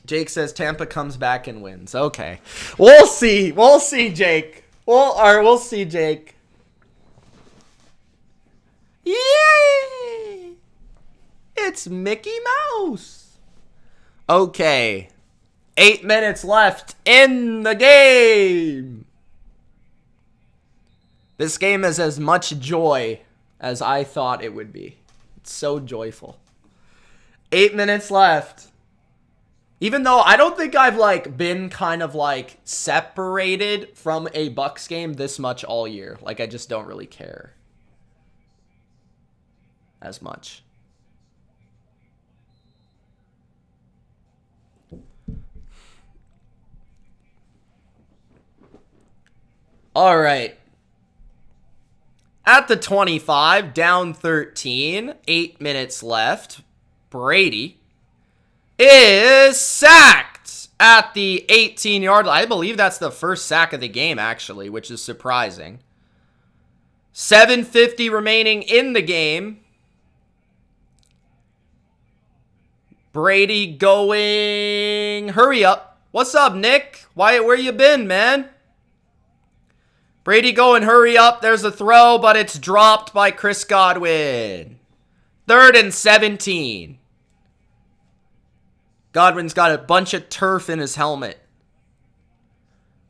Jake says Tampa comes back and wins. Okay. We'll see. We'll see, Jake. We'll see, Jake. Yay! It's Mickey Mouse. Okay. 8 minutes left in the game. This game is as much joy as I thought it would be. It's so joyful. 8 minutes left. Even though I don't think I've like been kind of like separated from a Bucs game this much all year. Like I just don't really care as much. All right. At the 25, down 13, 8 minutes left. Brady is sacked at the 18-yard line. I believe that's the first sack of the game, actually, which is surprising. 7:50 remaining in the game. Brady going... Hurry up. What's up, Nick? Where you been, man? Brady going, hurry up. There's a throw, but it's dropped by Chris Godwin. 3rd and 17. Godwin's got a bunch of turf in his helmet.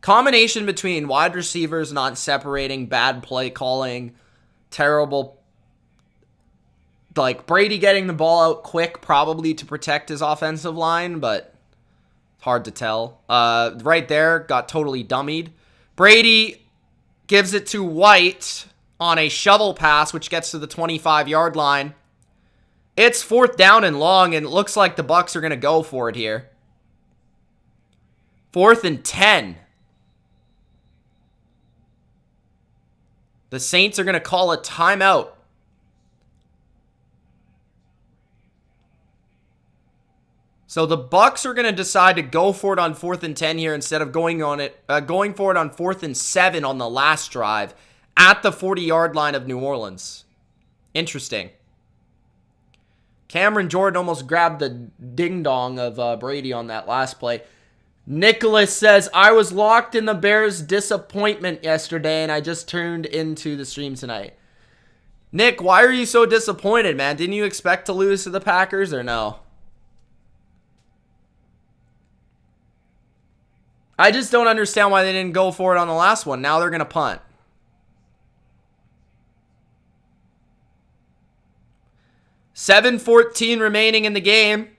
Combination between wide receivers not separating, bad play calling, terrible... Like, Brady getting the ball out quick probably to protect his offensive line, but it's hard to tell. Right there, got totally dummied. Brady gives it to White on a shovel pass, which gets to the 25-yard line. It's 4th down and long, and it looks like the Bucs are going to go for it here. 4th and 10. The Saints are going to call a timeout. So the Bucs are going to decide to go for it on 4th and 10 here instead of going for it on 4th and 7 on the last drive at the 40-yard line of New Orleans. Interesting. Cameron Jordan almost grabbed the ding-dong of Brady on that last play. Nicholas says, I was locked in the Bears' disappointment yesterday, and I just turned into the stream tonight. Nick, why are you so disappointed, man? Didn't you expect to lose to the Packers, or no? I just don't understand why they didn't go for it on the last one. Now they're going to punt. $7:14 remaining in the game.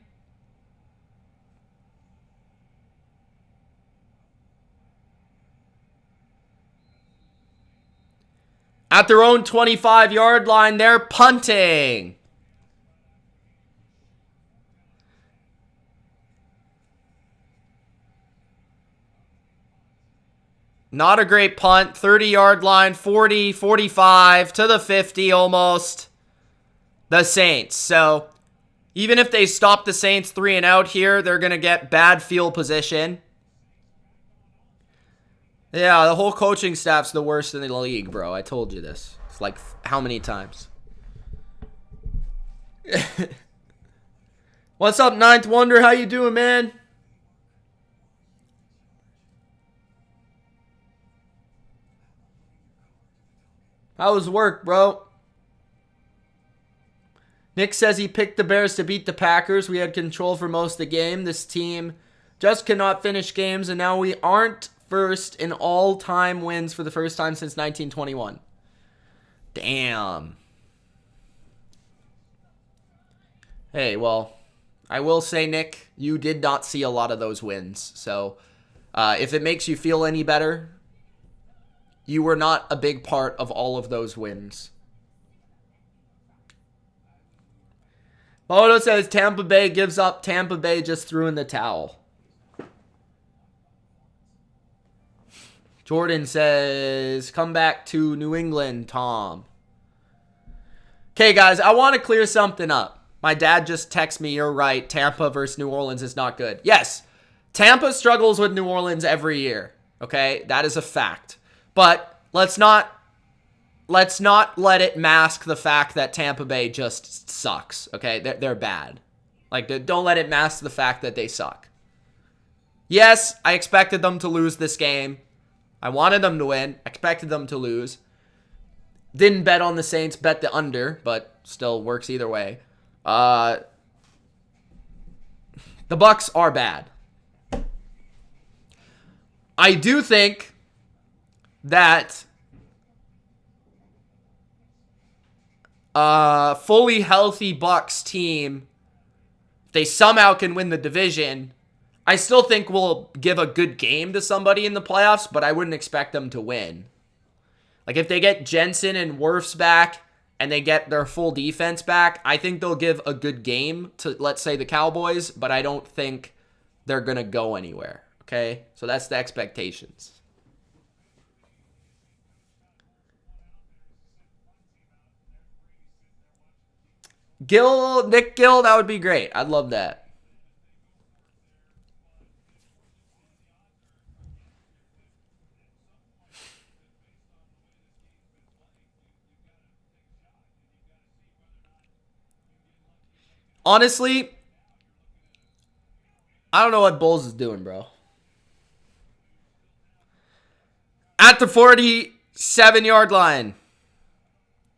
At their own 25-yard line, they're punting. Not a great punt. 30-yard line, 40, 45, to the 50 almost. The Saints. So, even if they stop the Saints 3 and out here, they're going to get bad field position. Yeah, the whole coaching staff's the worst in the league, bro. I told you this. It's like, how many times? What's up, Ninth Wonder? How you doing, man? How was work, bro? Nick says he picked the Bears to beat the Packers. We had control for most of the game. This team just cannot finish games, and now we aren't first in all-time wins for the first time since 1921. Damn. Hey, well, I will say, Nick, you did not see a lot of those wins. So if it makes you feel any better, you were not a big part of all of those wins. Bodo says Tampa Bay gives up. Tampa Bay just threw in the towel. Jordan says, come back to New England, Tom. Okay, guys, I want to clear something up. My dad just texted me, you're right, Tampa versus New Orleans is not good. Yes, Tampa struggles with New Orleans every year, okay? That is a fact. But let's not let it mask the fact that Tampa Bay just sucks, okay? They're bad. Like, don't let it mask the fact that they suck. Yes, I expected them to lose this game. I wanted them to win. Expected them to lose. Didn't bet on the Saints. Bet the under, but still works either way. The Bucs are bad. I do think that a fully healthy Bucs team, if they somehow can win the division, I still think we'll give a good game to somebody in the playoffs, but I wouldn't expect them to win. Like, if they get Jensen and Wirfs back and they get their full defense back, I think they'll give a good game to, let's say, the Cowboys, but I don't think they're going to go anywhere, okay? So that's the expectations. Nick Gill, that would be great. I'd love that. Honestly, I don't know what Bulls is doing, bro. At the 47-yard line.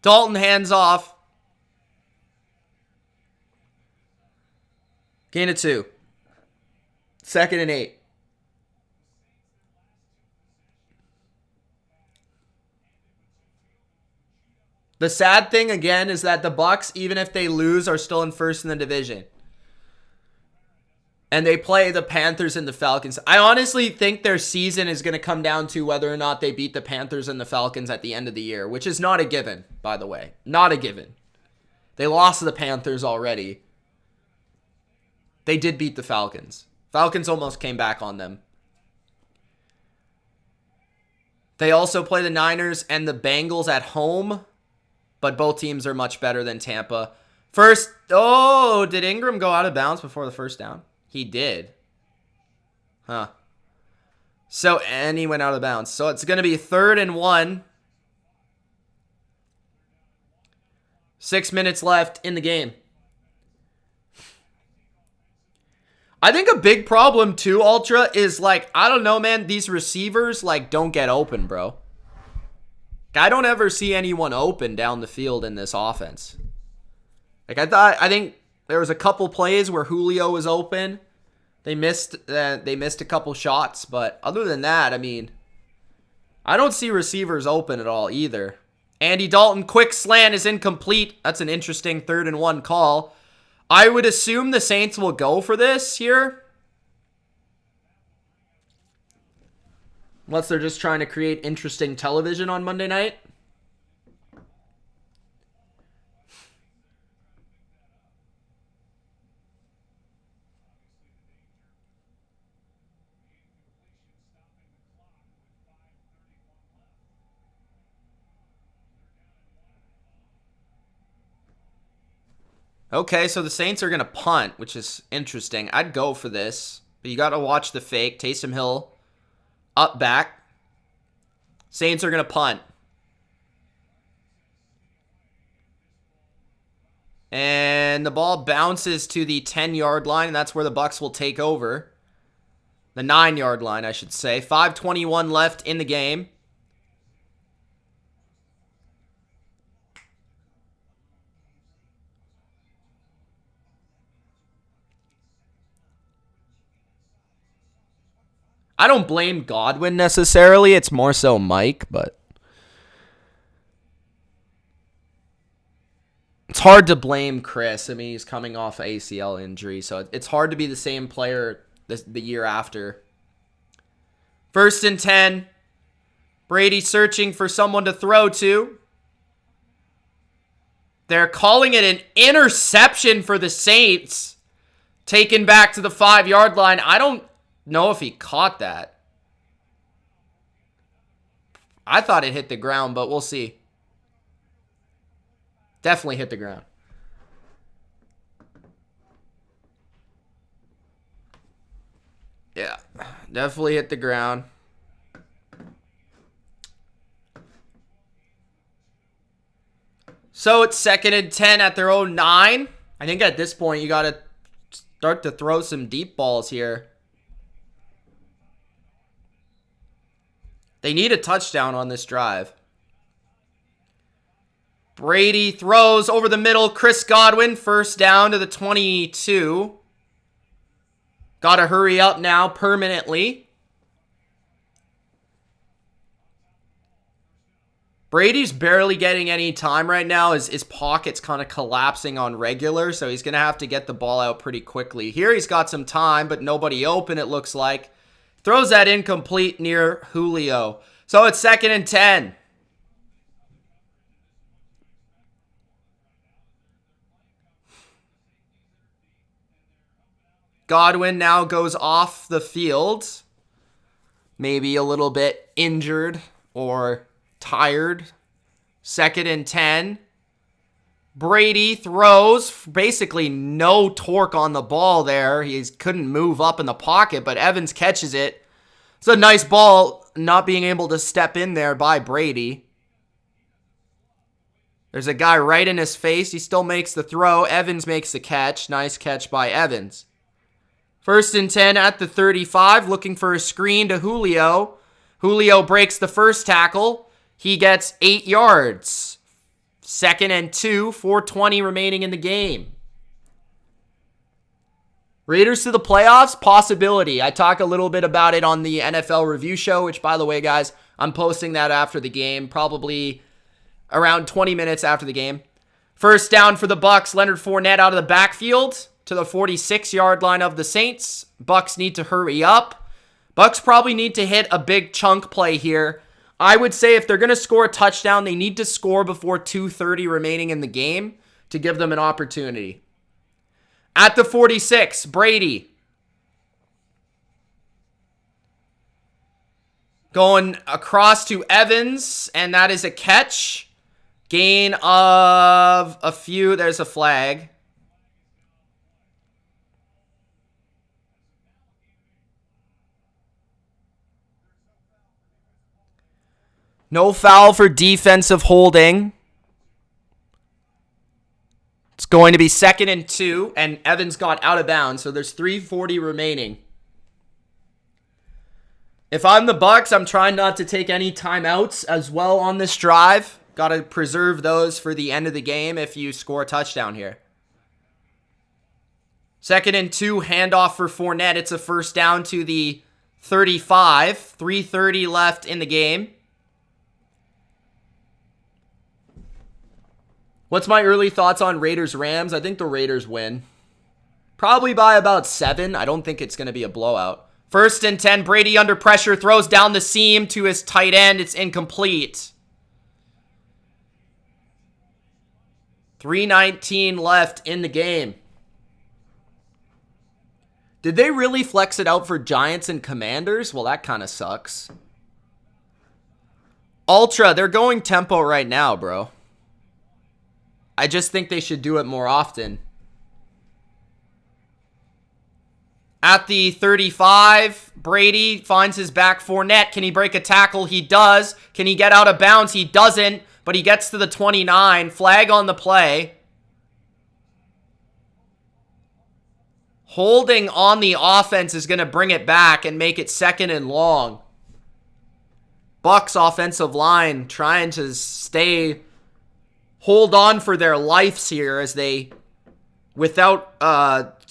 Dalton hands off. Gain of 2. 2nd and 8. The sad thing, again, is that the Bucs, even if they lose, are still in first in the division. And they play the Panthers and the Falcons. I honestly think their season is going to come down to whether or not they beat the Panthers and the Falcons at the end of the year, which is not a given, by the way. Not a given. They lost to the Panthers already. They did beat the Falcons. Falcons almost came back on them. They also play the Niners and the Bengals at home, but both teams are much better than Tampa. First, did Ingram go out of bounds before the first down? He did. Huh. So, and he went out of bounds. So it's going to be 3rd and 1. 6 minutes left in the game. I think a big problem too, Ultra, is like, I don't know, man, these receivers like don't get open, bro. I don't ever see anyone open down the field in this offense. Like I think there was a couple plays where Julio was open. They missed a couple shots, but other than that, I mean, I don't see receivers open at all either. Andy Dalton, quick slant is incomplete. That's an interesting 3rd and 1 call. I would assume the Saints will go for this here. Unless they're just trying to create interesting television on Monday night. Okay, so the Saints are going to punt, which is interesting. I'd go for this, but you got to watch the fake. Taysom Hill up back. Saints are going to punt. And the ball bounces to the 10-yard line, and that's where the Bucs will take over. The 9-yard line, I should say. 5:21 left in the game. I don't blame Godwin necessarily. It's more so Mike, but It's hard to blame Chris. I mean, he's coming off an ACL injury, so it's hard to be the same player the year after. 1st and 10. Brady searching for someone to throw to. They're calling it an interception for the Saints. Taken back to the 5-yard line. I don't know if he caught that. I thought it hit the ground, but we'll see. Definitely hit the ground. Yeah, definitely hit the ground. So it's 2nd and 10 at their own 9. I think at this point you got to start to throw some deep balls here. They need a touchdown on this drive. Brady throws over the middle. Chris Godwin, 1st down to the 22. Got to hurry up now permanently. Brady's barely getting any time right now. His pocket's kind of collapsing on regular, so he's going to have to get the ball out pretty quickly. Here he's got some time, but nobody open, it looks like. Throws that incomplete near Julio. So it's 2nd and 10. Godwin now goes off the field. Maybe a little bit injured or tired. 2nd and 10. Brady throws. Basically no torque on the ball there. He couldn't move up in the pocket, but Evans catches it. It's a nice ball, not being able to step in there by Brady. There's a guy right in his face. He still makes the throw. Evans makes the catch. Nice catch by Evans. 1st and 10 at the 35, looking for a screen to Julio. Julio breaks the first tackle. He gets 8 yards. 2nd and 2, 4:20 remaining in the game. Raiders to the playoffs, possibility. I talk a little bit about it on the NFL review show, which, by the way, guys, I'm posting that after the game, probably around 20 minutes after the game. 1st down for the Bucs. Leonard Fournette out of the backfield to the 46-yard line of the Saints. Bucs need to hurry up. Bucs probably need to hit a big chunk play here. I would say if they're going to score a touchdown, they need to score before 2:30 remaining in the game to give them an opportunity. At the 46, Brady. Going across to Evans, and that is a catch. Gain of a few. There's a flag. No foul for defensive holding. It's going to be 2nd and 2, and Evans got out of bounds, so there's 3:40 remaining. If I'm the Bucs, I'm trying not to take any timeouts as well on this drive. Got to preserve those for the end of the game if you score a touchdown here. 2nd and 2, handoff for Fournette. It's a 1st down to the 35. 3:30 left in the game. What's my early thoughts on Raiders-Rams? I think the Raiders win. Probably by about 7. I don't think it's going to be a blowout. 1st and 10, Brady under pressure, throws down the seam to his tight end. It's incomplete. 3:19 left in the game. Did they really flex it out for Giants and Commanders? Well, that kind of sucks. Ultra, they're going tempo right now, bro. I just think they should do it more often. At the 35, Brady finds his back Fournette. Can he break a tackle? He does. Can he get out of bounds? He doesn't, but he gets to the 29. Flag on the play. Holding on the offense is going to bring it back and make it 2nd and long. Bucs offensive line trying to hold on for their lives here as they, without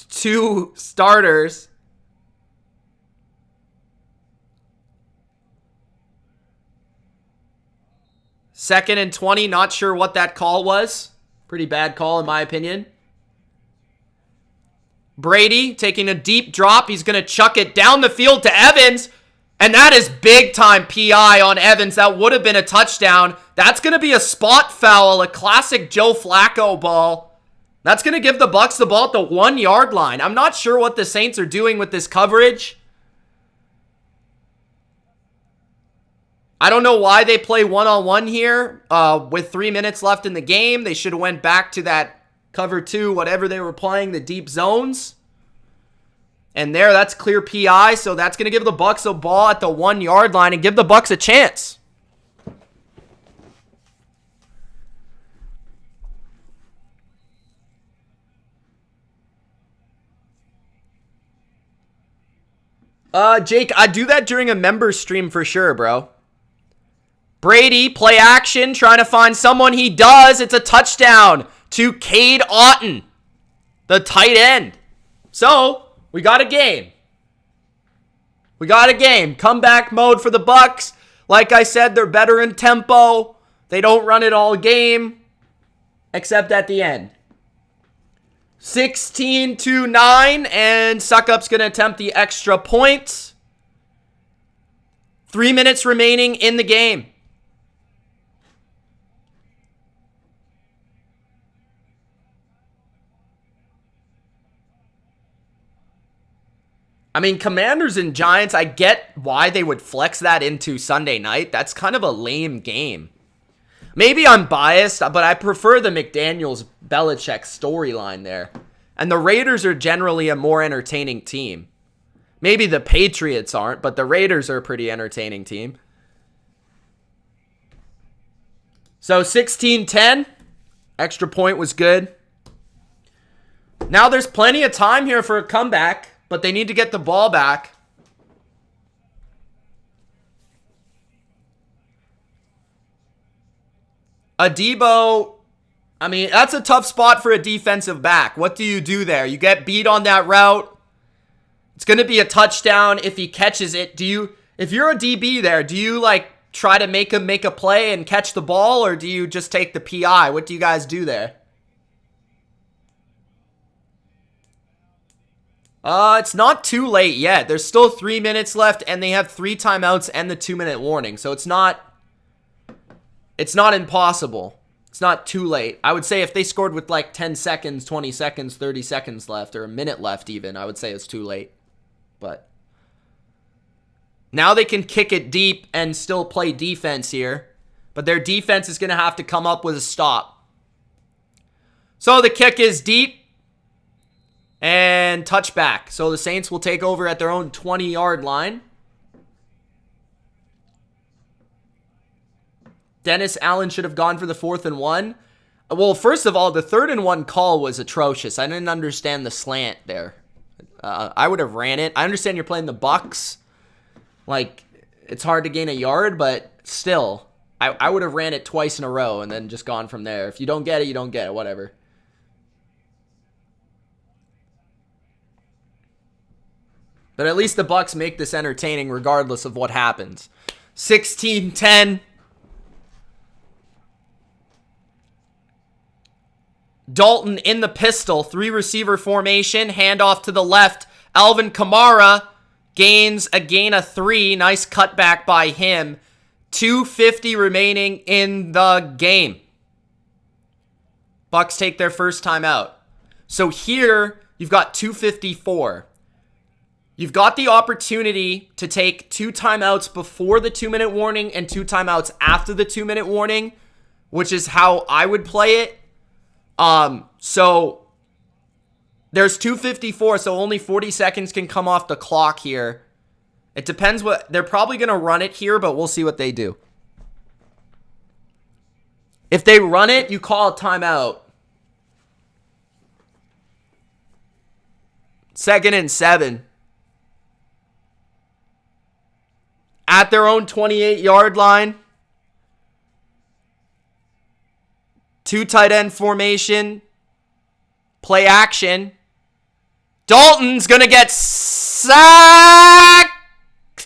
2 starters. Second and 20, not sure what that call was. Pretty bad call in my opinion. Brady taking a deep drop. He's going to chuck it down the field to Evans. And that is big time PI on Evans. That would have been a touchdown. That's going to be a spot foul, a classic Joe Flacco ball. That's going to give the Bucs the ball at the 1 yard line. I'm not sure what the Saints are doing with this coverage. I don't know why they play one-on-one here with 3 minutes left in the game. They should have went back to that cover 2, whatever they were playing, the deep zones. And there, that's clear PI. So that's going to give the Bucs a ball at the 1 yard line and give the Bucs a chance. Jake, I do that during a member stream for sure, bro. Brady, play action, trying to find someone. He does. It's a touchdown to Cade Otton, the tight end. So, we got a game. We got a game. Comeback mode for the Bucs. Like I said, they're better in tempo. They don't run it all game, except at the end. 16-9, and Suckup's going to attempt the extra point. 3 minutes remaining in the game. I mean, Commanders and Giants, I get why they would flex that into Sunday night. That's kind of a lame game. Maybe I'm biased, but I prefer the McDaniels-Belichick storyline there. And the Raiders are generally a more entertaining team. Maybe the Patriots aren't, but the Raiders are a pretty entertaining team. So 16-10. Extra point was good. Now there's plenty of time here for a comeback, but they need to get the ball back. Adebo, I mean, that's a tough spot for a defensive back. What do you do there? You get beat on that route. It's going to be a touchdown if he catches it. If you're a DB there, do you like try to make him make a play and catch the ball, or do you just take the PI? What do you guys do there? It's not too late yet. There's still 3 minutes left, and they have 3 timeouts and the 2-minute warning. So it's not impossible. It's not too late. I would say if they scored with like 10 seconds, 20 seconds, 30 seconds left, or a minute left even, I would say it's too late. But now they can kick it deep and still play defense here. But their defense is going to have to come up with a stop. So the kick is deep. And touchback. So the Saints will take over at their own 20-yard line. Dennis Allen should have gone for the 4th and 1. Well, first of all, the 3rd and 1 call was atrocious. I didn't understand the slant there. I would have ran it. I understand you're playing the Bucs. Like, it's hard to gain a yard, but still, I would have ran it twice in a row and then just gone from there. If you don't get it, you don't get it. Whatever. But at least the Bucs make this entertaining regardless of what happens. 16-10. Dalton in the pistol. 3-receiver formation. Handoff to the left. Alvin Kamara gains a gain of 3. Nice cutback by him. 2:50 remaining in the game. Bucs take their first time out. So here, you've got 2:54. You've got the opportunity to take 2 timeouts before the 2-minute warning and 2 timeouts after the 2-minute warning, which is how I would play it. So there's 2:54, so only 40 seconds can come off the clock here. It depends what they're probably going to run it here, but we'll see what they do. If they run it, you call a timeout. 2nd and 7. At their own 28-yard line. 2 tight end formation. Play action. Dalton's going to get sacked.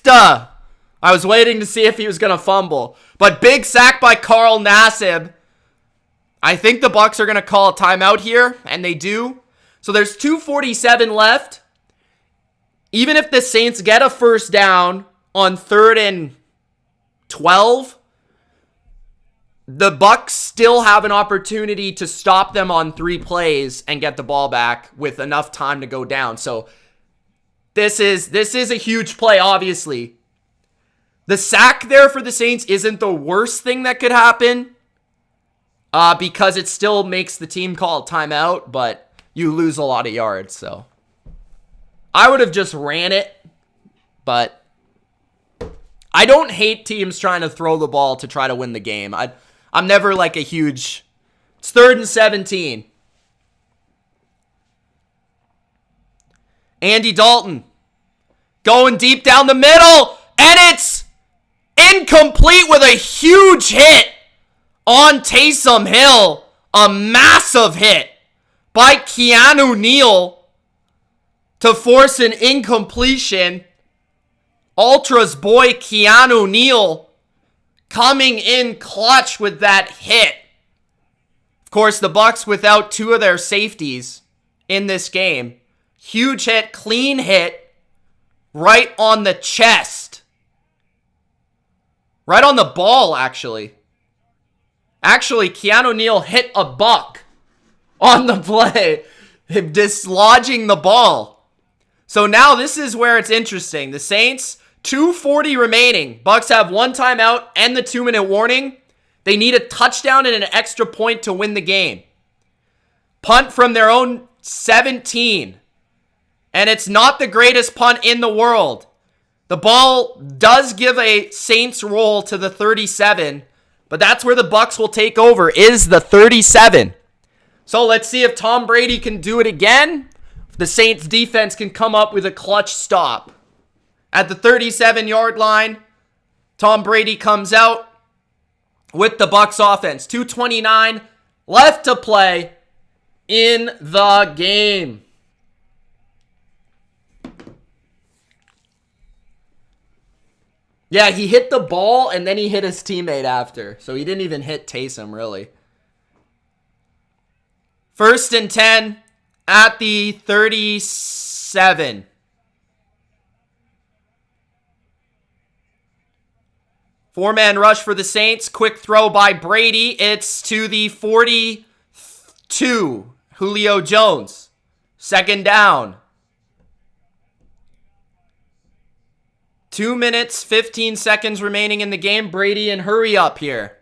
I was waiting to see if he was going to fumble. But big sack by Carl Nassib. I think the Bucs are going to call a timeout here, and they do. So there's 2:47 left. Even if the Saints get a first down on 3rd and 12, the Bucs still have an opportunity to stop them on 3 plays and get the ball back with enough time to go down. So this is a huge play, obviously. The sack there for the Saints isn't the worst thing that could happen because it still makes the team call a timeout, but you lose a lot of yards. So I would have just ran it, but I don't hate teams trying to throw the ball to try to win the game. I'm never like a huge... It's 3rd and 17. Andy Dalton going deep down the middle, and it's incomplete with a huge hit on Taysom Hill. A massive hit by Keanu Neal to force an incompletion. Ultra's boy Keanu Neal coming in clutch with that hit. Of course, the Bucs without 2 of their safeties in this game. Huge hit, clean hit, right on the chest. Right on the ball, actually. Actually, Keanu Neal hit a Buck on the play, dislodging the ball. So now this is where it's interesting. The Saints, 2:40 remaining. Bucs have 1 timeout and the 2-minute warning. They need a touchdown and an extra point to win the game. Punt from their own 17. And it's not the greatest punt in the world. The ball does give a Saints roll to the 37, but that's where the Bucs will take over, is the 37. So let's see if Tom Brady can do it again. If the Saints defense can come up with a clutch stop. At the 37-yard line, Tom Brady comes out with the Bucs offense. 2:29 left to play in the game. Yeah, he hit the ball and then he hit his teammate after. So he didn't even hit Taysom, really. 1st and 10 at the 37. Four-man rush for the Saints. Quick throw by Brady. It's to the 42. Julio Jones. 2nd down. 2 minutes, 15 seconds remaining in the game. Brady, and hurry up here.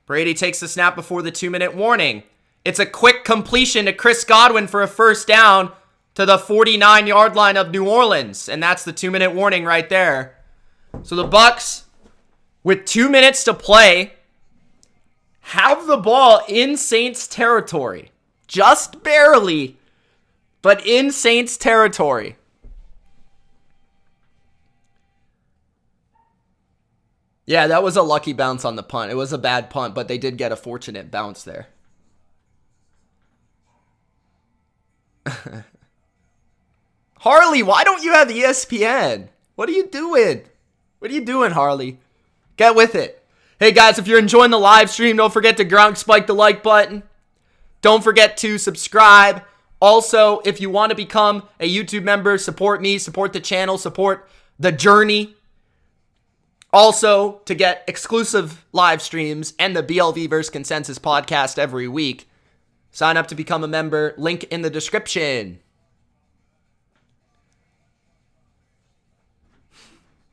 Brady takes the snap before the 2-minute warning. It's a quick completion to Chris Godwin for a first down to the 49-yard line of New Orleans. And that's the 2-minute warning right there. So the Bucs, with 2 minutes to play, have the ball in Saints territory. Just barely, but in Saints territory. Yeah, that was a lucky bounce on the punt. It was a bad punt, but they did get a fortunate bounce there. Harley, why don't you have ESPN? What are you doing? What are you doing, Harley? Get with it. Hey, guys, if you're enjoying the live stream, don't forget to ground spike the like button. Don't forget to subscribe. Also, if you want to become a YouTube member, support me, support the channel, support the journey. Also, to get exclusive live streams and the BLV vs. Consensus podcast every week, sign up to become a member. Link in the description.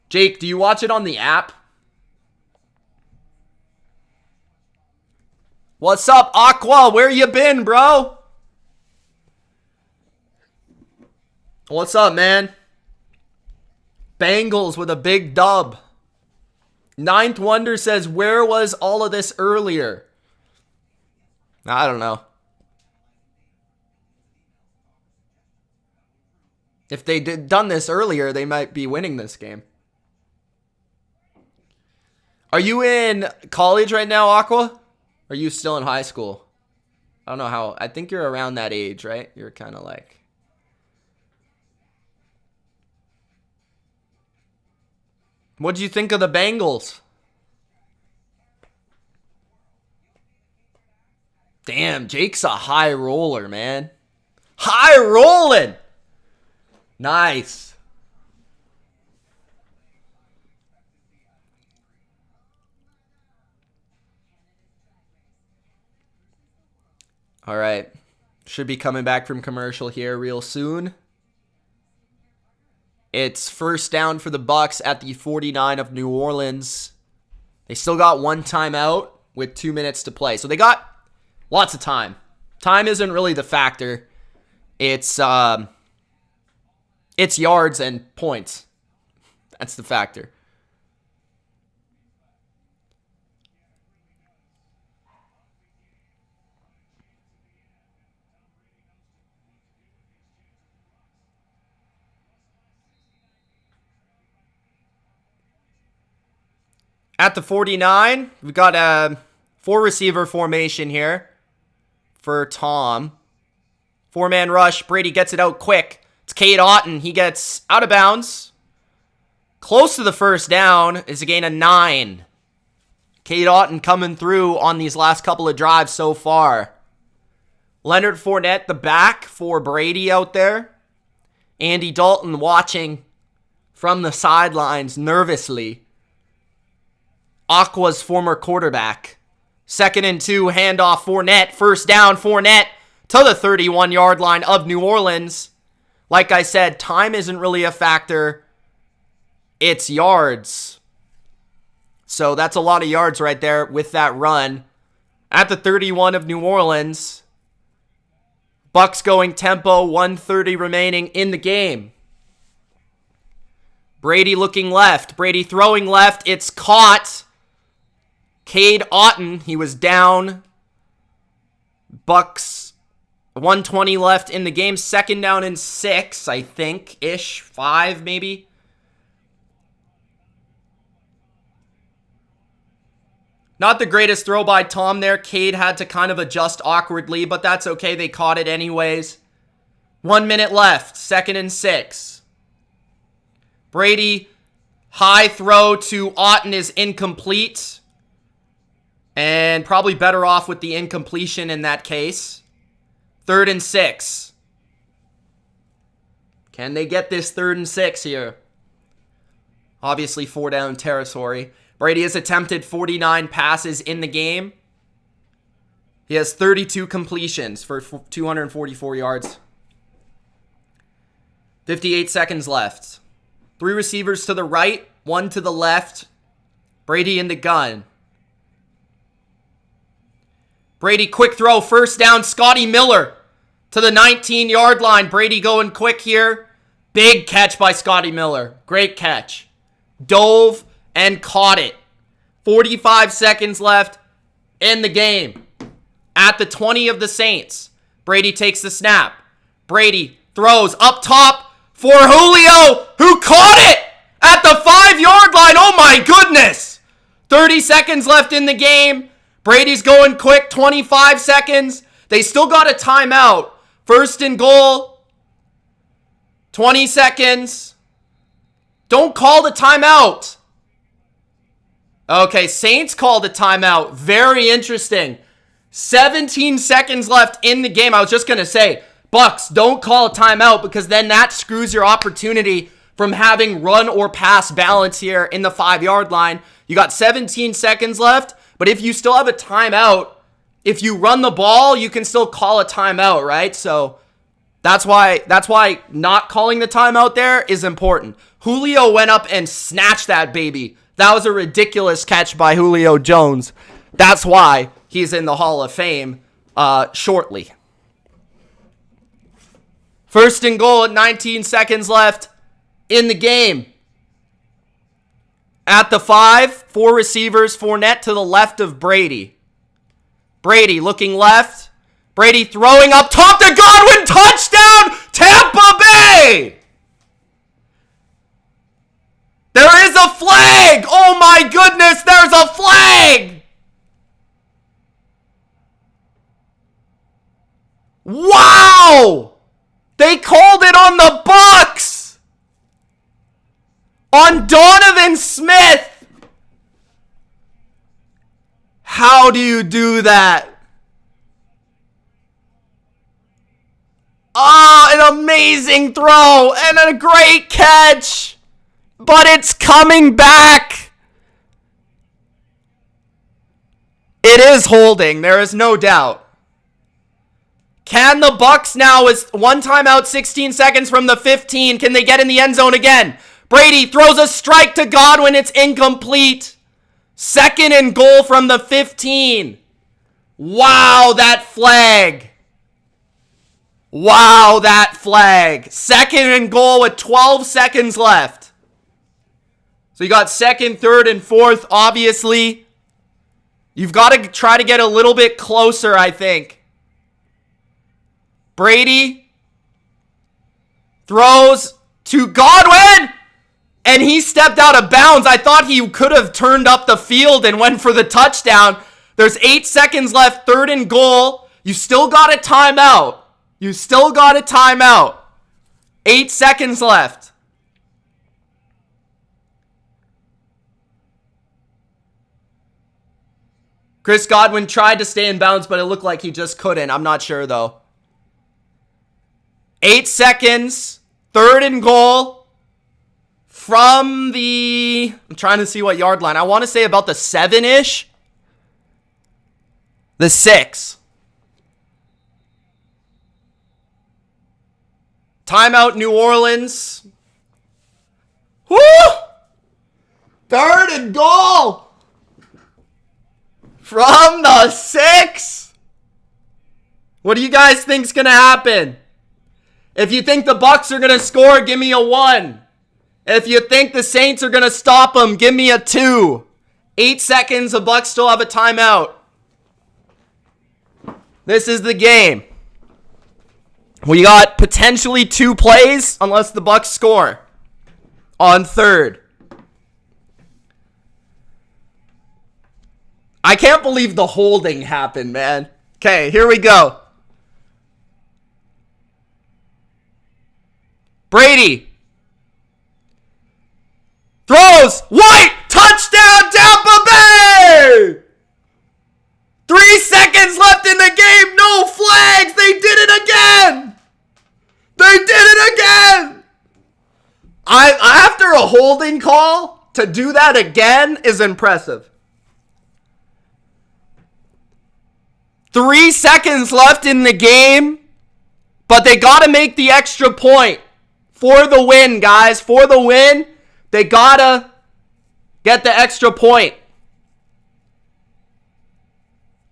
Jake, do you watch it on the app? What's up, Aqua? Where you been, bro? What's up, man? Bengals with a big dub. Ninth Wonder says, where was all of this earlier? I don't know. If they done this earlier, they might be winning this game. Are you in college right now, Aqua? Or are you still in high school? I don't know how. I think you're around that age, right? You're kind of like... What'd you think of the Bengals? Damn, Jake's a high roller, man. High rolling! Nice. All right. Should be coming back from commercial here real soon. It's first down for the Bucs at the 49 of New Orleans. They still got one timeout with 2 minutes to play. So they got lots of time. Time isn't really the factor. It's yards and points. That's the factor. At the 49, we've got a 4-receiver formation here for Tom. 4-man rush. Brady gets it out quick. It's Cade Otton. He gets out of bounds. Close to the first down is a gain of 9. Cade Otton coming through on these last couple of drives so far. Leonard Fournette, the back for Brady out there. Andy Dalton watching from the sidelines nervously. Aqua's former quarterback. 2nd and 2, handoff Fournette. First down, Fournette to the 31-yard line of New Orleans. Like I said, time isn't really a factor. It's yards. So that's a lot of yards right there with that run. At the 31 of New Orleans. Bucs going tempo, 1:30 remaining in the game. Brady looking left. Brady throwing left. It's caught. Cade Otton, he was down. Bucs, 1:20 left in the game. 2nd down and 6, I think, ish. 5, maybe. Not the greatest throw by Tom there. Cade had to kind of adjust awkwardly, but that's okay. They caught it anyways. 1 minute left. 2nd and 6. Brady, high throw to Otton is incomplete. And probably better off with the incompletion in that case. 3rd and 6. Can they get this 3rd and 6 here? Obviously 4 down territory. Brady has attempted 49 passes in the game. He has 32 completions for 244 yards. 58 seconds left. 3 receivers to the right, 1 to the left. Brady in the gun. Brady, quick throw, first down, Scotty Miller to the 19-yard line. Brady going quick here. Big catch by Scotty Miller. Great catch. Dove and caught it. 45 seconds left in the game. At the 20 of the Saints, Brady takes the snap. Brady throws up top for Julio, who caught it at the 5-yard line. Oh my goodness. 30 seconds left in the game. Brady's going quick, 25 seconds. They still got a timeout. 1st and goal. 20 seconds. Don't call the timeout. Okay, Saints called a timeout. Very interesting. 17 seconds left in the game. I was just going to say, Bucs, don't call a timeout because then that screws your opportunity from having run or pass balance here in the 5-yard line. You got 17 seconds left. But if you still have a timeout, if you run the ball, you can still call a timeout, right? So that's why not calling the timeout there is important. Julio went up and snatched that baby. That was a ridiculous catch by Julio Jones. That's why he's in the Hall of Fame shortly. 1st and goal at 19 seconds left in the game. At the 5, 4 receivers, Fournette to the left of Brady. Brady looking left. Brady throwing up top to Godwin. Touchdown, Tampa Bay! There is a flag! Oh my goodness, there's a flag! Wow! They called it on the Bucs! On Donovan Smith! How do you do that? Oh, an amazing throw and a great catch. But it's coming back. It is holding. There is no doubt. Can the Bucs now, with one timeout, 16 seconds from the 15, can they get in the end zone again? Brady throws a strike to Godwin. It's incomplete. 2nd and goal from the 15. Wow, that flag. Wow, that flag. 2nd and goal with 12 seconds left. So you got 2nd, 3rd, and 4th, obviously. You've got to try to get a little bit closer, I think. Brady throws to Godwin, and he stepped out of bounds. I thought he could have turned up the field and went for the touchdown. There's 8 seconds left, 3rd and goal. You still got a timeout. You still got a timeout. 8 seconds left. Chris Godwin tried to stay in bounds, but it looked like he just couldn't. I'm not sure, though. 8 seconds. 3rd and goal. From the... I'm trying to see what yard line. I want to say about the 7-ish. The 6. Timeout, New Orleans. Woo! 3rd and goal. From the 6. What do you guys think's going to happen? If you think the Bucs are going to score, give me a 1. If you think the Saints are going to stop them, give me a 2. 8 seconds, the Bucs still have a timeout. This is the game. We got potentially 2 plays unless the Bucs score on 3rd. I can't believe the holding happened, man. Okay, here we go. Brady throws. White. Touchdown, Tampa Bay! 3 seconds left in the game. No flags. They did it again. They did it again. After a holding call, to do that again is impressive. 3 seconds left in the game, but they got to make the extra point for the win, guys. For the win, they got to get the extra point.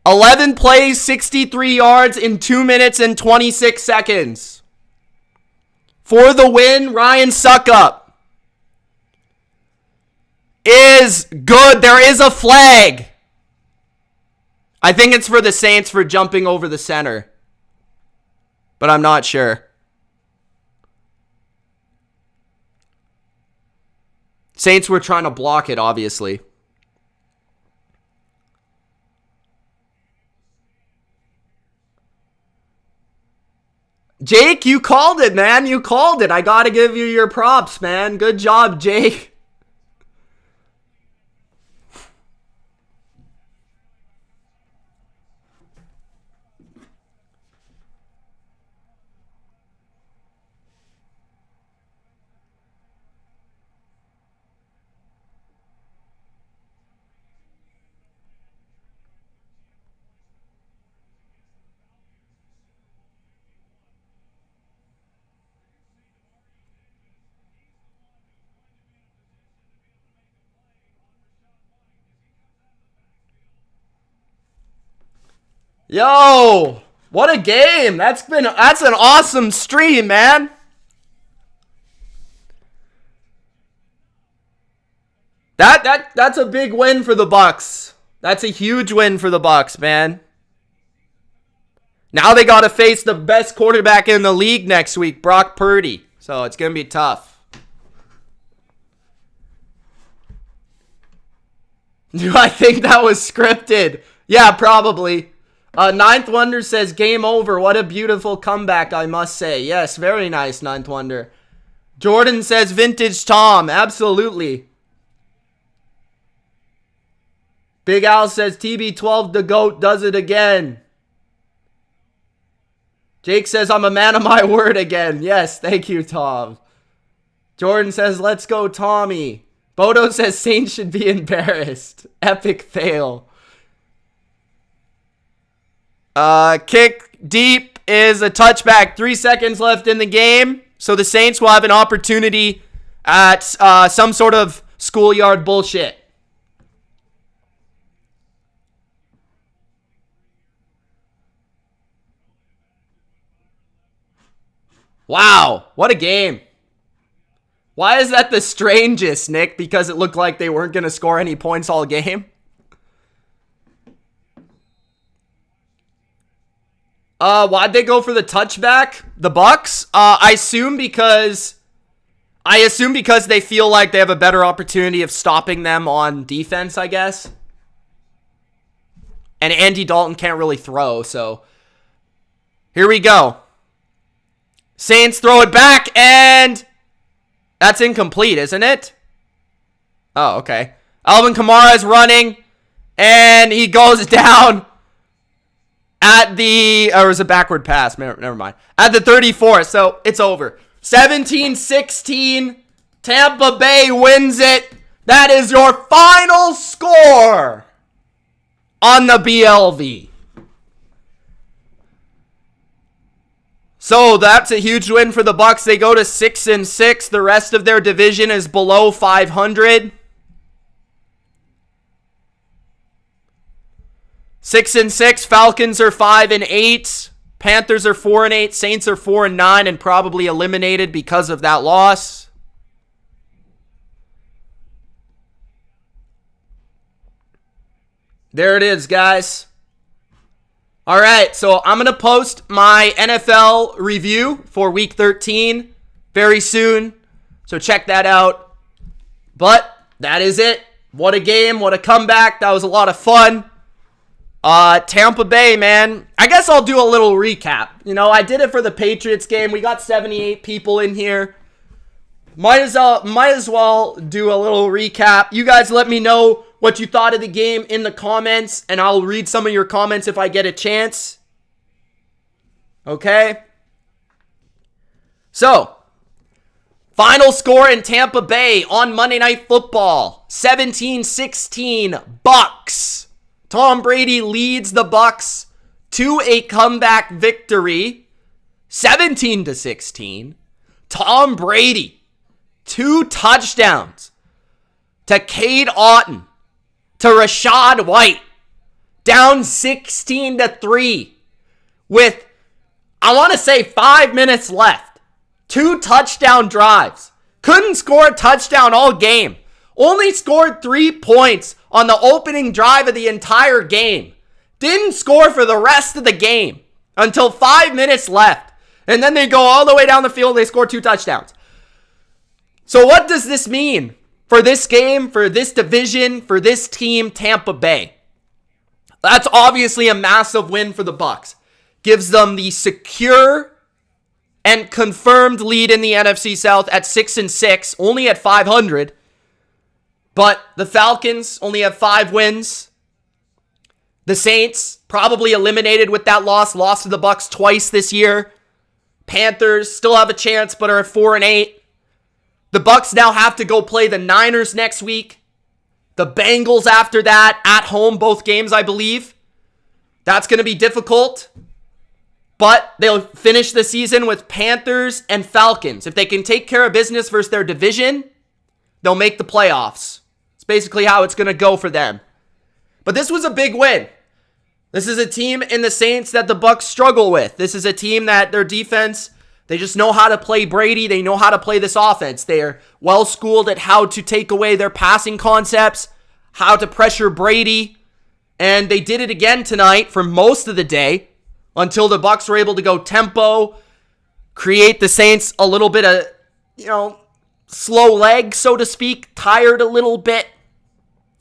11 plays, 63 yards in 2 minutes and 26 seconds. For the win, Ryan Suckup is good. There is a flag. I think it's for the Saints for jumping over the center, but I'm not sure. Saints were trying to block it, obviously. Jake, you called it, man. You called it. I got to give you your props, man. Good job, Jake. Yo, what a game. That's an awesome stream, man. That's a big win for the Bucs. That's a huge win for the Bucs, man. Now they got to face the best quarterback in the league next week, Brock Purdy. So it's going to be tough. Do I think that was scripted? Yeah, probably. Ninth Wonder says, game over. What a beautiful comeback, I must say. Yes, very nice, Ninth Wonder. Jordan says vintage Tom. Absolutely. Big Al says TB12 the GOAT does it again. Jake says I'm a man of my word again. Yes, thank you, Tom. Jordan says let's go, Tommy. Bodo says Saints should be embarrassed. Epic fail. Kick deep is a touchback. 3 seconds left in the game. So the Saints will have an opportunity at some sort of schoolyard bullshit. Wow, what a game. Why is that the strangest, Nick? Because it looked like they weren't going to score any points all game? Why'd they go for the touchback? The Bucs? I assume because they feel like they have a better opportunity of stopping them on defense, I guess. And Andy Dalton can't really throw, so here we go. Saints throw it back, and that's incomplete, isn't it? Oh, okay. Alvin Kamara is running, and he goes down at the... Or it was a backward pass. Never mind. At the 34, so it's over. 17-16. Tampa Bay wins it. That is your final score on the BLV. So that's a huge win for the Bucs. They go to 6-6. The rest of their division is below 500. 6-6. Falcons are 5-8. Panthers are 4-8. Saints are 4-9 and probably eliminated because of that loss. There it is, guys. All right, so I'm going to post my NFL review for Week 13 very soon, so check that out. But that is it. What a game, what a comeback. That was a lot of fun. Tampa Bay, man. I guess I'll do a little recap. You know, I did it for the Patriots game. We got 78 people in here. Might as well do a little recap. You guys let me know what you thought of the game in the comments, and I'll read some of your comments if I get a chance. Okay? So, final score in Tampa Bay on Monday Night Football. 17-16 Bucs. Tom Brady leads the Bucs to a comeback victory. 17-16. Tom Brady, 2 touchdowns to Cade Otton, to Rachaad White, down 16-3 with, I want to say, 5 minutes left. 2 touchdown drives. Couldn't score a touchdown all game. Only scored 3 points on the opening drive of the entire game. Didn't score for the rest of the game until 5 minutes left. And then they go all the way down the field. They score 2 touchdowns. So what does this mean for this game, for this division, for this team, Tampa Bay? That's obviously a massive win for the Bucs. Gives them the secure and confirmed lead in the NFC South at 6-6, only at 500. But the Falcons only have 5 wins. The Saints probably eliminated with that loss. Lost to the Bucs twice this year. Panthers still have a chance, but are at 4-8. The Bucs now have to go play the Niners next week. The Bengals after that, at home, both games, I believe. That's going to be difficult. But they'll finish the season with Panthers and Falcons. If they can take care of business versus their division, they'll make the playoffs. It's basically how it's going to go for them. But this was a big win. This is a team in the Saints that the Bucs struggle with. This is a team that their defense, they just know how to play Brady. They know how to play this offense. They are well schooled at how to take away their passing concepts, how to pressure Brady. And they did it again tonight for most of the day until the Bucs were able to go tempo, create the Saints a little bit of, slow leg, so to speak, tired a little bit.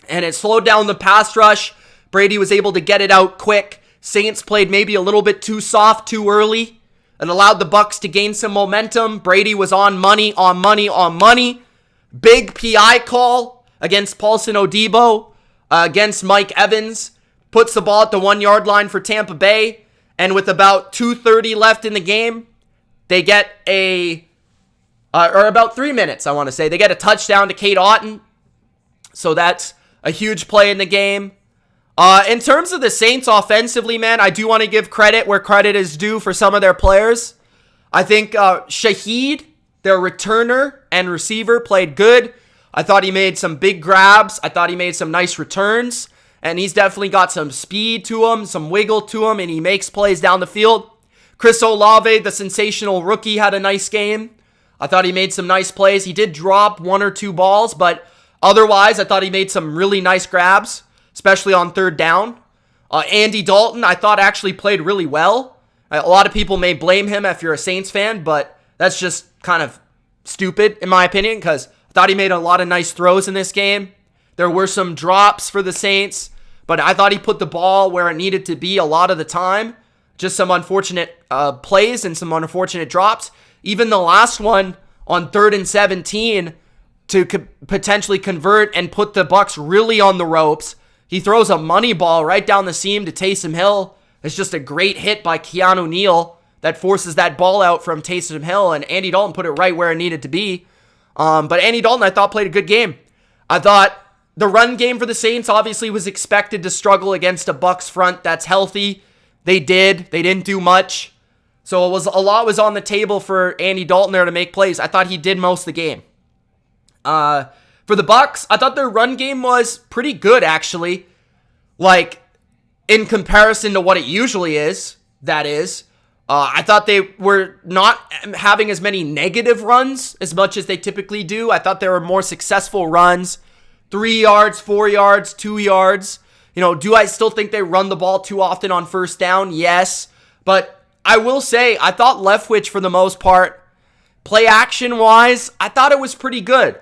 And it slowed down the pass rush. Brady was able to get it out quick. Saints played maybe a little bit too soft too early, It allowed the Bucs to gain some momentum. Brady was on money, on money, on money. Big PI call against Paulson Odebo, against Mike Evans. Puts the ball at the 1-yard line for Tampa Bay. And with about 2:30 left in the game, they get or about 3 minutes, I want to say. They get a touchdown to Kate Otten. So that's a huge play in the game. In terms of the Saints offensively, man, I do want to give credit where credit is due for some of their players. I think Shaheed, their returner and receiver, played good. I thought he made some big grabs. I thought he made some nice returns. And he's definitely got some speed to him, some wiggle to him, and he makes plays down the field. Chris Olave, the sensational rookie, had a nice game. I thought he made some nice plays. He did drop 1 or 2 balls, but otherwise, I thought he made some really nice grabs, especially on 3rd down. Andy Dalton, I thought actually played really well. A lot of people may blame him if you're a Saints fan, but that's just kind of stupid, in my opinion, because I thought he made a lot of nice throws in this game. There were some drops for the Saints, but I thought he put the ball where it needed to be a lot of the time. Just some unfortunate plays and some unfortunate drops. Even the last one on 3rd and 17 to potentially convert and put the Bucs really on the ropes. He throws a money ball right down the seam to Taysom Hill. It's just a great hit by Keanu Neal that forces that ball out from Taysom Hill, and Andy Dalton put it right where it needed to be. But Andy Dalton, I thought, played a good game. I thought the run game for the Saints obviously was expected to struggle against a Bucs front that's healthy. They did. They didn't do much. So a lot was on the table for Andy Dalton there to make plays. I thought he did most of the game. For the Bucs, I thought their run game was pretty good, actually. Like, in comparison to what it usually is, that is. I thought they were not having as many negative runs as much as they typically do. I thought there were more successful runs. 3 yards, 4 yards, 2 yards. Do I still think they run the ball too often on 1st down? Yes. But I will say, I thought Leftwich, for the most part, play action-wise, I thought it was pretty good.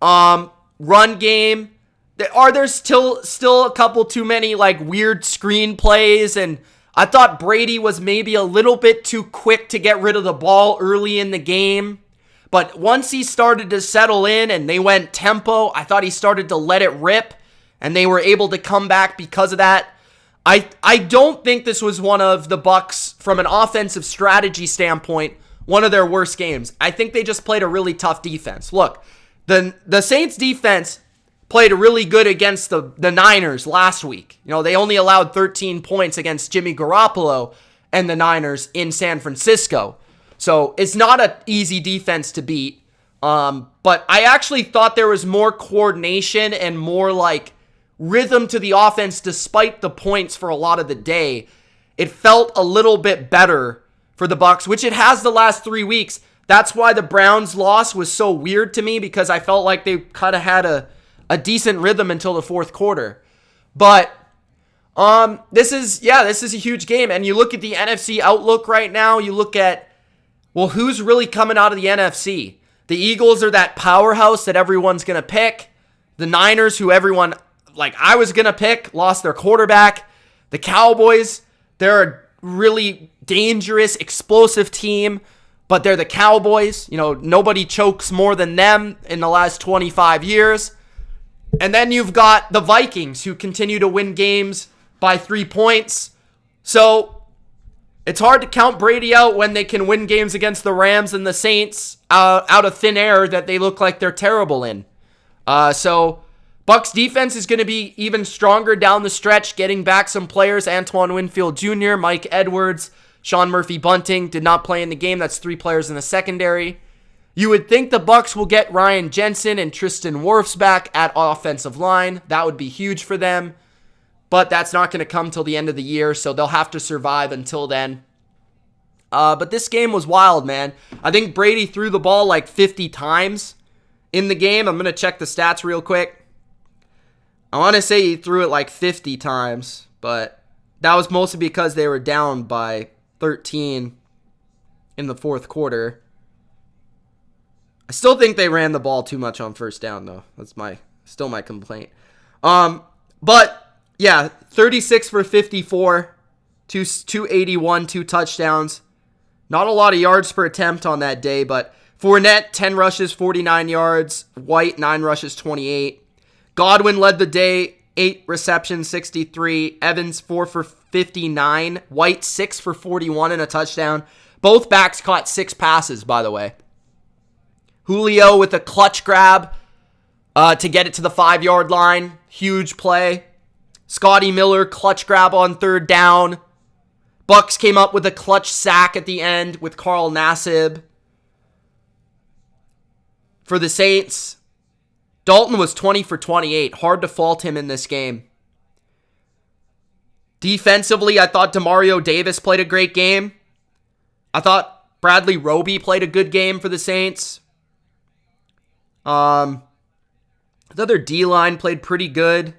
Run game, there's still a couple too many weird screen plays, and I thought Brady was maybe a little bit too quick to get rid of the ball early in the game. But once he started to settle in and they went tempo, I thought he started to let it rip, and they were able to come back because of that. I don't think this was one of the Bucs, from an offensive strategy standpoint, one of their worst games. I think they just played a really tough defense. Look, the Saints defense played really good against the Niners last week. They only allowed 13 points against Jimmy Garoppolo and the Niners in San Francisco. So it's not an easy defense to beat. But I actually thought there was more coordination and more rhythm to the offense despite the points for a lot of the day. It felt a little bit better for the Bucs, which it has the last 3 weeks. That's why the Browns loss was so weird to me, because I felt like they kind of had a decent rhythm until the 4th quarter. But this is a huge game. And you look at the NFC outlook right now, you look at, well, who's really coming out of the NFC? The Eagles are that powerhouse that everyone's going to pick. The Niners, who everyone, I was going to pick, lost their quarterback. The Cowboys, they're a really dangerous, explosive team, but they're the Cowboys. Nobody chokes more than them in the last 25 years. And then you've got the Vikings, who continue to win games by 3 points. So it's hard to count Brady out when they can win games against the Rams and the Saints out of thin air that they look like they're terrible in. So Bucs defense is going to be even stronger down the stretch, getting back some players. Antoine Winfield Jr., Mike Edwards, Sean Murphy-Bunting did not play in the game. That's 3 players in the secondary. You would think the Bucs will get Ryan Jensen and Tristan Wirfs back at offensive line. That would be huge for them. But that's not going to come till the end of the year, so they'll have to survive until then. But this game was wild, man. I think Brady threw the ball 50 times in the game. I'm going to check the stats real quick. I want to say he threw it 50 times, but that was mostly because they were down by 13 in the 4th quarter. I still think they ran the ball too much on 1st down, though. That's still my complaint. But yeah, 36 for 54, 281, 2 touchdowns. Not a lot of yards per attempt on that day, but Fournette, 10 rushes, 49 yards. White, 9 rushes, 28. Godwin led the day, 8 receptions, 63. Evans, 4 for 59. White, 6 for 41 and a touchdown. Both backs caught 6 passes, by the way. Julio with a clutch grab to get it to the 5-yard line. Huge play. Scotty Miller, clutch grab on 3rd down. Bucs came up with a clutch sack at the end with Carl Nassib. For the Saints, Dalton was 20 for 28. Hard to fault him in this game. Defensively, I thought Demario Davis played a great game. I thought Bradley Roby played a good game for the Saints. The other D-line played pretty good.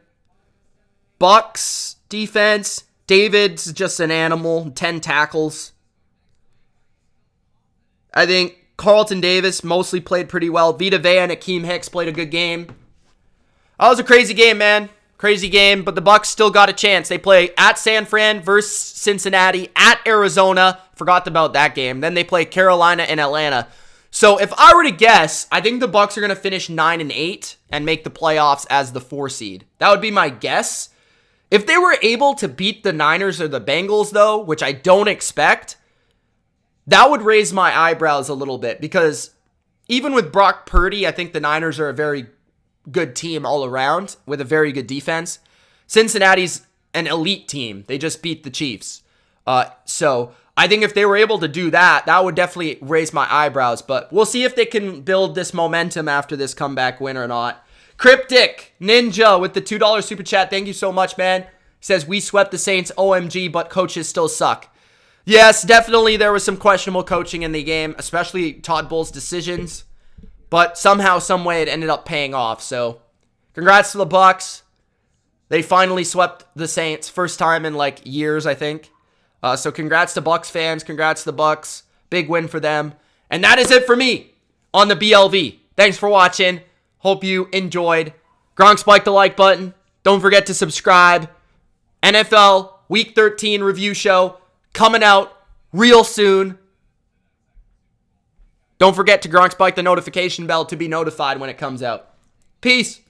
Bucs defense, David's just an animal, 10 tackles. I think Carlton Davis mostly played pretty well. Vita Vea and Akeem Hicks played a good game. That was a crazy game, man. Crazy game, but the Bucs still got a chance. They play at San Fran versus Cincinnati, at Arizona. Forgot about that game. Then they play Carolina and Atlanta. So if I were to guess, I think the Bucs are going to finish 9-8 and make the playoffs as the 4 seed. That would be my guess. If they were able to beat the Niners or the Bengals, though, which I don't expect, that would raise my eyebrows a little bit, because even with Brock Purdy, I think the Niners are a very good team all around with a very good defense. Cincinnati's an elite team. They just beat the Chiefs. So I think if they were able to do that, that would definitely raise my eyebrows. But we'll see if they can build this momentum after this comeback win or not. Cryptic Ninja with the $2 super chat. Thank you so much, man. He says, we swept the Saints, OMG, but coaches still suck. Yes, definitely there was some questionable coaching in the game, especially Todd Bowles' decisions. But somehow, some way, it ended up paying off. So, congrats to the Bucs. They finally swept the Saints. First time in like years, I think. So, congrats to Bucs fans. Congrats to the Bucs. Big win for them. And that is it for me on the BLV. Thanks for watching. Hope you enjoyed. Gronk spike the like button. Don't forget to subscribe. NFL Week 13 review show coming out real soon. Don't forget to Gronk spike the notification bell to be notified when it comes out. Peace.